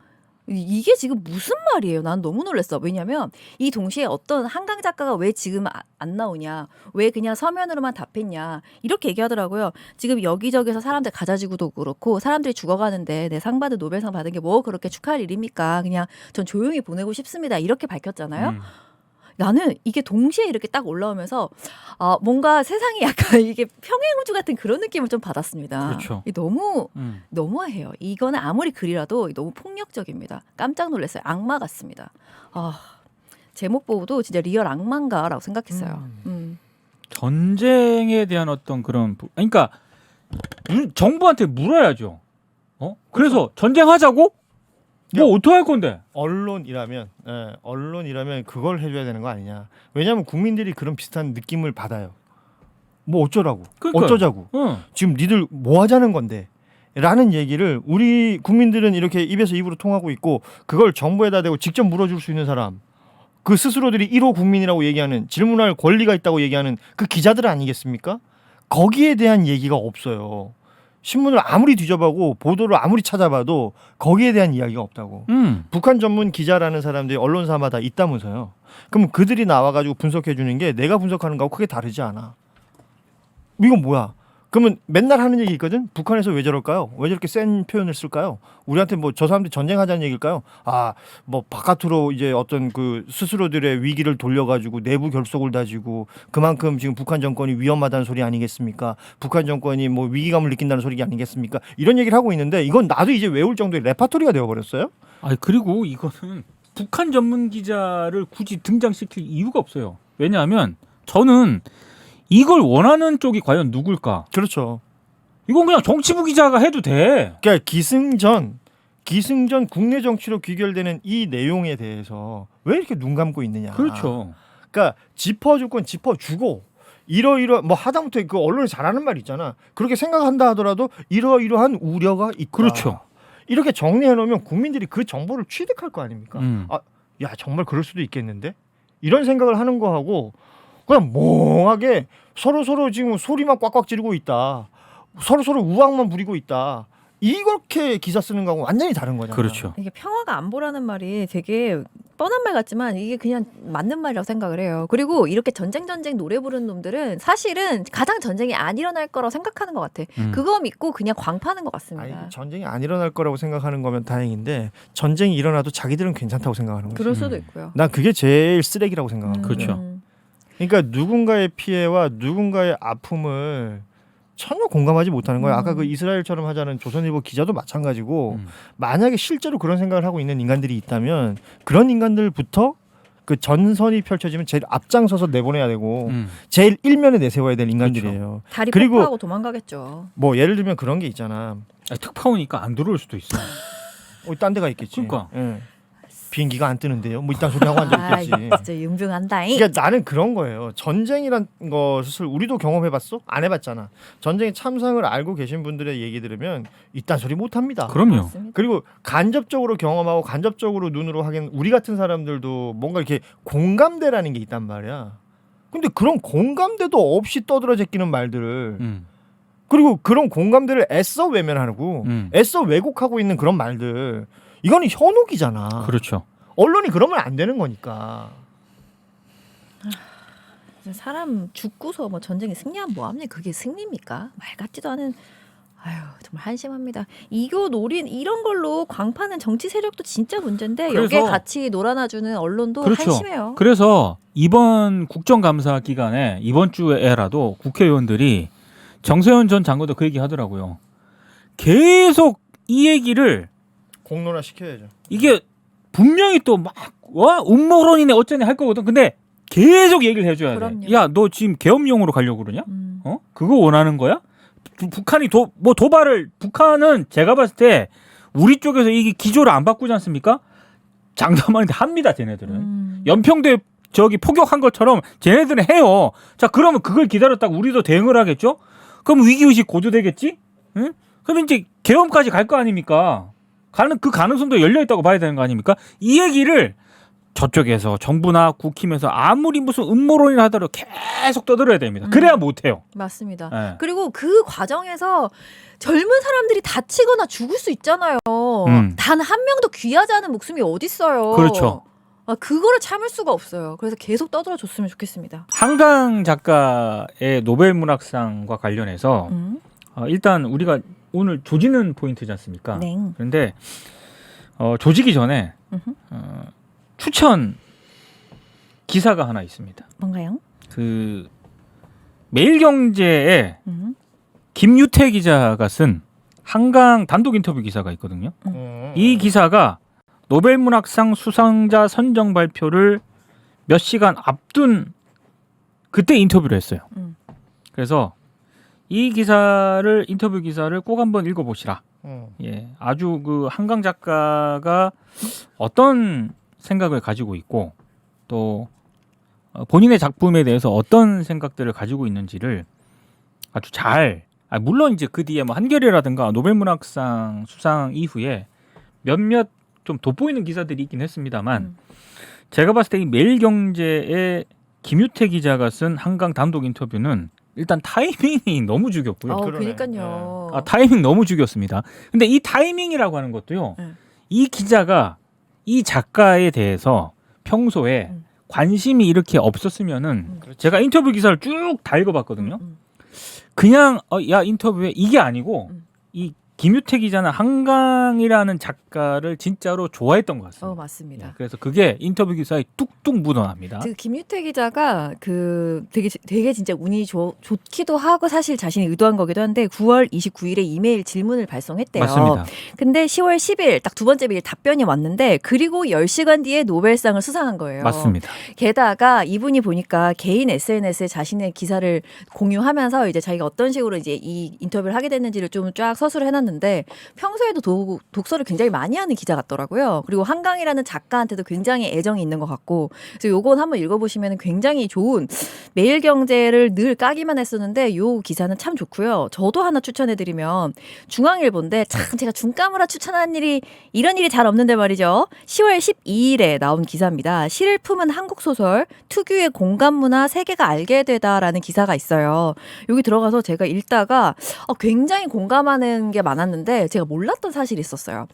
이게 지금 무슨 말이에요? 난 너무 놀랐어. 왜냐면 이 동시에 어떤 한강 작가가 왜 지금 안 나오냐, 왜 그냥 서면으로만 답했냐 이렇게 얘기하더라고요. 지금 여기저기서 사람들 가자지구도 그렇고 사람들이 죽어가는데 내 상 받은 노벨상 받은 게 뭐 그렇게 축하할 일입니까? 그냥 전 조용히 보내고 싶습니다. 이렇게 밝혔잖아요. 나는 이게 동시에 이렇게 딱 올라오면서 뭔가 세상이 약간 이게 평행우주 같은 그런 느낌을 좀 받았습니다. 그렇죠. 이 너무 너무해요. 이거는 아무리 글이라도 너무 폭력적입니다. 깜짝 놀랐어요. 악마 같습니다. 제목 보고도 진짜 리얼 악마인가라고 생각했어요. 전쟁에 대한 어떤 그런 그러니까 정부한테 물어야죠. 그래서 전쟁하자고? 뭐 어떻게 할 건데? 언론이라면 그걸 해줘야 되는 거 아니냐. 왜냐하면 국민들이 그런 비슷한 느낌을 받아요. 뭐 어쩌라고? 그러니까요. 어쩌자고? 지금 니들 뭐 하자는 건데? 라는 얘기를 우리 국민들은 이렇게 입에서 입으로 통하고 있고 그걸 정부에다 대고 직접 물어줄 수 있는 사람 그 스스로들이 1호 국민이라고 얘기하는 질문할 권리가 있다고 얘기하는 그 기자들 아니겠습니까? 거기에 대한 얘기가 없어요. 신문을 아무리 뒤져봐고 보도를 아무리 찾아봐도 거기에 대한 이야기가 없다고. 북한 전문 기자라는 사람들이 언론사마다 있다면서요. 그럼 그들이 나와가지고 분석해 주는 게 내가 분석하는 거하고 크게 다르지 않아. 이건 뭐야? 그러면 맨날 하는 얘기 있거든. 북한에서 왜 저럴까요? 왜 저렇게 센 표현을 쓸까요? 우리한테 뭐 저 사람들이 전쟁하자는 얘기일까요? 뭐 바깥으로 이제 어떤 그 스스로들의 위기를 돌려가지고 내부 결속을 다지고 그만큼 지금 북한 정권이 위험하다는 소리 아니겠습니까? 북한 정권이 뭐 위기감을 느낀다는 소리 아니겠습니까? 이런 얘기를 하고 있는데 이건 나도 이제 외울 정도의 레파토리가 되어버렸어요. 그리고 이거는 북한 전문 기자를 굳이 등장시킬 이유가 없어요. 왜냐하면 저는 이걸 원하는 쪽이 과연 누굴까? 그렇죠. 이건 그냥 정치부 기자가 해도 돼. 그러니까 기승전 국내 정치로 귀결되는 이 내용에 대해서 왜 이렇게 눈 감고 있느냐. 그렇죠. 그러니까 짚어줄 건 짚어주고 이러이러 뭐 하다못해 그 언론이 잘하는 말 있잖아. 그렇게 생각한다 하더라도 이러이러한 우려가 있다. 그렇죠. 이렇게 정리해 놓으면 국민들이 그 정보를 취득할 거 아닙니까? 야 정말 그럴 수도 있겠는데 이런 생각을 하는 거하고 그냥 멍하게 서로 지금 소리만 꽉꽉 지르고 있다. 서로 우악만 부리고 있다. 이렇게 기사 쓰는 거하고 완전히 다른 거잖아요. 그렇죠. 이게 평화가 안보라는 말이 되게 뻔한 말 같지만 이게 그냥 맞는 말이라고 생각을 해요. 그리고 이렇게 전쟁 노래 부르는 놈들은 사실은 가장 전쟁이 안 일어날 거라고 생각하는 것 같아. 그거 믿고 그냥 광파는 것 같습니다. 아니, 전쟁이 안 일어날 거라고 생각하는 거면 다행인데 전쟁이 일어나도 자기들은 괜찮다고 생각하는 거죠. 그럴 수도 있고요. 난 그게 제일 쓰레기라고 생각하거든요. 그렇죠. 그러니까 누군가의 피해와 누군가의 아픔을 전혀 공감하지 못하는 거예요. 아까 그 이스라엘처럼 하자는 조선일보 기자도 마찬가지고 만약에 실제로 그런 생각을 하고 있는 인간들이 있다면 그런 인간들부터 그 전선이 펼쳐지면 제일 앞장서서 내보내야 되고 제일 일면에 내세워야 될 인간들이에요. 다리 그리고 폭파하고 도망가겠죠. 뭐 예를 들면 그런 게 있잖아. 특파원이니까 안 들어올 수도 있어. 딴 데가 있겠지. 그러니까. 예. 비행기가 안 뜨는데요. 뭐 이딴 소리 하고 앉아있겠지. 진짜 윤병한다잉. 그러니까 나는 그런 거예요. 전쟁이란 것을 우리도 경험해봤어? 안 해봤잖아. 전쟁의 참상을 알고 계신 분들의 얘기 들으면 이딴 소리 못합니다. 그럼요. 맞습니다. 그리고 간접적으로 경험하고 간접적으로 눈으로 하기엔 우리 같은 사람들도 뭔가 이렇게 공감대라는 게 있단 말이야. 근데 그런 공감대도 없이 떠들어 제끼는 말들을 그리고 그런 공감대를 애써 외면하고 애써 왜곡하고 있는 그런 말들 이거는 현혹이잖아. 그렇죠. 언론이 그러면 안 되는 거니까. 사람 죽고서 뭐 전쟁에 승리하면 뭐합니까? 그게 승리입니까? 말 같지도 않은. 아유 정말 한심합니다. 이거 노린 이런 걸로 광파는 정치 세력도 진짜 문제인데 그래서- 여기에 같이 놀아나주는 언론도 그렇죠. 한심해요. 그래서 이번 국정감사 기간에 이번 주에라도 국회의원들이 정세현 전 장관도 그 얘기 하더라고요. 계속 이 얘기를 공론화 시켜야죠. 이게 분명히 또 막 음모론이네 어쩌네 할 거거든. 근데 계속 얘기를 해줘야 돼. 그럼요. 야, 너 지금 계엄령으로 가려고 그러냐? 음. 어? 그거 원하는 거야? 북한이 도발을 북한은 제가 봤을 때 우리 쪽에서 이게 기조를 안 바꾸지 않습니까? 장담하는데 합니다, 쟤네들은. 연평도에 저기 포격한 것처럼 쟤네들은 해요. 자, 그러면 그걸 기다렸다가 우리도 대응을 하겠죠? 그럼 위기의식 고조되겠지? 응? 그럼 이제 계엄까지 갈 거 아닙니까? 그 가능성도 열려 있다고 봐야 되는 거 아닙니까? 이 얘기를 저쪽에서 정부나 국힘에서 아무리 무슨 음모론이라 하더라도 계속 떠들어야 됩니다. 그래야 못해요. 맞습니다. 예. 그리고 그 과정에서 젊은 사람들이 다치거나 죽을 수 있잖아요. 단 한 명도 귀하지 않은 목숨이 어딨어요. 그렇죠. 그거를 참을 수가 없어요. 그래서 계속 떠들어줬으면 좋겠습니다. 한강 작가의 노벨문학상과 관련해서 일단 우리가 오늘 조지는 포인트지 않습니까? 네. 그런데 조지기 전에 추천 기사가 하나 있습니다. 뭔가요? 그 매일경제에 음. 김유태 기자가 쓴 한강 단독 인터뷰 기사가 있거든요. 이 기사가 노벨문학상 수상자 선정 발표를 몇 시간 앞둔 그때 인터뷰를 했어요. 그래서 이 기사를 인터뷰 기사를 꼭 한번 읽어보시라. 예, 아주 그 한강 작가가 어떤 생각을 가지고 있고 또 본인의 작품에 대해서 어떤 생각들을 가지고 있는지를 아주 잘. 물론 이제 그 뒤에 뭐 한겨레라든가 노벨문학상 수상 이후에 몇몇 좀 돋보이는 기사들이 있긴 했습니다만 제가 봤을 때 이 매일경제의 김유태 기자가 쓴 한강 단독 인터뷰는 일단 타이밍이 너무 죽였고요. 그러니까요. 타이밍 너무 죽였습니다. 근데 이 타이밍이라고 하는 것도요. 이 기자가 이 작가에 대해서 평소에 관심이 이렇게 없었으면은 제가 인터뷰 기사를 쭉 다 읽어봤거든요. 그냥 야 인터뷰에 이게 아니고 이 김유태 기자는 한강이라는 작가를 진짜로 좋아했던 것 같습니다. 맞습니다. 예, 그래서 그게 인터뷰 기사에 뚝뚝 묻어납니다. 그 김유태 기자가 그 되게 진짜 운이 좋기도 하고 사실 자신이 의도한 거기도 한데 9월 29일에 이메일 질문을 발송했대요. 맞습니다. 근데 10월 10일 딱 두 번째 메일 답변이 왔는데 그리고 10시간 뒤에 노벨상을 수상한 거예요. 맞습니다. 게다가 이분이 보니까 개인 SNS에 자신의 기사를 공유하면서 이제 자기가 어떤 식으로 이제 이 인터뷰를 하게 됐는지를 좀 쫙 서술을 해놨는데 평소에도 독서를 굉장히 많이 하는 기자 같더라고요. 그리고 한강이라는 작가한테도 굉장히 애정이 있는 것 같고 그래서 요건 한번 읽어보시면 굉장히 좋은 매일경제를 늘 까기만 했었는데 요 기사는 참 좋고요. 저도 하나 추천해드리면 중앙일보인데 참 제가 중까무라 추천한 일이 이런 일이 잘 없는데 말이죠. 10월 12일에 나온 기사입니다. 시를 품은 한국소설 특유의 공감문화 세계가 알게 되다라는 기사가 있어요. 여기 들어가서 제가 읽다가 굉장히 공감하는 게 많았는데 제가 몰랐던 사실이 있었어요.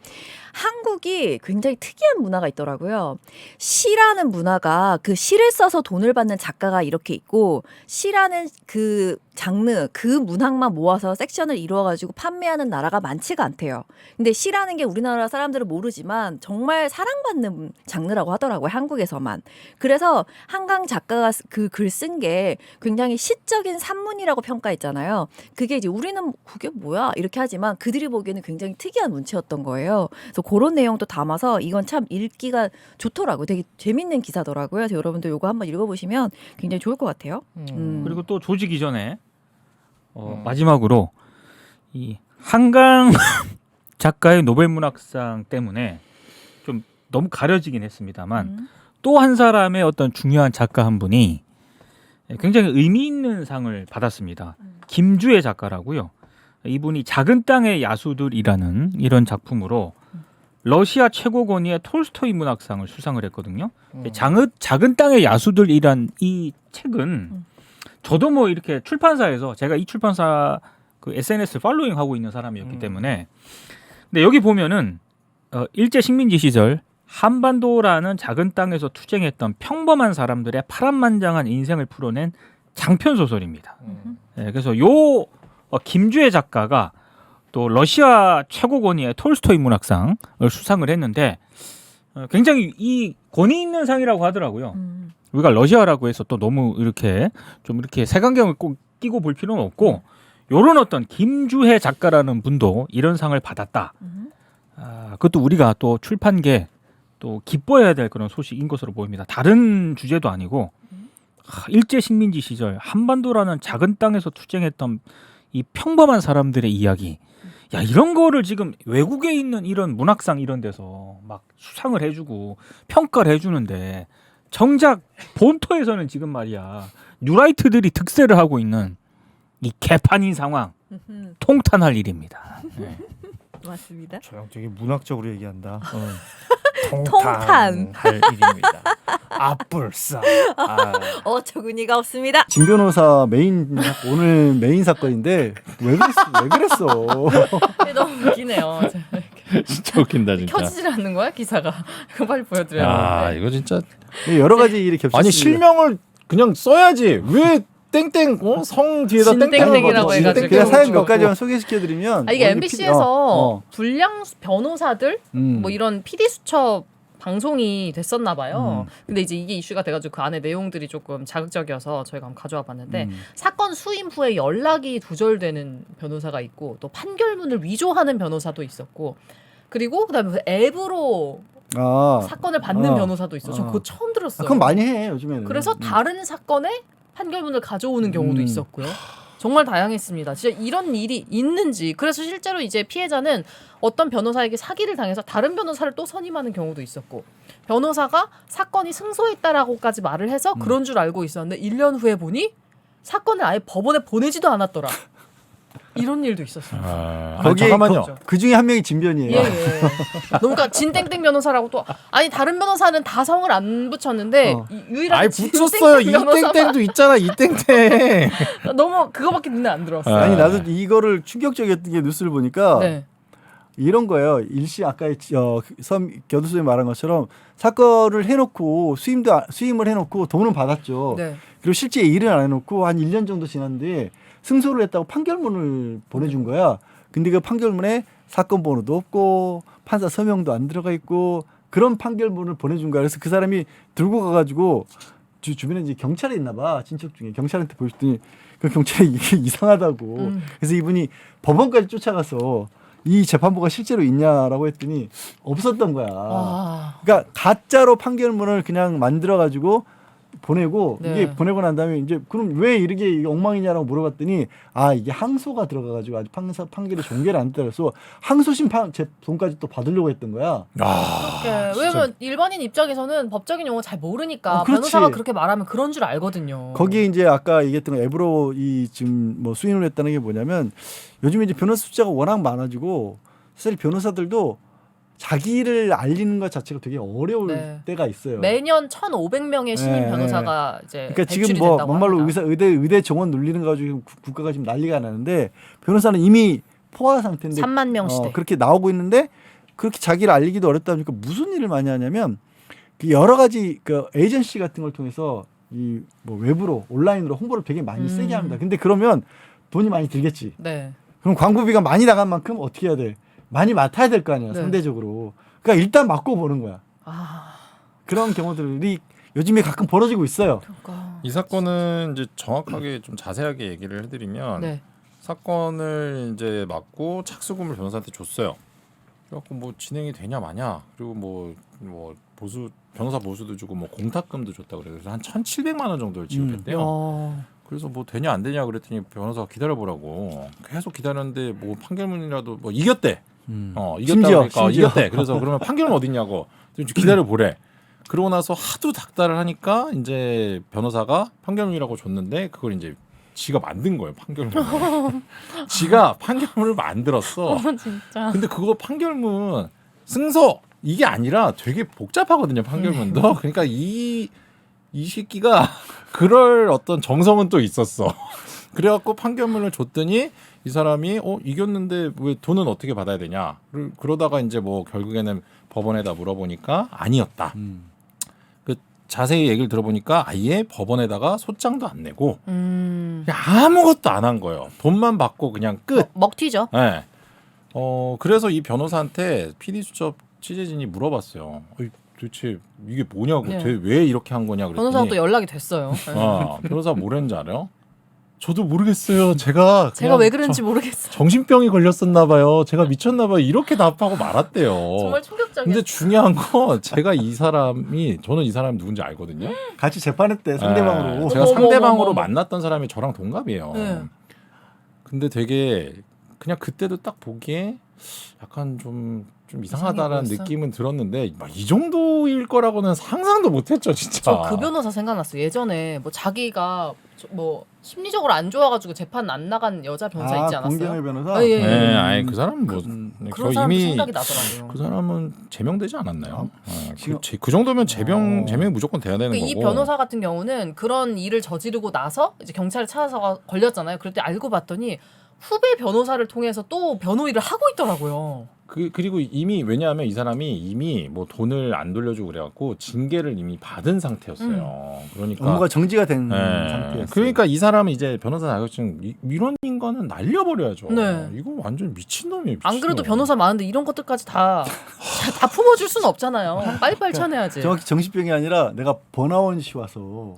한국이 굉장히 특이한 문화가 있더라고요. 시라는 문화가 그 시를 써서 돈을 받는 작가가 이렇게 있고 시라는 그 장르, 그 문학만 모아서 섹션을 이루어가지고 판매하는 나라가 많지가 않대요. 근데 시라는 게 우리나라 사람들은 모르지만 정말 사랑받는 장르라고 하더라고요. 한국에서만. 그래서 한강 작가가 그 글 쓴 게 굉장히 시적인 산문이라고 평가했잖아요. 그게 이제 우리는 그게 뭐야 이렇게 하지만 그들이 보기에는 굉장히 특이한 문체였던 거예요. 그래서 그런 내용도 담아서 이건 참 읽기가 좋더라고요. 되게 재밌는 기사더라고요. 그래서 여러분들 이거 한번 읽어보시면 굉장히 좋을 것 같아요. 그리고 또 조지기 전에 마지막으로 이 한강 작가의 노벨문학상 때문에 좀 너무 가려지긴 했습니다만 또 한 사람의 어떤 중요한 작가 한 분이 굉장히 의미 있는 상을 받았습니다. 김주혜 작가라고요. 이분이 작은 땅의 야수들이라는 이런 작품으로 러시아 최고권위의 톨스토이 문학상을 수상을 했거든요. 작은 땅의 야수들이란 이 책은 저도 뭐 이렇게 출판사에서 제가 이 출판사 그 SNS 팔로잉 하고 있는 사람이었기 때문에 근데 여기 보면은 일제 식민지 시절 한반도라는 작은 땅에서 투쟁했던 평범한 사람들의 파란만장한 인생을 풀어낸 장편 소설입니다. 네, 그래서 요 김주혜 작가가 또 러시아 최고 권위의 톨스토이 문학상을 수상을 했는데 굉장히 이 권위 있는 상이라고 하더라고요. 우리가 러시아라고 해서 또 너무 이렇게 좀 이렇게 색안경을 꼭 끼고 볼 필요는 없고 요런 어떤 김주혜 작가라는 분도 이런 상을 받았다. 그것도 우리가 또 출판계 또 기뻐해야 될 그런 소식인 것으로 보입니다. 다른 주제도 아니고 일제 식민지 시절 한반도라는 작은 땅에서 투쟁했던 이 평범한 사람들의 이야기. 야, 이런 거를 지금 외국에 있는 이런 문학상 이런 데서 막 수상을 해주고 평가를 해주는데 정작 본토에서는 지금 말이야 뉴라이트들이 득세를 하고 있는 이 개판인 상황 통탄할 일입니다. 네. 맞습니다. 저 형 되게 문학적으로 얘기한다. 통탄. 할 일입니다. 앞불싸. 어처구니가 없습니다. 진 변호사 오늘 메인 사건인데 왜 그랬어? 너무 웃기네요. 진짜 웃긴다 진짜. 켜지질 않는 거야 기사가? 이거 빨리 보여드려야 아 되는데. 이거 진짜 여러 가지 일이 겹쳤습니다. 아니 실명을 그냥 써야지 왜 땡땡 성 뒤에다 진땡땡이라고 땡땡 해가지고. 그냥 사연 몇 그렇고. 가지만 소개시켜드리면 이게 오늘 MBC에서 불량 변호사들 음. 뭐 이런 PD 수첩 방송이 됐었나 봐요. 근데 이제 이게 이슈가 돼가지고 그 안에 내용들이 조금 자극적이어서 저희가 한번 가져와 봤는데 사건 수임 후에 연락이 두절되는 변호사가 있고 또 판결문을 위조하는 변호사도 있었고 그리고 그다음에 앱으로 사건을 받는 변호사도 있어. 저 그거 처음 들었어요. 그건 많이 해 요즘에는. 그래서 다른 사건에 판결문을 가져오는 경우도 있었고요. 정말 다양했습니다. 진짜 이런 일이 있는지. 그래서 실제로 이제 피해자는 어떤 변호사에게 사기를 당해서 다른 변호사를 또 선임하는 경우도 있었고 변호사가 사건이 승소했다라고까지 말을 해서 그런 줄 알고 있었는데 1년 후에 보니 사건을 아예 법원에 보내지도 않았더라. 이런 일도 있었어요. 거기에 잠깐만요. 그 중에 한 명이 진변이에요. 예. 그러니까 진땡땡 변호사라고 또 아니 다른 변호사는 다 성을 안 붙였는데 유일하게 아이 붙였어요. 이 땡땡도 있잖아. 이 땡땡. 너무 그거밖에 눈에 안 들어왔어요. 아니 나도 이거를 충격적이었던 게 뉴스를 보니까 네. 이런 거예요. 일시 아까 교도소에 말한 것처럼 사건을 해놓고 수임을 해놓고 돈은 받았죠. 네. 그리고 실제 일을 안 해놓고 한 1년 정도 지났는데 승소를 했다고 판결문을 보내준 거야. 근데 그 판결문에 사건 번호도 없고 판사 서명도 안 들어가 있고 그런 판결문을 보내준 거야. 그래서 그 사람이 들고 가가지고 주변에 이제 경찰에 있나 봐. 친척 중에 경찰한테 보였더니 그 경찰이 이게 이상하다고. 그래서 이분이 법원까지 쫓아가서 이 재판부가 실제로 있냐라고 했더니 없었던 거야. 그러니까 가짜로 판결문을 그냥 만들어가지고 보내고 네. 이게 보내고 난 다음에 이제 그럼 왜 이게 엉망이냐라고 물어봤더니 이게 항소가 들어가가지고 아직 판결이 종결이 안 됐다서 항소심 제 돈까지 또 받으려고 했던 거야. 왜냐면 일반인 입장에서는 법적인 용어 잘 모르니까 그렇지. 변호사가 그렇게 말하면 그런 줄 알거든요. 거기에 이제 아까 얘기했던 거 앱으로 지금 뭐 수임을 했다는 게 뭐냐면 요즘에 이제 변호사 숫자가 워낙 많아지고 사실 변호사들도 자기를 알리는 것 자체가 되게 어려울 때가 있어요. 매년 1,500명의 신임 변호사가 이제 그러니까 지금 배출이 뭐 된다고 막말로 합니다. 의대 정원 눌리는 거 가지고 국가가 지금 난리가 나는데 변호사는 이미 포화 상태인데 3만 명 시대. 그렇게 나오고 있는데 그렇게 자기를 알리기도 어렵다 보니까 무슨 일을 많이 하냐면 그 여러 가지 그 에이전시 같은 걸 통해서 이 뭐 외부로 온라인으로 홍보를 되게 많이 세게 합니다. 근데 그러면 돈이 많이 들겠지. 네. 그럼 광고비가 많이 나간 만큼 어떻게 해야 돼? 많이 맡아야 될 거 아니야, 네. 상대적으로. 그러니까 일단 맡고 보는 거야. 아, 그런 경우들이 요즘에 가끔 벌어지고 있어요. 그러니까. 이 사건은 이제 정확하게 좀 자세하게 얘기를 해드리면 네. 사건을 이제 맡고 착수금을 변호사한테 줬어요. 그래갖고 뭐 진행이 되냐 마냐 그리고 뭐 변호사 보수도 주고 뭐 공탁금도 줬다 그래서 한 1,700만 원 정도를 지급했대요. 그래서 뭐 되냐 안 되냐 그랬더니 변호사가 기다려보라고 계속 기다렸는데 뭐 판결문이라도 뭐 이겼대. 이겼다 그러니까 이겼대. 그래서 그러면 판결은 어딨냐고 좀 기다려보래. 그러고 나서 하도 닥달을 하니까 이제 변호사가 판결문이라고 줬는데 그걸 이제 지가 만든 거예요, 판결문. 지가 판결문을 만들었어. 진짜. 근데 그거 판결문 승소 이게 아니라 되게 복잡하거든요, 판결문도. 그러니까 이 새끼가 그럴 어떤 정성은 또 있었어. 그래갖고 판결문을 줬더니 이 사람이 이겼는데 왜 돈은 어떻게 받아야 되냐. 그러다가 이제 뭐 결국에는 법원에다 물어보니까 아니었다. 그 자세히 얘기를 들어보니까 아예 법원에다가 소장도 안 내고 그냥 아무것도 안 한 거예요. 돈만 받고 그냥 끝. 먹튀죠. 네. 그래서 이 변호사한테 PD수첩 취재진이 물어봤어요. 도대체 이게 뭐냐고, 네. 왜 이렇게 한 거냐 그랬더니 변호사가 또 연락이 됐어요. 변호사 뭐랬는지 알아요? 저도 모르겠어요. 제가 그냥 왜 그런지 모르겠어요. 정신병이 걸렸었나 봐요. 제가 미쳤나 봐요. 이렇게 답하고 말았대요. 정말 충격적이에요. 근데 중요한 건 제가 저는 이 사람이 누군지 알거든요. 같이 재판했대 상대방으로. 네, 제가 어머, 상대방으로 어머. 만났던 사람이 저랑 동갑이에요. 네. 근데 되게 그냥 그때도 딱 보기에 약간 좀 이상하다라는 보였어? 느낌은 들었는데 막 이 정도일 거라고는 상상도 못했죠, 진짜. 저 그 변호사 생각났어요. 예전에 뭐 자기가 뭐 심리적으로 안 좋아가지고 재판 안 나간 여자 변호사 있지 않았어요? 공경의 변호사. 예, 예. 네, 아니 그 사람은 뭐 그런 사람도 이미 생각이 나더라고요. 그 사람은 제명되지 않았나요? 지금- 그 정도면 제명이 무조건 돼야 되는 그러니까 거고. 이 변호사 같은 경우는 그런 일을 저지르고 나서 이제 경찰에 찾아서 걸렸잖아요. 그럴 때 알고 봤더니 후배 변호사를 통해서 또 변호 일을 하고 있더라고요. 그리고 이미 왜냐하면 이 사람이 이미 뭐 돈을 안 돌려주고 그래갖고 징계를 이미 받은 상태였어요. 그러니까 업무가 정지가 된 네. 상태였어요. 그러니까 이 사람은 이제 변호사 자격증 이런 인간은 날려버려야죠. 네. 이거 완전 미친놈이에요. 안 그래도 미친놈. 변호사 많은데 이런 것들까지 다 품어줄 수는 없잖아요. 빨리빨리 쳐내야지. 정확히 정신병이 아니라 내가 번아웃이 와서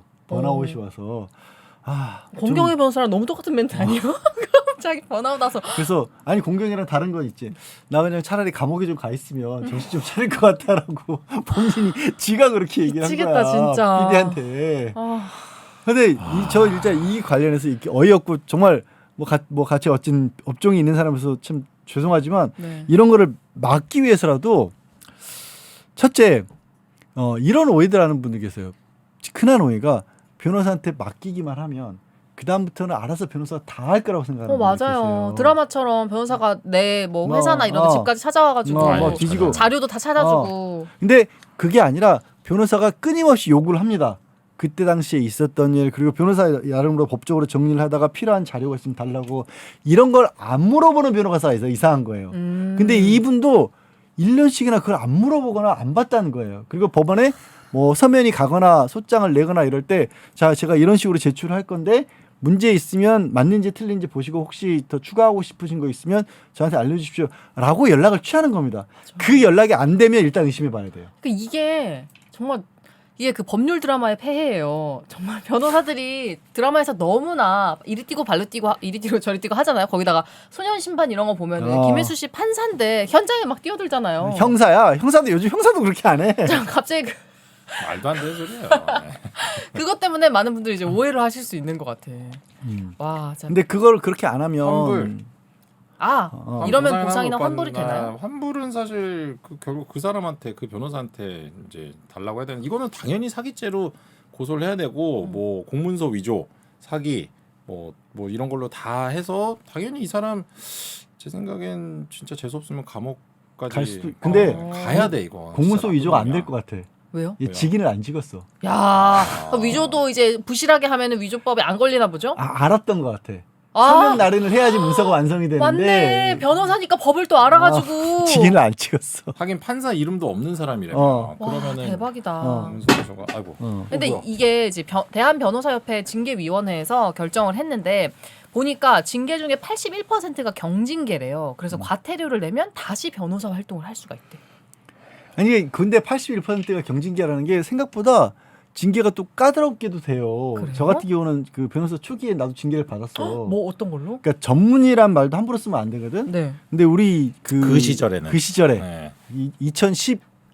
공경의 변호사랑 너무 똑같은 멘트 아니에요? 자기 번아웃 나서 그래서 아니 공경이랑 다른 건 있지. 나 그냥 차라리 감옥에 좀 가 있으면 정신 좀 차릴 것 같다라고 본인이 지가 그렇게 얘기를 한 미치겠다, 거야. 진짜. PD한테. 아, 근데 저 일단 이 관련해서 이렇게 어이없고 정말 뭐 같이 어찐 업종이 있는 사람으로서 참 죄송하지만 네. 이런 거를 막기 위해서라도 첫째 이런 오해들 하는 분들 계세요. 흔한 오해가 변호사한테 맡기기만 하면 그 다음부터는 알아서 변호사가 다 할 거라고 생각하는 분들 맞아요. 계세요. 드라마처럼 변호사가 내 뭐 회사나 이런 데 집까지 찾아와가지고 뭐 뒤지고. 자료도 다 찾아주고 근데 그게 아니라 변호사가 끊임없이 요구를 합니다. 그때 당시에 있었던 일 그리고 변호사 나름으로 법적으로 정리를 하다가 필요한 자료가 있으면 달라고 이런 걸 안 물어보는 변호사가 있어요. 이상한 거예요. 근데 이분도 1년씩이나 그걸 안 물어보거나 안 봤다는 거예요. 그리고 법원에 뭐 서면이 가거나 소장을 내거나 이럴 때 자 제가 이런 식으로 제출을 할 건데 문제 있으면 맞는지 틀린지 보시고 혹시 더 추가하고 싶으신 거 있으면 저한테 알려주십시오 라고 연락을 취하는 겁니다. 그 연락이 안 되면 일단 의심해 봐야 돼요. 그러니까 이게 그 법률 드라마의 폐해예요. 정말 변호사들이 드라마에서 너무나 이리 뛰고 발로 뛰고 이리 뛰고 저리 뛰고 하잖아요. 거기다가 소년 심판 이런 거 보면은 김혜수 씨 판사인데 현장에 막 뛰어들잖아요. 형사야. 형사도 요즘 형사도 그렇게 안 해. 갑자기 말도 안 되는 소리예요. 그것 때문에 많은 분들이 이제 오해를 하실 수 있는 것 같아. 와, 진짜. 근데 그걸 그렇게 안 하면 환불. 이러면 보상이나 환불이 되나요? 환불은 사실 결국 그 사람한테 그 변호사한테 이제 달라고 해야 되는. 이거는 당연히 사기죄로 고소를 해야 되고 뭐 공문서 위조, 사기 뭐 이런 걸로 다 해서 당연히 이 사람 제 생각엔 진짜 재수 없으면 감옥까지 갈 수도 근데 가야 돼 이거. 공문서 진짜 위조가 안 나쁜 될 놈이야. 것 같아. 왜요? 얘 직인을 안 찍었어. 야, 위조도 이제 부실하게 하면은 위조법에 안 걸리나 보죠? 알았던 것 같아. 서면 날인을 해야지 문서가 완성이 되는데. 맞네. 변호사니까 법을 또 알아가지고. 직인을 안 찍었어. 하긴 판사 이름도 없는 사람이라면 어. 와, 그러면은 대박이다. 공문서 위조가 아이고. 근데 뭐야. 이게 이제 대한변호사협회 징계위원회에서 결정을 했는데 보니까 징계 중에 81%가 경징계래요. 그래서 과태료를 내면 다시 변호사 활동을 할 수가 있대. 아니 근데 81%가 경징계라는 게 생각보다 징계가 또 까다롭게도 돼요. 그래요? 저 같은 경우는 그 변호사 초기에 나도 징계를 받았어. 뭐 어떤 걸로? 그러니까 전문이란 말도 함부로 쓰면 안 되거든. 네. 근데 우리 그 시절에는 그 시절에 네.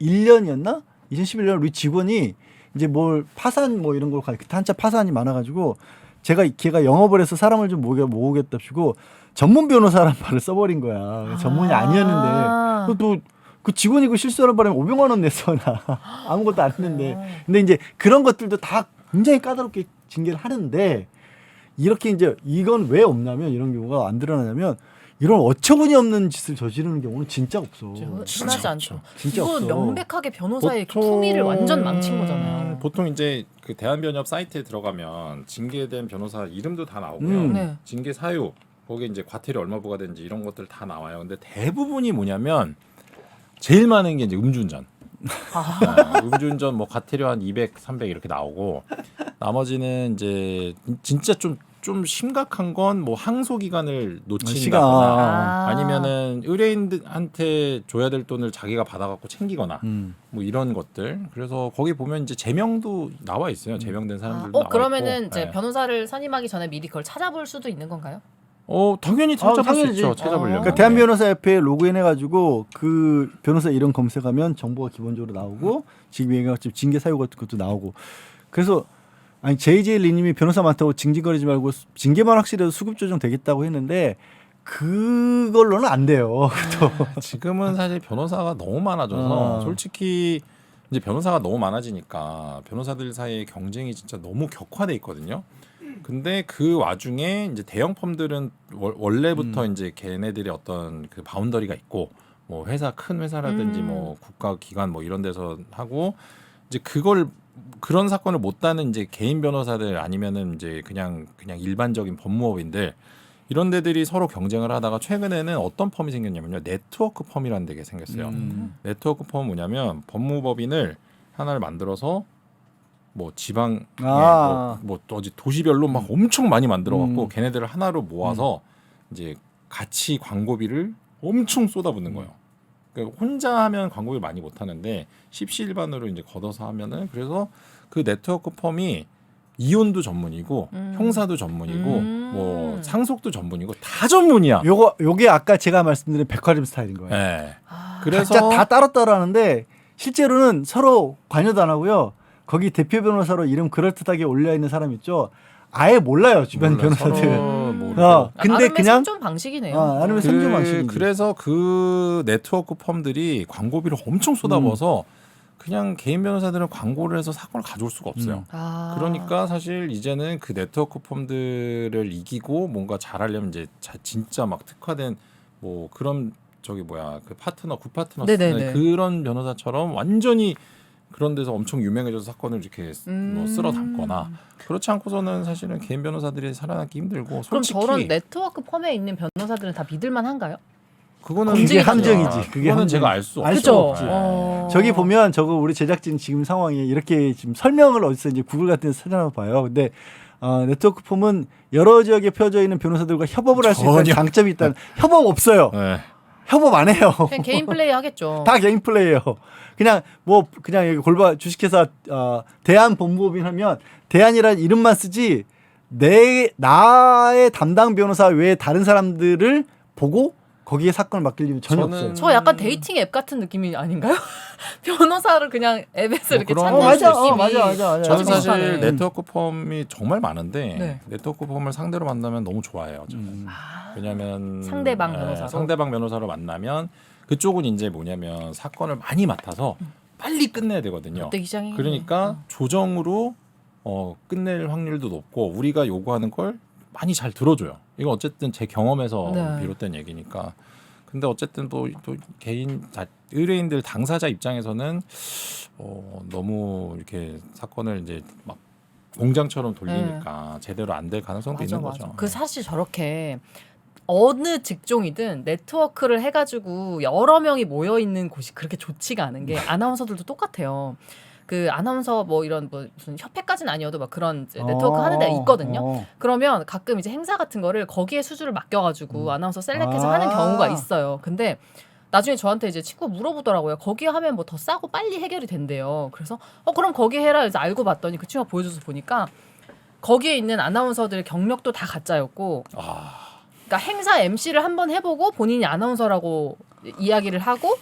2011년이었나? 2011년 우리 직원이 이제 뭘 파산 뭐 이런 걸 그때 한참 파산이 많아가지고 걔가 영업을 해서 사람을 좀 모으겠답시고 전문 변호사란 말을 써버린 거야. 전문이 아니었는데 또 그 직원이 그 실수하는 바람에 500만 원 냈어 나 아무것도 안 했는데. 근데 이제 그런 것들도 다 굉장히 까다롭게 징계를 하는데 이렇게 이제 이건 왜 없냐면 이런 경우가 안 드러나냐면 이런 어처구니 없는 짓을 저지르는 경우는 진짜 없어. 흔하지 않죠. 진짜 이건 없어. 명백하게 변호사의 그 품위를 완전 망친 거잖아요. 보통 이제 그 대한변협 사이트에 들어가면 징계된 변호사 이름도 다 나오고요. 네. 징계 사유 거기에 이제 과태료 얼마 부과되는지 이런 것들 다 나와요. 근데 대부분이 뭐냐면 제일 많은 게 이제 음주운전. 음주운전 뭐 과태료 한 200, 300 이렇게 나오고 나머지는 이제 진짜 좀 좀 심각한 건 뭐 항소 기간을 시간. 놓친다거나 아니면은 의뢰인한테 줘야 될 돈을 자기가 받아갖고 챙기거나 뭐 이런 것들. 그래서 거기 보면 이제 제명도 나와 있어요. 제명된 사람들도 나와 그러면은 있고. 이제 네. 변호사를 선임하기 전에 미리 그걸 찾아볼 수도 있는 건가요? 당연히 찾아볼 수 당연히지. 있죠. 찾아보려면. 그러니까 대한변호사협회에 로그인해가지고 그 변호사 이름 검색하면 정보가 기본적으로 나오고 지금 얘기한 징계 사유 같은 것도 나오고. 그래서 아니 JJ 리님이 변호사 많다고 징징거리지 말고 징계만 확실해도 수급 조정 되겠다고 했는데 그걸로는 안 돼요. 지금은 사실 변호사가 너무 많아져서 아. 솔직히 이제 변호사가 너무 많아지니까 변호사들 사이의 경쟁이 진짜 너무 격화돼 있거든요. 근데 그 와중에 이제 대형 펌들은 원래부터 이제 걔네들의 어떤 그 바운더리가 있고 뭐 회사 큰 회사라든지 뭐 국가 기관 뭐 이런 데서 하고 이제 그런 사건을 못 따는 이제 개인 변호사들 아니면은 이제 그냥 일반적인 법무법인들 이런 데들이 서로 경쟁을 하다가 최근에는 어떤 펌이 생겼냐면요. 네트워크 펌이라는 데가 생겼어요. 네트워크 펌은 뭐냐면 법무법인을 하나를 만들어서 뭐 지방 뭐 어디 도시별로 막 엄청 많이 만들어 갖고 걔네들을 하나로 모아서 이제 같이 광고비를 엄청 쏟아붓는 거예요. 그러니까 혼자 하면 광고를 많이 못 하는데 십시일반으로 이제 걷어서 하면은 그래서 그 네트워크 펌이 이혼도 전문이고 형사도 전문이고 뭐 상속도 전문이고 다 전문이야. 요게 아까 제가 말씀드린 백화점 스타일인 거예요. 네. 그래서 각자 다 따로따로 하는데 실제로는 서로 관여도 안 하고요. 거기 대표 변호사로 이름 그럴듯하게 올려 있는 사람 있죠. 아예 몰라요 주변 변호사들. 근데 나름의 그냥 생존 방식이네요. 나름의 생존 방식이지. 그래서 그 네트워크 펌들이 광고비를 엄청 쏟아부어서 그냥 개인 변호사들은 광고를 해서 사건을 가져올 수가 없어요. 그러니까 사실 이제는 그 네트워크 펌들을 이기고 뭔가 잘하려면 이제 진짜 막 특화된 뭐 그런 그 파트너 굿파트너 네네네. 그런 변호사처럼 완전히 그런 데서 엄청 유명해져서 사건을 이렇게 뭐 쓸어 담거나 그렇지 않고서는 사실은 개인 변호사들이 살아남기 힘들고 그럼 솔직히 저런 네트워크 펌에 있는 변호사들은 다 믿을만한가요? 그거는 그게 문제죠. 함정이지. 그게 그거는 함정. 제가 알 수 알 없죠. 수 없지. 저기 보면 저거 우리 제작진 지금 상황이 이렇게 지금 설명을 어디서 이제 구글 같은 데서 찾아나 봐요. 근데 네트워크 폼은 여러 지역에 펴져 있는 변호사들과 협업을 할 수 있다는 전혀. 장점이 있다는 협업 없어요. 네. 협업 안 해요. 그냥 개인 플레이 하겠죠. 다 개인 플레이예요. 그냥 여기 주식회사 대한법무법인 하면 대한이라는 이름만 쓰지 나의 담당 변호사 외에 다른 사람들을 보고 거기에 사건을 맡길 일은 전혀 없어요. 저 약간 데이팅 앱 같은 느낌이 아닌가요? 변호사를 그냥 앱에서 이렇게 그런 찾는 맞아. 느낌이. 맞아. 저는 사실 비슷하네. 네트워크 펌이 정말 많은데 네. 네트워크 펌을 상대로 만나면 너무 좋아해요. 저는. 왜냐하면 상대방 변호사로? 상대방 변호사로 만나면 그쪽은 이제 뭐냐면 사건을 많이 맡아서 빨리 끝내야 되거든요. 그때 기장이 그러니까 조정으로 끝낼 확률도 높고 우리가 요구하는 걸 많이 잘 들어줘요. 이건 어쨌든 제 경험에서 네. 비롯된 얘기니까. 근데 어쨌든 또 개인 의뢰인들 당사자 입장에서는 너무 이렇게 사건을 이제 막 공장처럼 돌리니까 제대로 안 될 가능성도 있는 거죠. 그 사실 저렇게 어느 직종이든 네트워크를 해가지고 여러 명이 모여 있는 곳이 그렇게 좋지가 않은 게 아나운서들도 똑같아요. 그 아나운서 뭐 이런 뭐 무슨 협회까지는 아니어도 막 그런 이제 네트워크 하는 데가 있거든요. 그러면 가끔 이제 행사 같은 거를 거기에 수주를 맡겨가지고 아나운서 셀렉해서 하는 경우가 있어요. 근데 나중에 저한테 이제 친구가 물어보더라고요. 거기 하면 뭐 더 싸고 빨리 해결이 된대요. 그래서 그럼 거기 해라. 이제 알고 봤더니 그 친구가 보여줘서 보니까 거기에 있는 아나운서들 경력도 다 가짜였고. 그러니까 행사 MC를 한번 해보고 본인이 아나운서라고 이야기를 하고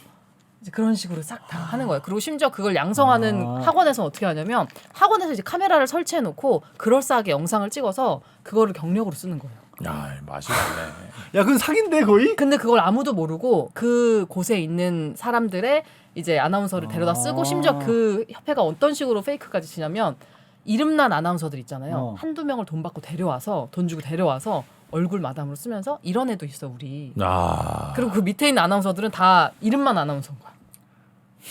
이제 그런 식으로 싹 다 하는 거예요. 그리고 심지어 그걸 양성하는 학원에서는 어떻게 하냐면 학원에서 이제 카메라를 설치해 놓고 그럴싸하게 영상을 찍어서 그거를 경력으로 쓰는 거예요. 야, 맛있네. 야, 그건 사기인데 거의? 근데 그걸 아무도 모르고 그 곳에 있는 사람들의 이제 아나운서를 데려다 쓰고 심지어 그 협회가 어떤 식으로 페이크까지 치냐면 이름난 아나운서들 있잖아요. 한두 명을 돈 받고 돈 주고 데려와서 얼굴 마담으로 쓰면서 이런 애도 있어 우리. 그리고 그 밑에 있는 아나운서들은 다 이름만 아나운서인 거야.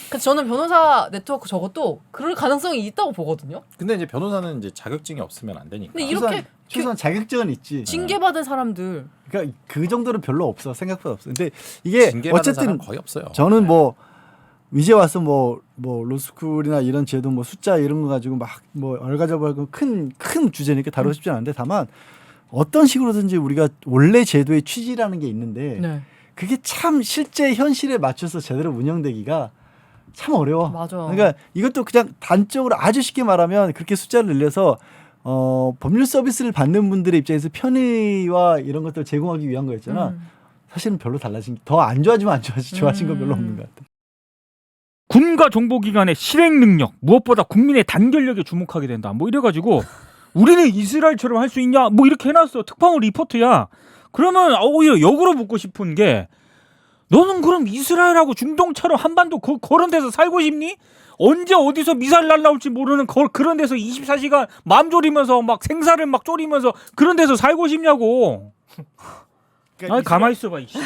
그래서 저는 변호사 네트워크 저것도 그럴 가능성이 있다고 보거든요. 근데 이제 변호사는 이제 자격증이 없으면 안 되니까. 근데 이렇게 최소한 자격증은 있지. 징계받은 사람들. 그러니까 그 정도는 별로 없어. 생각보다 없어. 근데 이게 징계받은 사람 어쨌든 거의 없어요. 저는 뭐 이제 와서 뭐 로스쿨이나 이런 제도 뭐 숫자 이런 거 가지고 막 뭐 얼가잡아고 큰 주제니까 다루고 싶지 않은데 다만 어떤 식으로든지 우리가 원래 제도의 취지라는 게 있는데 네. 그게 참 실제 현실에 맞춰서 제대로 운영되기가 참 어려워. 맞아. 그러니까 이것도 그냥 단적으로 아주 쉽게 말하면 그렇게 숫자를 늘려서 법률 서비스를 받는 분들의 입장에서 편의와 이런 것들을 제공하기 위한 거였잖아. 사실은 별로 달라진 더 안 좋아지면 안 좋아진 건 별로 없는 것 같아. 군과 정보기관의 실행 능력 무엇보다 국민의 단결력에 주목하게 된다. 뭐 이래가지고 우리는 이스라엘처럼 할 수 있냐? 뭐 이렇게 해놨어. 특파원 리포트야. 그러면 오히려 역으로 묻고 싶은 게 너는 그럼 이스라엘하고 중동처럼 한반도 그런 데서 살고 싶니? 언제 어디서 미사일 날라올지 모르는 그런 데서 24시간 맘 졸이면서 막 생사를 막 졸이면서 그런 데서 살고 싶냐고. 그러니까 아니 가만히 있어봐. 이씨.